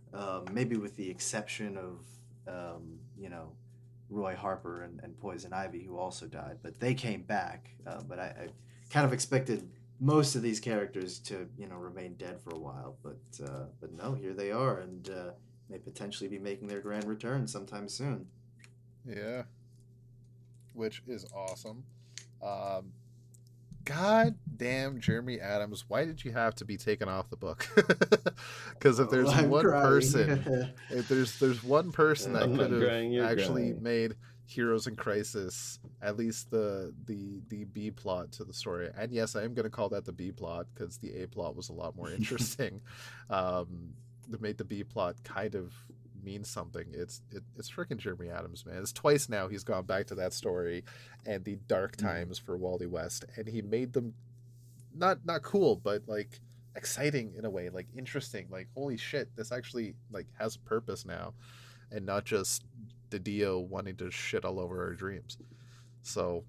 maybe with the exception of Roy Harper and Poison Ivy, who also died, but they came back. But I kind of expected most of these characters to remain dead for a while, but no, here they are, and may potentially be making their grand return sometime soon. Yeah. Which is awesome. God damn, Jeremy Adams, why did you have to be taken off the book? Because if there's I'm one crying. person, if there's one person that I'm not could crying, you're have actually crying. made Heroes in Crisis at least the B plot to the story. And yes, I am going to call that the B plot because the A plot was a lot more interesting. That made the B plot kind of mean something. It's freaking Jeremy Adams, man. It's twice now he's gone back to that story and the dark times for Wally West, and he made them not cool, but like exciting in a way, like interesting, like holy shit, this actually like has a purpose now, and not just the Dio wanting to shit all over our dreams. So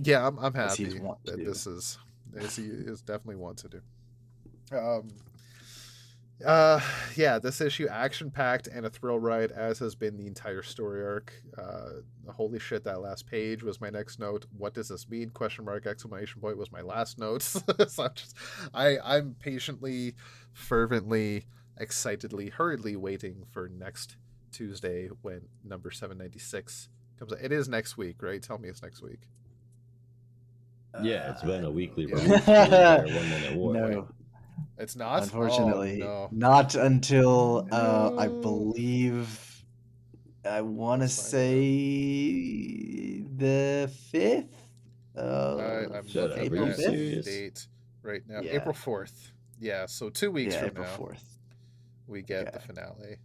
yeah, I'm As he's happy wont to that do. this is as he is definitely want to do. Yeah, this issue action packed and a thrill ride, as has been the entire story arc. Holy shit, that last page was my next note. What does this mean? Question mark, exclamation point was my last note. So I'm patiently, fervently, excitedly, hurriedly waiting for next Tuesday when number 796 comes out. It is next week, right? Tell me it's next week. Yeah, it's been a weekly Yeah. run. for the entire 1 Minute War. No, It's not? unfortunately, Oh, no. not until I No. believe I want to Let's find say the 5th. I'm Shut looking up, April are you at 5th? serious? the date right now. Yeah. April 4th. Yeah, so 2 weeks Yeah, from April now 4th. we get Okay. the finale.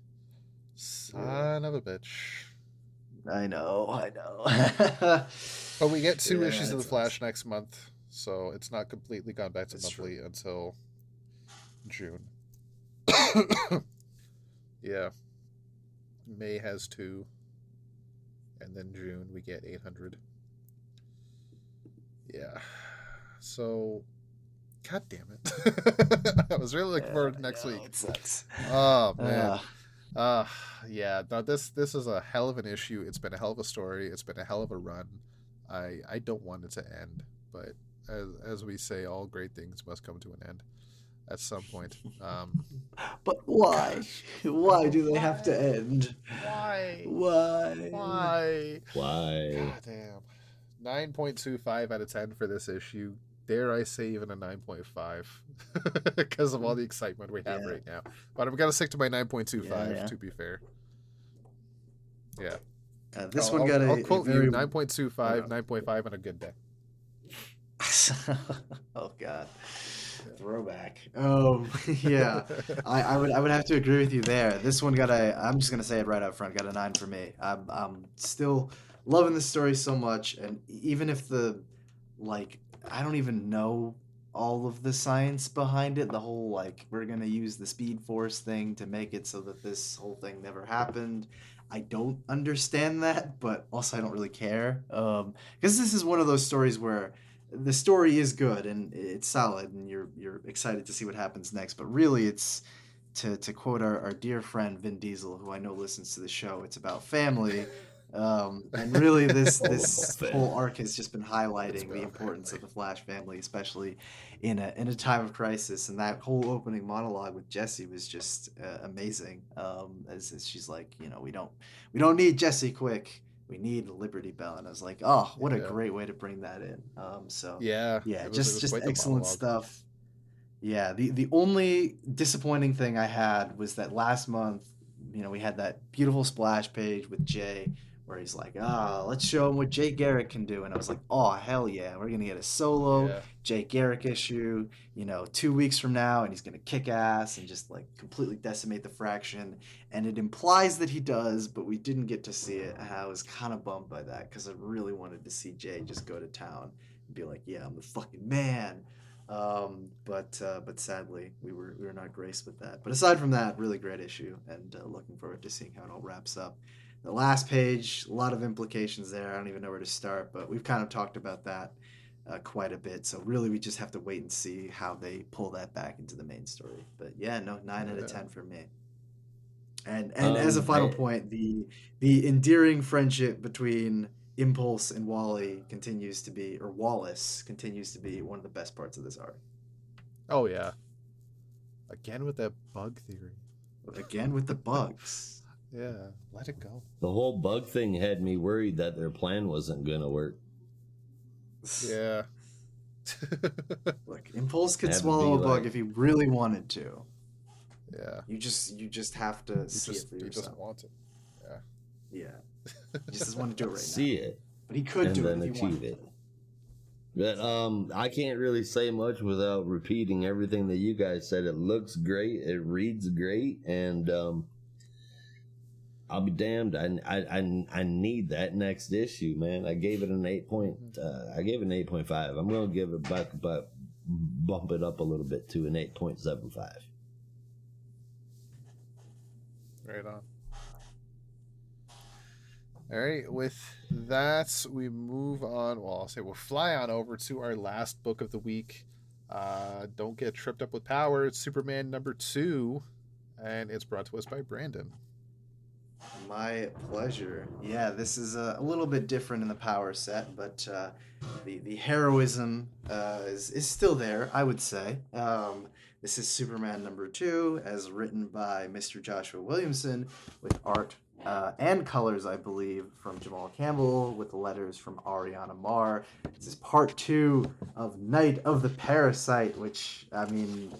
Son of a bitch. I know. But we get 2 Yeah, issues of that the Flash sucks. next month, so it's not completely gone back to That's true. monthly until June. Yeah. May has 2, and then June we get 800. Yeah. So, god damn it. I was really looking forward to next week. It sucks. Oh man. Yeah, no, this is a hell of an issue. It's been a hell of a story. It's been a hell of a run. I don't want it to end, but as we say, all great things must come to an end at some point. But why? Why do they have to end? Why? Why? Why? Why? God damn. 9.25 out of 10 for this issue. dare I say, even a 9.5 because of all the excitement we have Yeah. right now. But I'm going to stick to my 9.25, Yeah. to be fair. Yeah. This one got I'll a quote very... you 9.25, Oh, 9.5 on a good day. oh God, throwback. Yeah, I would have to agree with you there. This one got a... I'm just gonna say it right up front. Got a 9 for me. I'm still loving the story so much, and even if like, I don't even know all of the science behind it. The whole, like, we're gonna use the Speed Force thing to make it so that this whole thing never happened. I don't understand that, but also I don't really care. Because this is one of those stories where the story is good and it's solid, and you're excited to see what happens next. But really, it's to quote our dear friend Vin Diesel, who I know listens to the show. It's about family. And really, this All this about whole family. arc has just been highlighting the about importance family. of the Flash family, especially in a time of crisis. And that whole opening monologue with Jesse was just amazing. As she's like, we don't need Jesse Quick. We need Liberty Bell. And I was like, oh, what a Yeah. great way to bring that in. So Yeah. yeah, It was just quite the excellent monologue. stuff. Yeah, the only disappointing thing I had was that last month, we had that beautiful splash page with Jay where he's like, let's show him what Jay Garrick can do. And I was like, oh, hell yeah, we're going to get a solo Yeah. Jay Garrick issue, 2 weeks from now, and he's going to kick ass and just like completely decimate the fraction. And it implies that he does, but we didn't get to see it. And I was kind of bummed by that because I really wanted to see Jay just go to town and be like, yeah, I'm the fucking man. But sadly, we were not graced with that. But aside from that, really great issue, and looking forward to seeing how it all wraps up. The last page, a lot of implications there. I don't even know where to start, but we've kind of talked about that quite a bit. So really, we just have to wait and see how they pull that back into the main story. But yeah, no, 9 out of 10 for me. And as a final I point, the endearing friendship between Impulse and Wallace continues to be one of the best parts of this arc. Oh, yeah. Again with that bug theory. Again with the bugs. Yeah. Let it go. the whole bug thing had me worried that their plan wasn't gonna work. Yeah. Look, Impulse could Had to swallow be a bug like, if he really wanted to. Yeah. You just have to see it for He yourself. doesn't want it. Yeah. Yeah. He just doesn't want to do it right see now. it But he could and do it then if he achieve wanted it. But I can't really say much without repeating everything that you guys said. It looks great, it reads great, and I'll be damned. I need that next issue, man. I gave it an 8.5. I'm gonna give it back, but bump it up a little bit to an 8.75. Right on. All right, with that, we move on. Well, I'll say we'll fly on over to our last book of the week. Don't get tripped up with power. It's Superman #2, and it's brought to us by Brandon. My pleasure. Yeah, this is a little bit different in the power set, but the heroism is still there, I would say. This is Superman #2, as written by Mr. Joshua Williamson, with art and colors, I believe, from Jamal Campbell, with the letters from Ariana Marr. This is part 2 of Night of the Parasite, which, I mean,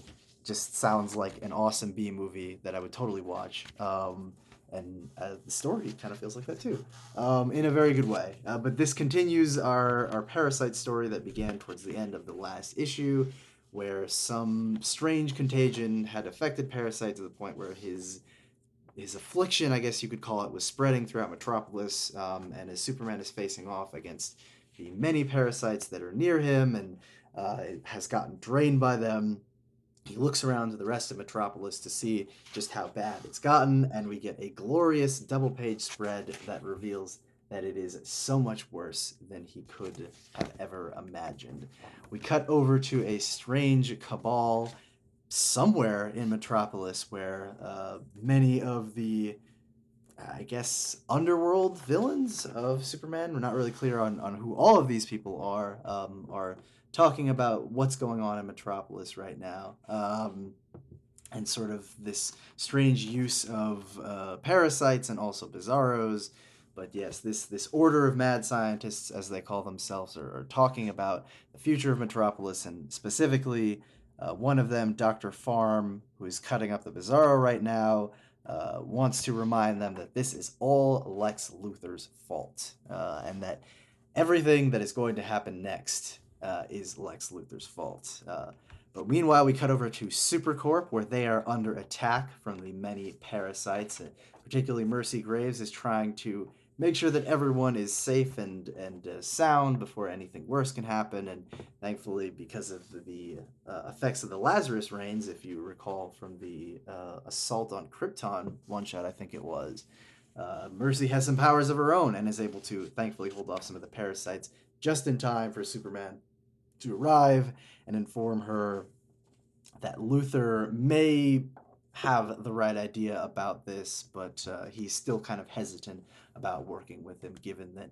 just sounds like an awesome B movie that I would totally watch. And the story kind of feels like that too, in a very good way. But this continues our Parasite story that began towards the end of the last issue, where some strange contagion had affected Parasite to the point where his affliction, I guess you could call it, was spreading throughout Metropolis, and as Superman is facing off against the many parasites that are near him and has gotten drained by them, he looks around to the rest of Metropolis to see just how bad it's gotten, and we get a glorious double-page spread that reveals that it is so much worse than he could have ever imagined. We cut over to a strange cabal somewhere in Metropolis where many of the, I guess, underworld villains of Superman, we're not really clear on who all of these people are talking about what's going on in Metropolis right now. And sort of this strange use of parasites and also bizarros But yes, this order of mad scientists, as they call themselves, are talking about the future of Metropolis, and specifically one of them, Dr. Farm, who is cutting up the Bizarro right now, wants to remind them that this is all Lex Luthor's fault, and that everything that is going to happen next is Lex Luthor's fault. But meanwhile, we cut over to Supercorp, where they are under attack from the many parasites. Particularly, Mercy Graves is trying to make sure that everyone is safe and sound before anything worse can happen. And thankfully, because of the effects of the Lazarus Rains, if you recall from the assault on Krypton one shot, I think it was, Mercy has some powers of her own and is able to thankfully hold off some of the parasites just in time for Superman to arrive and inform her that Luthor may have the right idea about this, but he's still kind of hesitant about working with him, given that,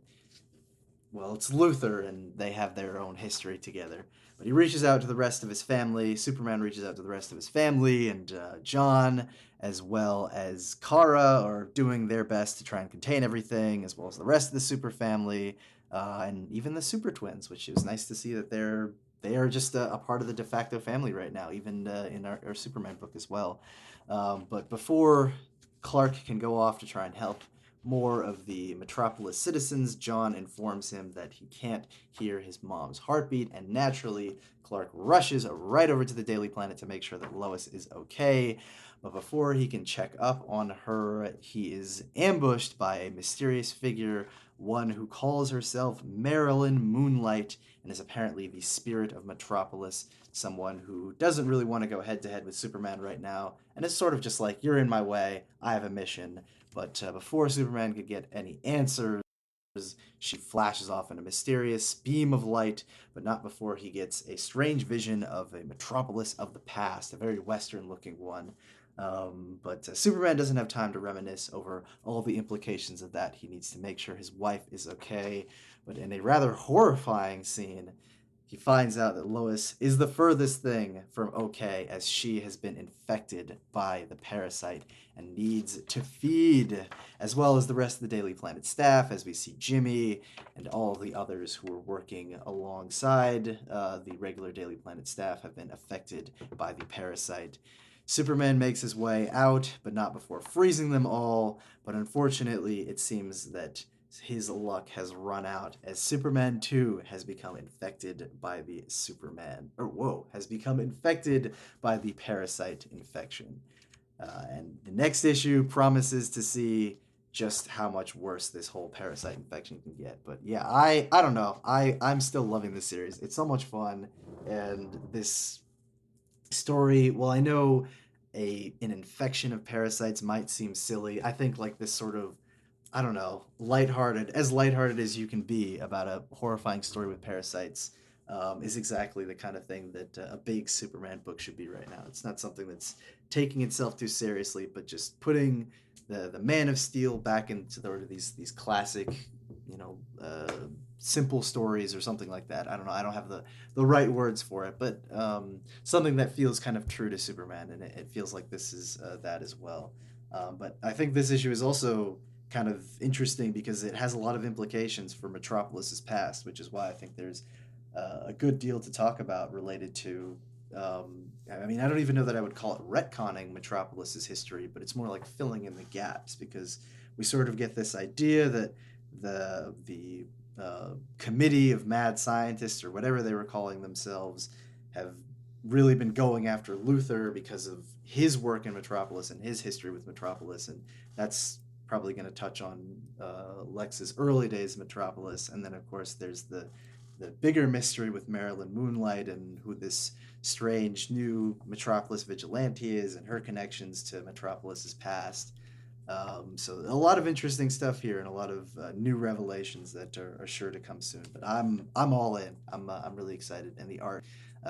well, it's Luthor and they have their own history together. But he reaches out to the rest of his family. Superman reaches out to the rest of his family, and John, as well as Kara, are doing their best to try and contain everything, as well as the rest of the Super family, and even the Super Twins, which is nice to see that they are just a part of the de facto family right now, even in our Superman book as well. But before Clark can go off to try and help more of the Metropolis citizens, John informs him that he can't hear his mom's heartbeat, and naturally, Clark rushes right over to the Daily Planet to make sure that Lois is okay. But before he can check up on her, he is ambushed by a mysterious figure, one who calls herself Marilyn Moonlight and is apparently the spirit of Metropolis, someone who doesn't really want to go head to head with Superman right now, and is sort of just like, you're in my way, I have a mission. But before Superman could get any answers, she flashes off in a mysterious beam of light, but not before he gets a strange vision of a Metropolis of the past, a very Western-looking one. But Superman doesn't have time to reminisce over all the implications of that. He needs to make sure his wife is okay. But in a rather horrifying scene, he finds out that Lois is the furthest thing from okay, as she has been infected by the parasite and needs to feed, as well as the rest of the Daily Planet staff, as we see Jimmy and all the others who are working alongside the regular Daily Planet staff have been affected by the parasite. Superman makes his way out, but not before freezing them all. But unfortunately, it seems that his luck has run out, as Superman 2 has become infected by the has become infected by the parasite infection. And the next issue promises to see just how much worse this whole parasite infection can get. But yeah, I don't know. I'm still loving this series. It's so much fun, and this story, well, I know an infection of parasites might seem silly. I think like this sort of, I don't know, lighthearted as you can be about a horrifying story with parasites, is exactly the kind of thing that a big Superman book should be right now. It's not something that's taking itself too seriously, but just putting the Man of Steel back into these classic, you know, simple stories or something like that. I don't know. I don't have the right words for it, but something that feels kind of true to Superman, and it feels like this is that as well. But I think this issue is also kind of interesting because it has a lot of implications for Metropolis's past, which is why I think there's a good deal to talk about related to. I mean, I don't even know that I would call it retconning Metropolis's history, but it's more like filling in the gaps, because we sort of get this idea that the committee of mad scientists, or whatever they were calling themselves, have really been going after Luthor because of his work in Metropolis and his history with Metropolis, and that's probably going to touch on Lex's early days in Metropolis. And then, of course, there's the bigger mystery with Marilyn Moonlight and who this strange new Metropolis vigilante is, and her connections to Metropolis's past. So a lot of interesting stuff here, and a lot of new revelations that are sure to come soon. But I'm all in. I'm really excited, and the art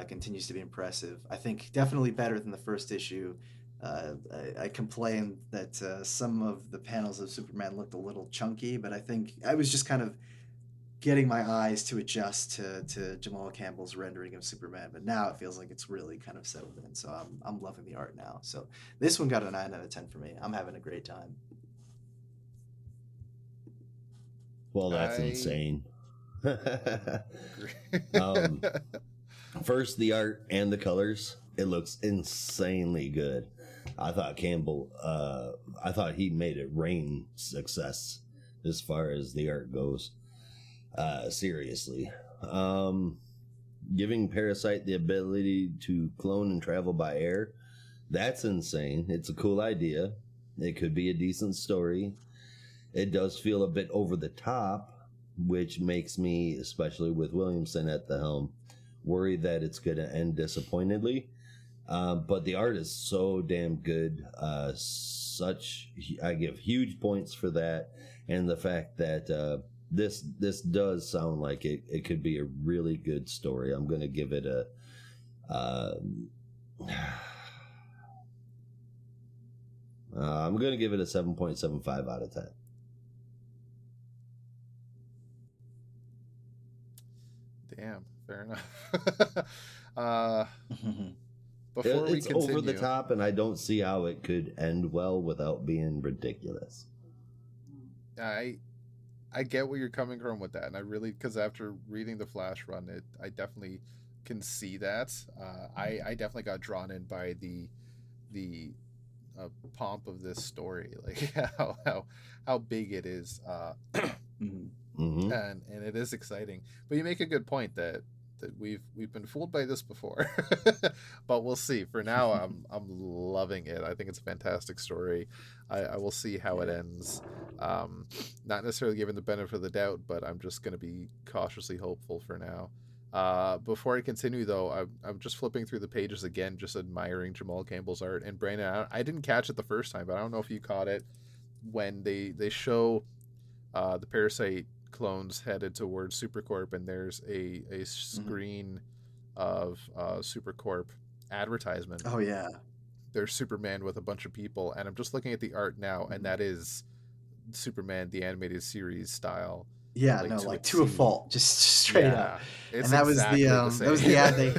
continues to be impressive. I think definitely better than the first issue. I complained that some of the panels of Superman looked a little chunky, but I think I was just kind of getting my eyes to adjust to Jamal Campbell's rendering of Superman. But now it feels like it's really kind of settled in. So I'm loving the art now. So this one got a 9 out of 10 for me. I'm having a great time. Well, that's insane. First, the art and the colors. It looks insanely good. I thought Campbell, I thought he made it rain success as far as the art goes. Seriously. Giving Parasite the ability to clone and travel by air. That's insane. It's a cool idea. It could be a decent story. It does feel a bit over the top, which makes me, especially with Williamson at the helm, worried that it's going to end disappointingly. But the art is so damn good. I give huge points for that, and the fact that this does sound like it could be a really good story. I'm going to give it a. I'm going to give it a 7.75 out of 10. Damn, fair enough. Before we it's continue, over the top, and I don't see how it could end well without being ridiculous. I get where you're coming from with that, and I really, because after reading the Flash run, I definitely can see that. I definitely got drawn in by the pomp of this story, like how big it is, Mm-hmm. and it is exciting. But you make a good point that we've been fooled by this before, but we'll see. For now, I'm loving it. I think it's a fantastic story. I will see how it ends. Not necessarily given the benefit of the doubt, but I'm just going to be cautiously hopeful for now. Before I continue, though, I'm just flipping through the pages again, just admiring Jamal Campbell's art. And Brandon, I didn't catch it the first time, but I don't know if you caught it when they show the Parasite clones headed towards Supercorp, and there's a screen of Supercorp advertisement. Oh yeah, there's Superman with a bunch of people, and I'm just looking at the art now, and that is Superman the animated series style. Yeah, to a fault, just straight up. And that exactly was that was the ad they.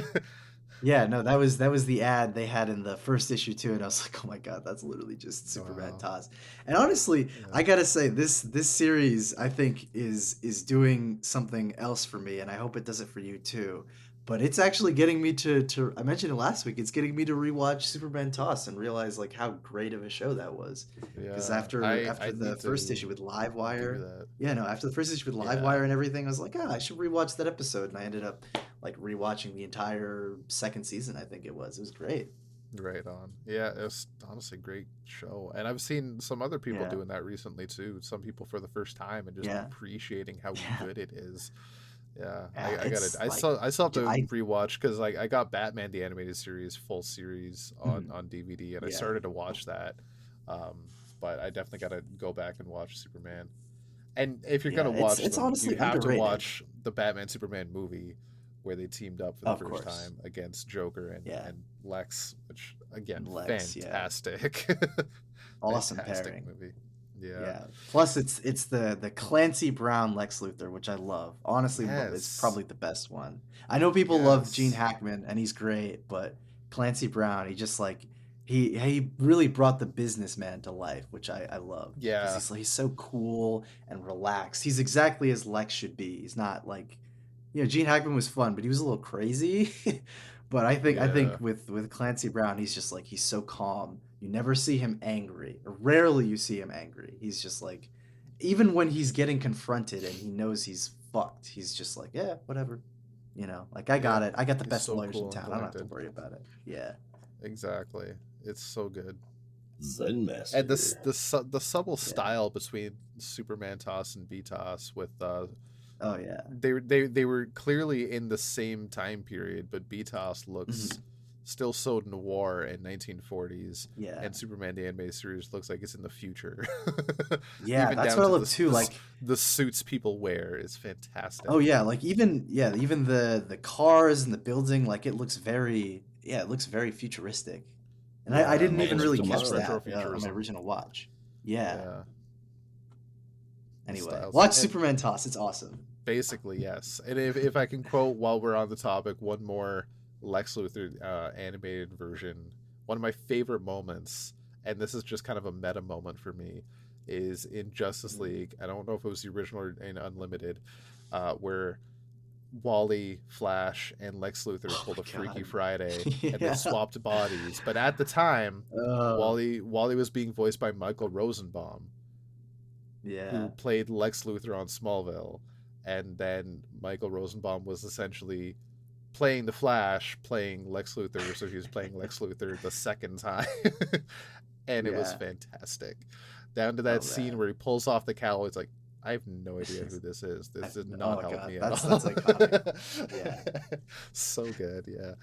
Yeah, no, that was the ad they had in the first issue too, and I was like, oh my god, that's literally just Superman Toss. And honestly, I gotta say, this series I think is doing something else for me, and I hope it does it for you too. But it's actually getting me to I mentioned it last week. It's getting me to rewatch Superman Toss and realize like how great of a show that was. Because after the first issue with Livewire, after the first issue with Livewire and everything, I was like, I should rewatch that episode, and I ended up like rewatching the entire second season. I think it was great. Right on. Yeah, it was honestly a great show, and I've seen some other people doing that recently too. Some people for the first time and just appreciating how good it is. Yeah, I got it. I still have to rewatch because like I got Batman the Animated Series full series on DVD, and I started to watch that. But I definitely got to go back and watch Superman. And if you're gonna watch, it's honestly you have underrated. to watch the Batman Superman movie where they teamed up for the first time against Joker and Lex, which again, fantastic, awesome fantastic pairing movie. Yeah. Plus, it's the Clancy Brown Lex Luthor, which I love. Honestly, it's probably the best one. I know people love Gene Hackman, and he's great, but Clancy Brown, he just like he really brought the businessman to life, which I love. Yeah, he's so cool and relaxed. He's exactly as Lex should be. He's not like, Gene Hackman was fun, but he was a little crazy. But I think with Clancy Brown, he's just like, he's so calm. You never see him angry. Or rarely you see him angry. He's just like, even when he's getting confronted and he knows he's fucked, he's just like, yeah, whatever. Like I got it. I got the best lawyers in town. I don't have to worry about it. Yeah. Exactly. It's so good. Zen master. And the subtle style between Superman Toss and BTOS with oh yeah, they were clearly in the same time period, but BTOS looks still so noir in 1940s. Yeah, and Superman the Animated Series looks like it's in the future. Yeah, that's what I love too. Like the suits people wear is fantastic. Oh yeah, like even the cars and the building, like it looks very futuristic. And I didn't even really catch that on my original watch. Yeah. Anyway, watch Superman Toss. It's awesome. Basically, yes. And if I can quote while we're on the topic, one more Lex Luthor animated version. One of my favorite moments, and this is just kind of a meta moment for me, is in Justice League. I don't know if it was the original or in Unlimited, where Wally, Flash, and Lex Luthor Oh pulled a my Freaky God. Friday, and they Yeah. swapped bodies. But at the time, Oh, Wally was being voiced by Michael Rosenbaum, yeah. who played Lex Luthor on Smallville, and then Michael Rosenbaum was essentially playing the Flash, playing Lex Luthor, so he was playing Lex Luthor the second time, and it was Yeah. fantastic. Down to that Oh scene man. where he pulls off the cowl, it's like, I have no idea who this is. This did not Oh help God, me at that's all. iconic. Yeah. So good, yeah.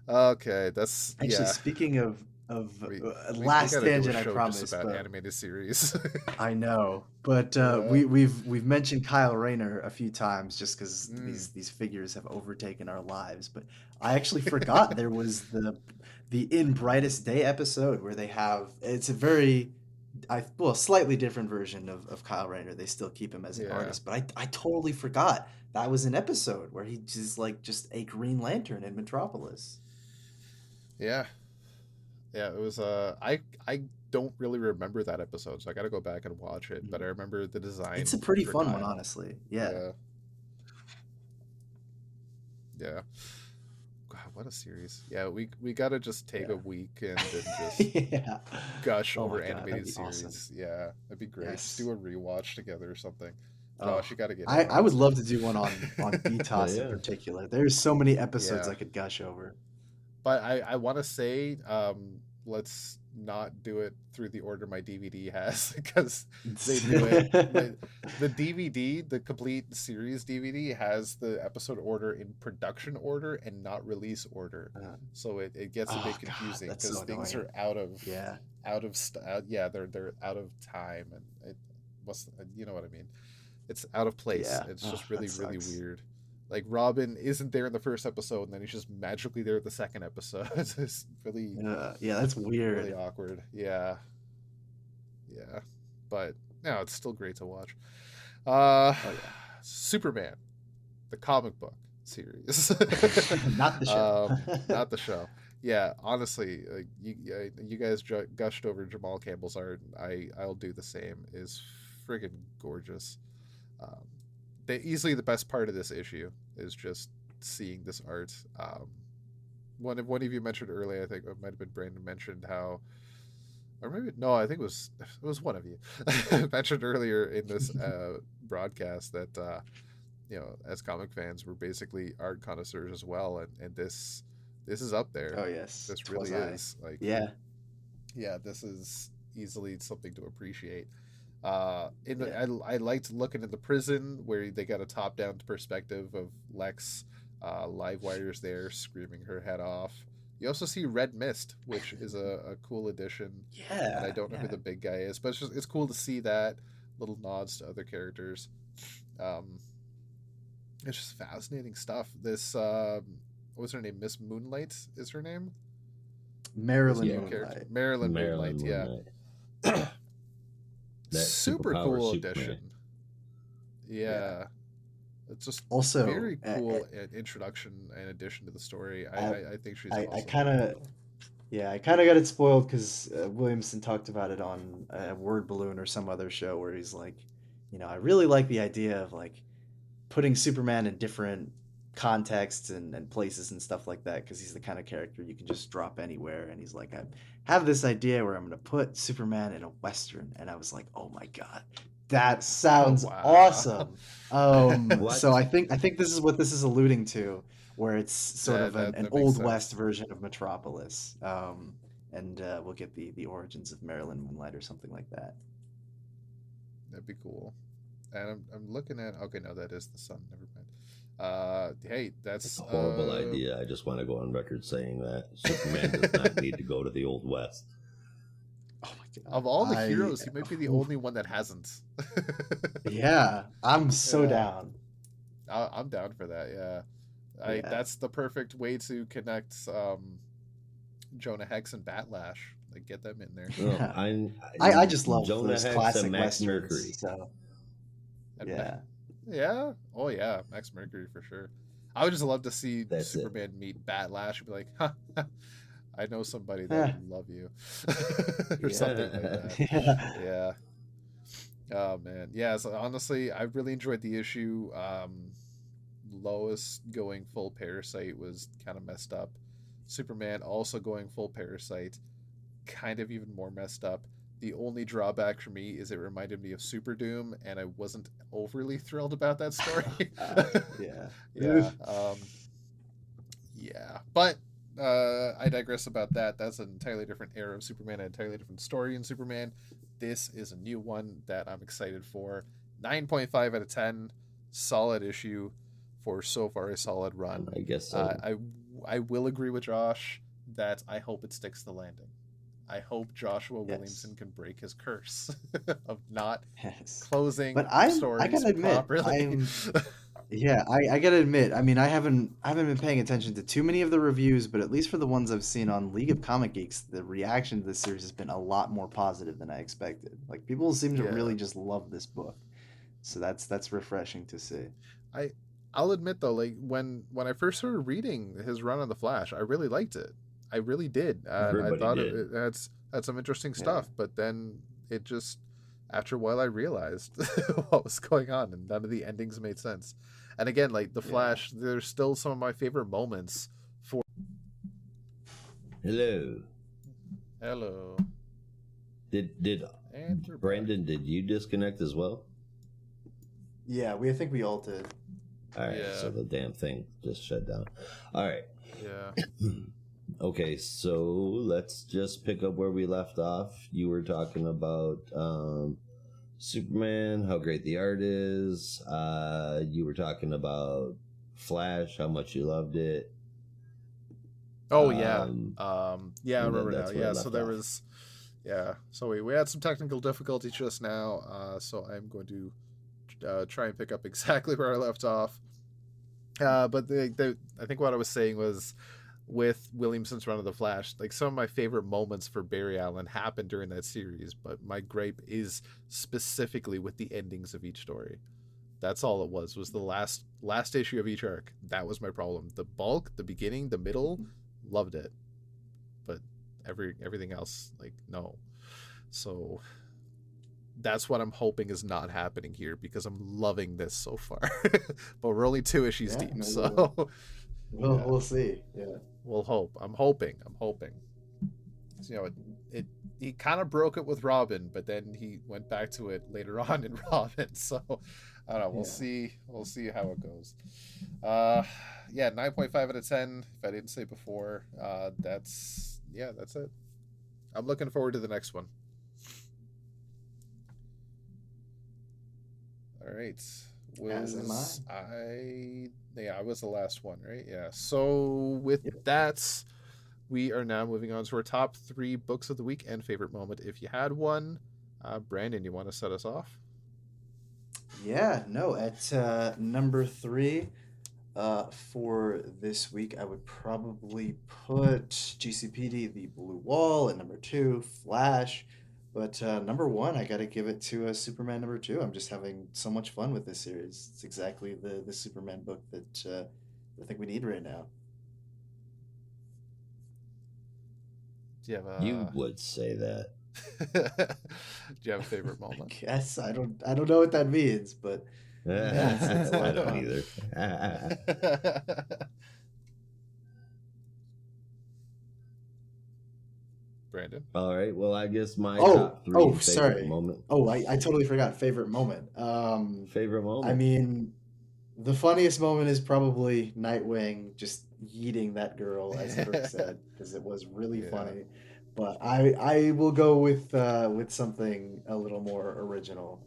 Okay, that's Actually, yeah. speaking of We last gotta do a tangent, I show just promise, about but animated series. I know, but Yeah. we've mentioned Kyle Rayner a few times just because Mm, these figures have overtaken our lives. But I actually forgot there was the In Brightest Day episode where they have it's a very slightly different version of Kyle Rayner. They still keep him as an yeah. artist, but I totally forgot that was an episode where he just a Green Lantern in Metropolis. Yeah. Yeah, it was I don't really remember that episode, so I got to go back and watch it, but I remember the It's a design pretty for fun one, Kyle. honestly. Yeah. Yeah. Yeah. God, what a series. Yeah, we got to just take a Yeah. weekend and just Yeah. gush Oh over my God, that'd animated be awesome. series. Yeah, that'd be great. Just Yes. do a rewatch together or something. Oh, Gosh, you got to get I on would love to do one on Yeah, BTOS in yeah. particular. There's so many episodes Yeah. I could gush over. But I want to say, let's not do it through the order my DVD has because they do it. The DVD, the complete series DVD, has the episode order in production order and not release order, Uh, so it gets a oh bit God, confusing that's because so things annoying. are Yeah. yeah, they're out of time, and it must, you know what I mean. It's out of place. Yeah. It's Oh, just that really sucks. weird. Like Robin isn't there in the first episode, and then he's just magically there at the second episode. It's Yeah, that's really weird. awkward. Yeah, yeah, but no, it's still great to watch. Uh, Oh yeah. Superman, the comic book series, Not the show. not the show. Yeah, honestly, you guys gushed over Jamal Campbell's art. I'll do the same. Is friggin' gorgeous. Um, easily the best part of this issue is just seeing this art. One of you mentioned earlier, I think it might have been Brandon, mentioned how, or maybe no, I think it was one of you mentioned earlier in this broadcast that as comic fans we're basically art connoisseurs as well, and this is up there. Oh yes. This Twas really I. is like, Yeah. yeah, this is easily something to appreciate. Yeah. I liked looking in the prison where they got a top down perspective of Lex, live wires there screaming her head off. You also see Red Mist, which is a cool addition, and I Yeah. don't know who Yeah. the big guy is, but it's cool to see that little nods to other characters. Um, it's just fascinating stuff. This what was her name? Miss Moonlight is her name. This Marilyn new Yeah. character, Moonlight. Marilyn Marilyn Moonlight. Yeah, Moonlight. That super superpower cool Superman. addition. Yeah. Yeah, it's just Also, very cool introduction and addition to the story. I think she's I awesome. kind of yeah, I kind of got it spoiled because Williamson talked about it on Word Balloon or some other show where he's like, I really like the idea of like putting Superman in different contexts and places and stuff like that because he's the kind of character you can just drop anywhere. And he's like, I have this idea where I'm going to put Superman in a Western. And I was like, oh my God, that sounds Wow. awesome. What? So I think this is what this is alluding to, where it's sort of an That makes old sense. West version of Metropolis. And we'll get the origins of Marilyn Moonlight or something like that. That'd be cool. And I'm looking at, okay, no, that is the sun. Never mind. Hey, It's that's a horrible idea. I just want to go on record saying that Superman does not need to go to the Old West. Oh my God. Of all the heroes, he might be the only one that hasn't. Yeah, I'm so Yeah. down. I'm down for that. Yeah, Yeah. that's the perfect way to connect Jonah Hex and Batlash. Like, get them in there. Yeah. I just love Jonah those Hex classic and Max Westerns. Mercury. So And yeah, yeah. Oh yeah, Max Mercury for sure. I would just love to see That's it. Superman meet Batlash and be like, huh, I know somebody that would love you. Or something like that. yeah. Yeah. Oh man, yeah. So honestly, I really enjoyed the issue. Lois going full parasite was kind of messed up. Superman also going full parasite, kind of even more messed up. The only drawback for me is it reminded me of Super Doom, and I wasn't overly thrilled about that story. Yeah. Yeah, yeah, but I digress about that. That's an entirely different era of Superman, an entirely different story in Superman. This is a new one that I'm excited for. 9.5 out of 10, solid issue for so far a solid run. I guess Uh, so. I I will agree with Josh that I hope it sticks the landing. I hope Joshua Yes. Williamson can break his curse of not Yes. But closing I stories gotta admit, properly. yeah, I gotta admit, I mean, I haven't been paying attention to too many of the reviews, but at least for the ones I've seen on League of Comic Geeks, the reaction to this series has been a lot more positive than I expected. Like people seem to Yeah, really just love this book, so that's refreshing to see. I I'll admit though, like when I first started reading his run on the Flash, I really liked it. I really did, and I Everybody thought did. it had some interesting Yeah, stuff. But then it just after a while, I realized what was going on, and none of the endings made sense. And again, like the yeah. Flash, there's still some of my favorite moments. For Hello. hello, Did and we're back. Brandon? Did you disconnect as well? Yeah, I think we all did. All right. Yeah, So the damn thing just shut down. All right. yeah. Okay, so let's just pick up where we left off. You were talking about Superman, how great the art is. You were talking about Flash, how much you loved it. Oh yeah, Um, yeah. I and remember now. that's where I Yeah, so left there off. was. Yeah, so we had some technical difficulties just now. So I'm going to try and pick up exactly where I left off. But I think what I was saying was with Williamson's run of the Flash, like some of my favorite moments for Barry Allen happened during that series, but my gripe is specifically with the endings of each story. That's all it was the last issue of each arc. That was my problem. The bulk, the beginning, the middle, loved it, but everything else, like no. So that's what I'm hoping is not happening here because I'm loving this so far. But we're only two issues Yeah, deep, maybe so yeah, we'll see. Yeah, we'll hope. I'm hoping. I'm hoping. You know, it he kind of broke it with Robin, but then he went back to it later on in Robin. So I don't know. We'll yeah. see. We'll see how it goes. Uh, yeah, 9.5 out of 10. If I didn't say before, that's yeah, that's it. I'm looking forward to the next one. All right. As am I. Was I? Yeah, I was the last one, right? Yeah. So with Yep. that, we are now moving on to our top three books of the week and favorite moment. If you had one, Brandon, you want to set us off? Yeah, no, at number three for this week, I would probably put GCPD, The Blue Wall, at number two, Flash. But number one, I got to give it to Superman number two. I'm just having so much fun with this series. It's exactly the Superman book that I think we need right now. Do you have You a would say that. Do you have a favorite I moment? guess I don't know what that means, but yeah, it's a lot I of don't fun. either. Brandon? All right. Well, I guess my Oh, top three oh, favorite sorry. moment. Oh, I totally forgot favorite moment. Favorite I moment. mean, the funniest moment is probably Nightwing just yeeting that girl, as Kirk said, because it was really Yeah, funny. But I will go with something a little more original.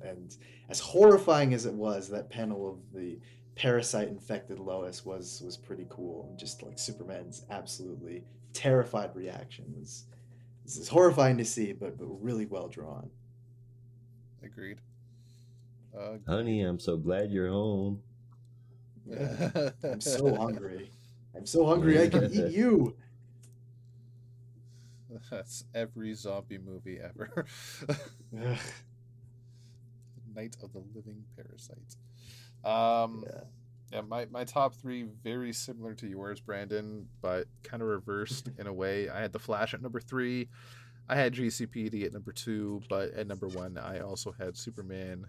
And as horrifying as it was, that panel of the parasite infected Lois was pretty cool. And just like Superman's absolutely terrified reaction was this is horrifying to see, but really well drawn. agreed. Honey, Agreed. I'm so glad you're home. Yeah, I'm so hungry. I'm so hungry I can eat you. That's every zombie movie ever. Ugh, Night of the Living Parasite. Um, yeah. yeah, my top three very similar to yours, Brandon, but kind of reversed in a way. I had the Flash at number three. I had GCPD at number 2, but at number 1, I also had Superman.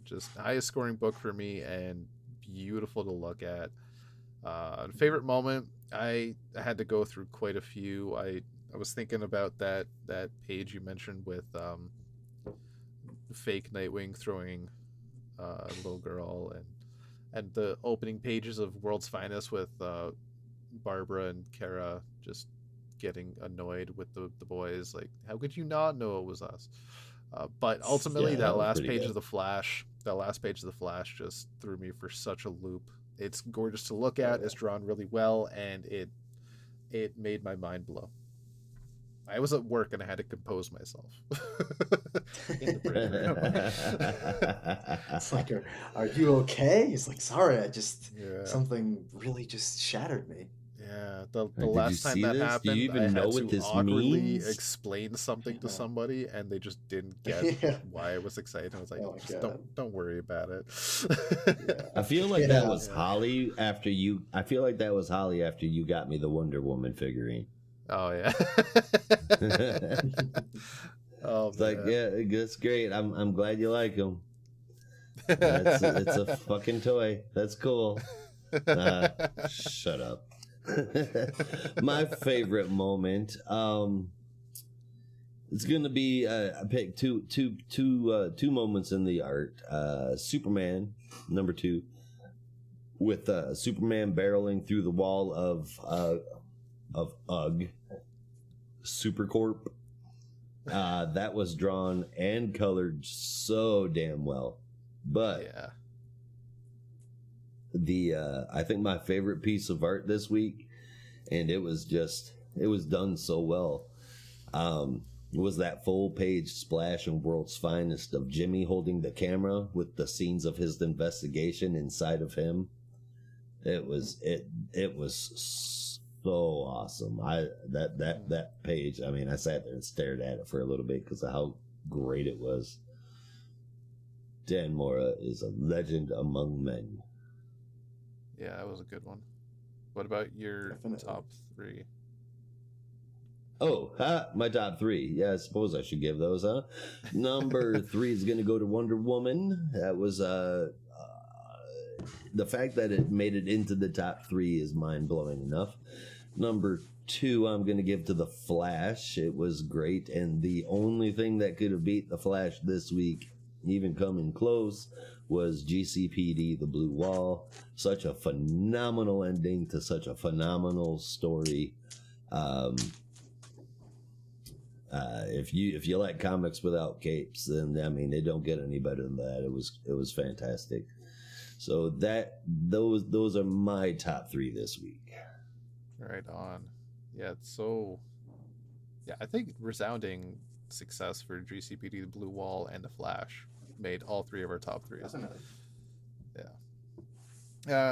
Just highest scoring book for me and beautiful to look at. Favorite moment, I had to go through quite a few. I was thinking about that page you mentioned with fake Nightwing throwing a little girl, and the opening pages of World's Finest with Barbara and Kara just getting annoyed with the boys. Like, how could you not know it was us? But ultimately, that last page of the Flash, just threw me for such a loop. It's gorgeous to look at. It's drawn really well, and it made my mind blow. I was at work and I had to compose myself in the break room. It's like, are you okay? He's like, sorry, something really just shattered me. Yeah, the last time that happened, do you even know what this awkwardly means? Explain something to somebody, and they just didn't get why I was excited. I was like, don't worry about it. I feel like that was Holly after you. I feel like that was Holly after you got me the Wonder Woman figurine. Oh yeah. Oh, it's like, yeah, that's great. I'm glad you like them. It's a fucking toy. That's cool. Shut up. My favorite moment. It's gonna be I picked two moments in the art. Superman number 2, with Superman barreling through the wall of UGG Supercorp. That was drawn and colored so damn well. But yeah, I think my favorite piece of art this week, and it was done so well, was that full page splash in World's Finest of Jimmy holding the camera with the scenes of his investigation inside of him. It was so awesome. That page, I mean, I sat there and stared at it for a little bit because of how great it was. Dan Mora is a legend among men. Yeah, that was a good one. What about your top 3? Oh, my top 3. Yeah, I suppose I should give those, huh? Number 3 is going to go to Wonder Woman. That was the fact that it made it into the top 3 is mind-blowing enough. Number 2, I'm going to give to The Flash. It was great, and the only thing that could have beat The Flash this week, even coming close, was GCPD, The Blue Wall. Such a phenomenal ending to such a phenomenal story. If you like comics without capes, then I mean, it don't get any better than that. It was fantastic. So those are my top 3 this week. Right on. Yeah, I think resounding success for GCPD, The Blue Wall, and The Flash. Made all 3 of our top 3s. Definitely. Yeah.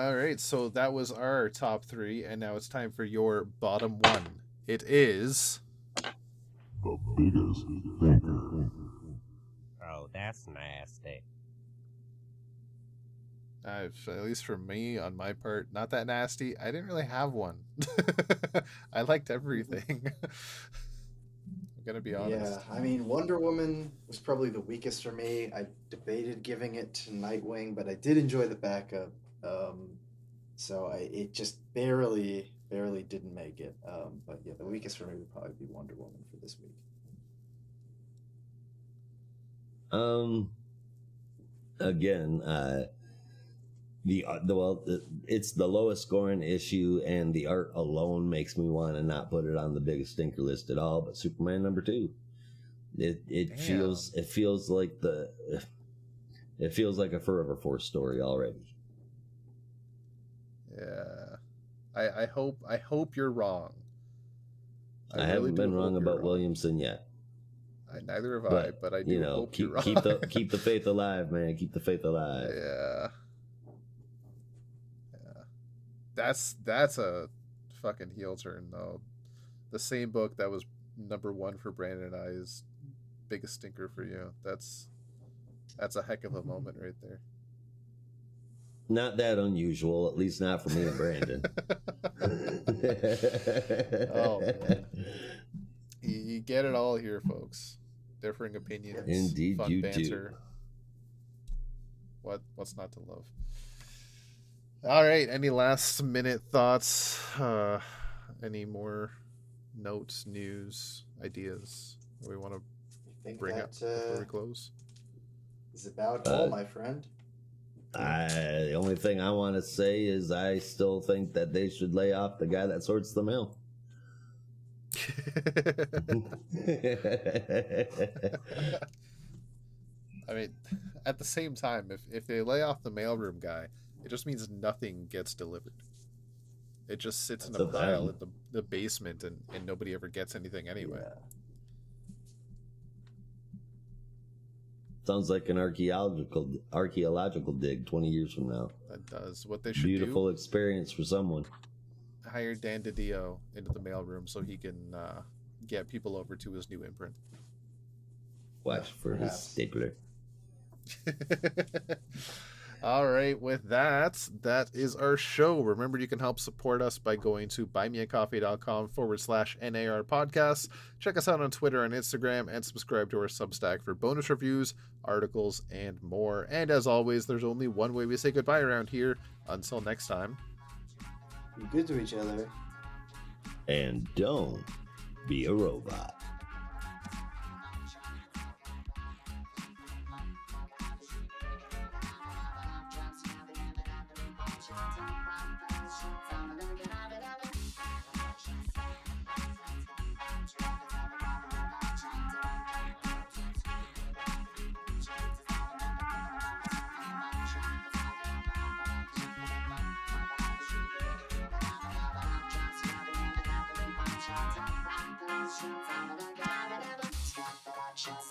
All right, so that was our top 3, and now it's time for your bottom 1. It is the biggest thinker. Oh, that's nasty. At least for me, on my part, not that nasty. I didn't really have one. I liked everything. I'm gonna be honest. Yeah, I mean, Wonder Woman was probably the weakest for me. I debated giving it to Nightwing, but I did enjoy the backup. So it just barely didn't make it. But yeah, the weakest for me would probably be Wonder Woman for this week. Again, it's the lowest scoring issue, and the art alone makes me want to not put it on the biggest stinker list at all. But Superman number 2, it feels like a Forever Force story already. Yeah, I hope you're wrong. I haven't been wrong about Williamson yet. Neither have I, but I do hope you're wrong. keep the faith alive, man. Keep the faith alive. Yeah. That's a fucking heel turn, though. The same book that was number 1 for Brandon and I is biggest stinker for you. That's a heck of a moment right there. Not that unusual, at least not for me and Brandon. Oh, man. You get it all here, folks. Differing opinions, Indeed, fun you banter. do. What's not to love? All right. Any last minute thoughts? Any more notes, news, ideas that we want to I think bring up that before we close? is about all, my friend. The only thing I want to say is I still think that they should lay off the guy that sorts the mail. I mean, at the same time, if they lay off the mailroom guy, it just means nothing gets delivered. It just sits in a That's a pile bad- in the basement, and nobody ever gets anything anyway. Yeah. Sounds like an archaeological dig 20 years from now. That does. What they should Beautiful experience for someone. do, hire Dan DiDio into the mailroom so he can get people over to his new imprint. Watch for his Perhaps. stapler. All right, with that is our show. Remember, you can help support us by going to buymeacoffee.com/NAR podcast. Check us out on Twitter and Instagram, and subscribe to our Substack for bonus reviews, articles, and more. And as always, there's only one way we say goodbye around here. Until next time. Be good to each other. And don't be a robot. Productions.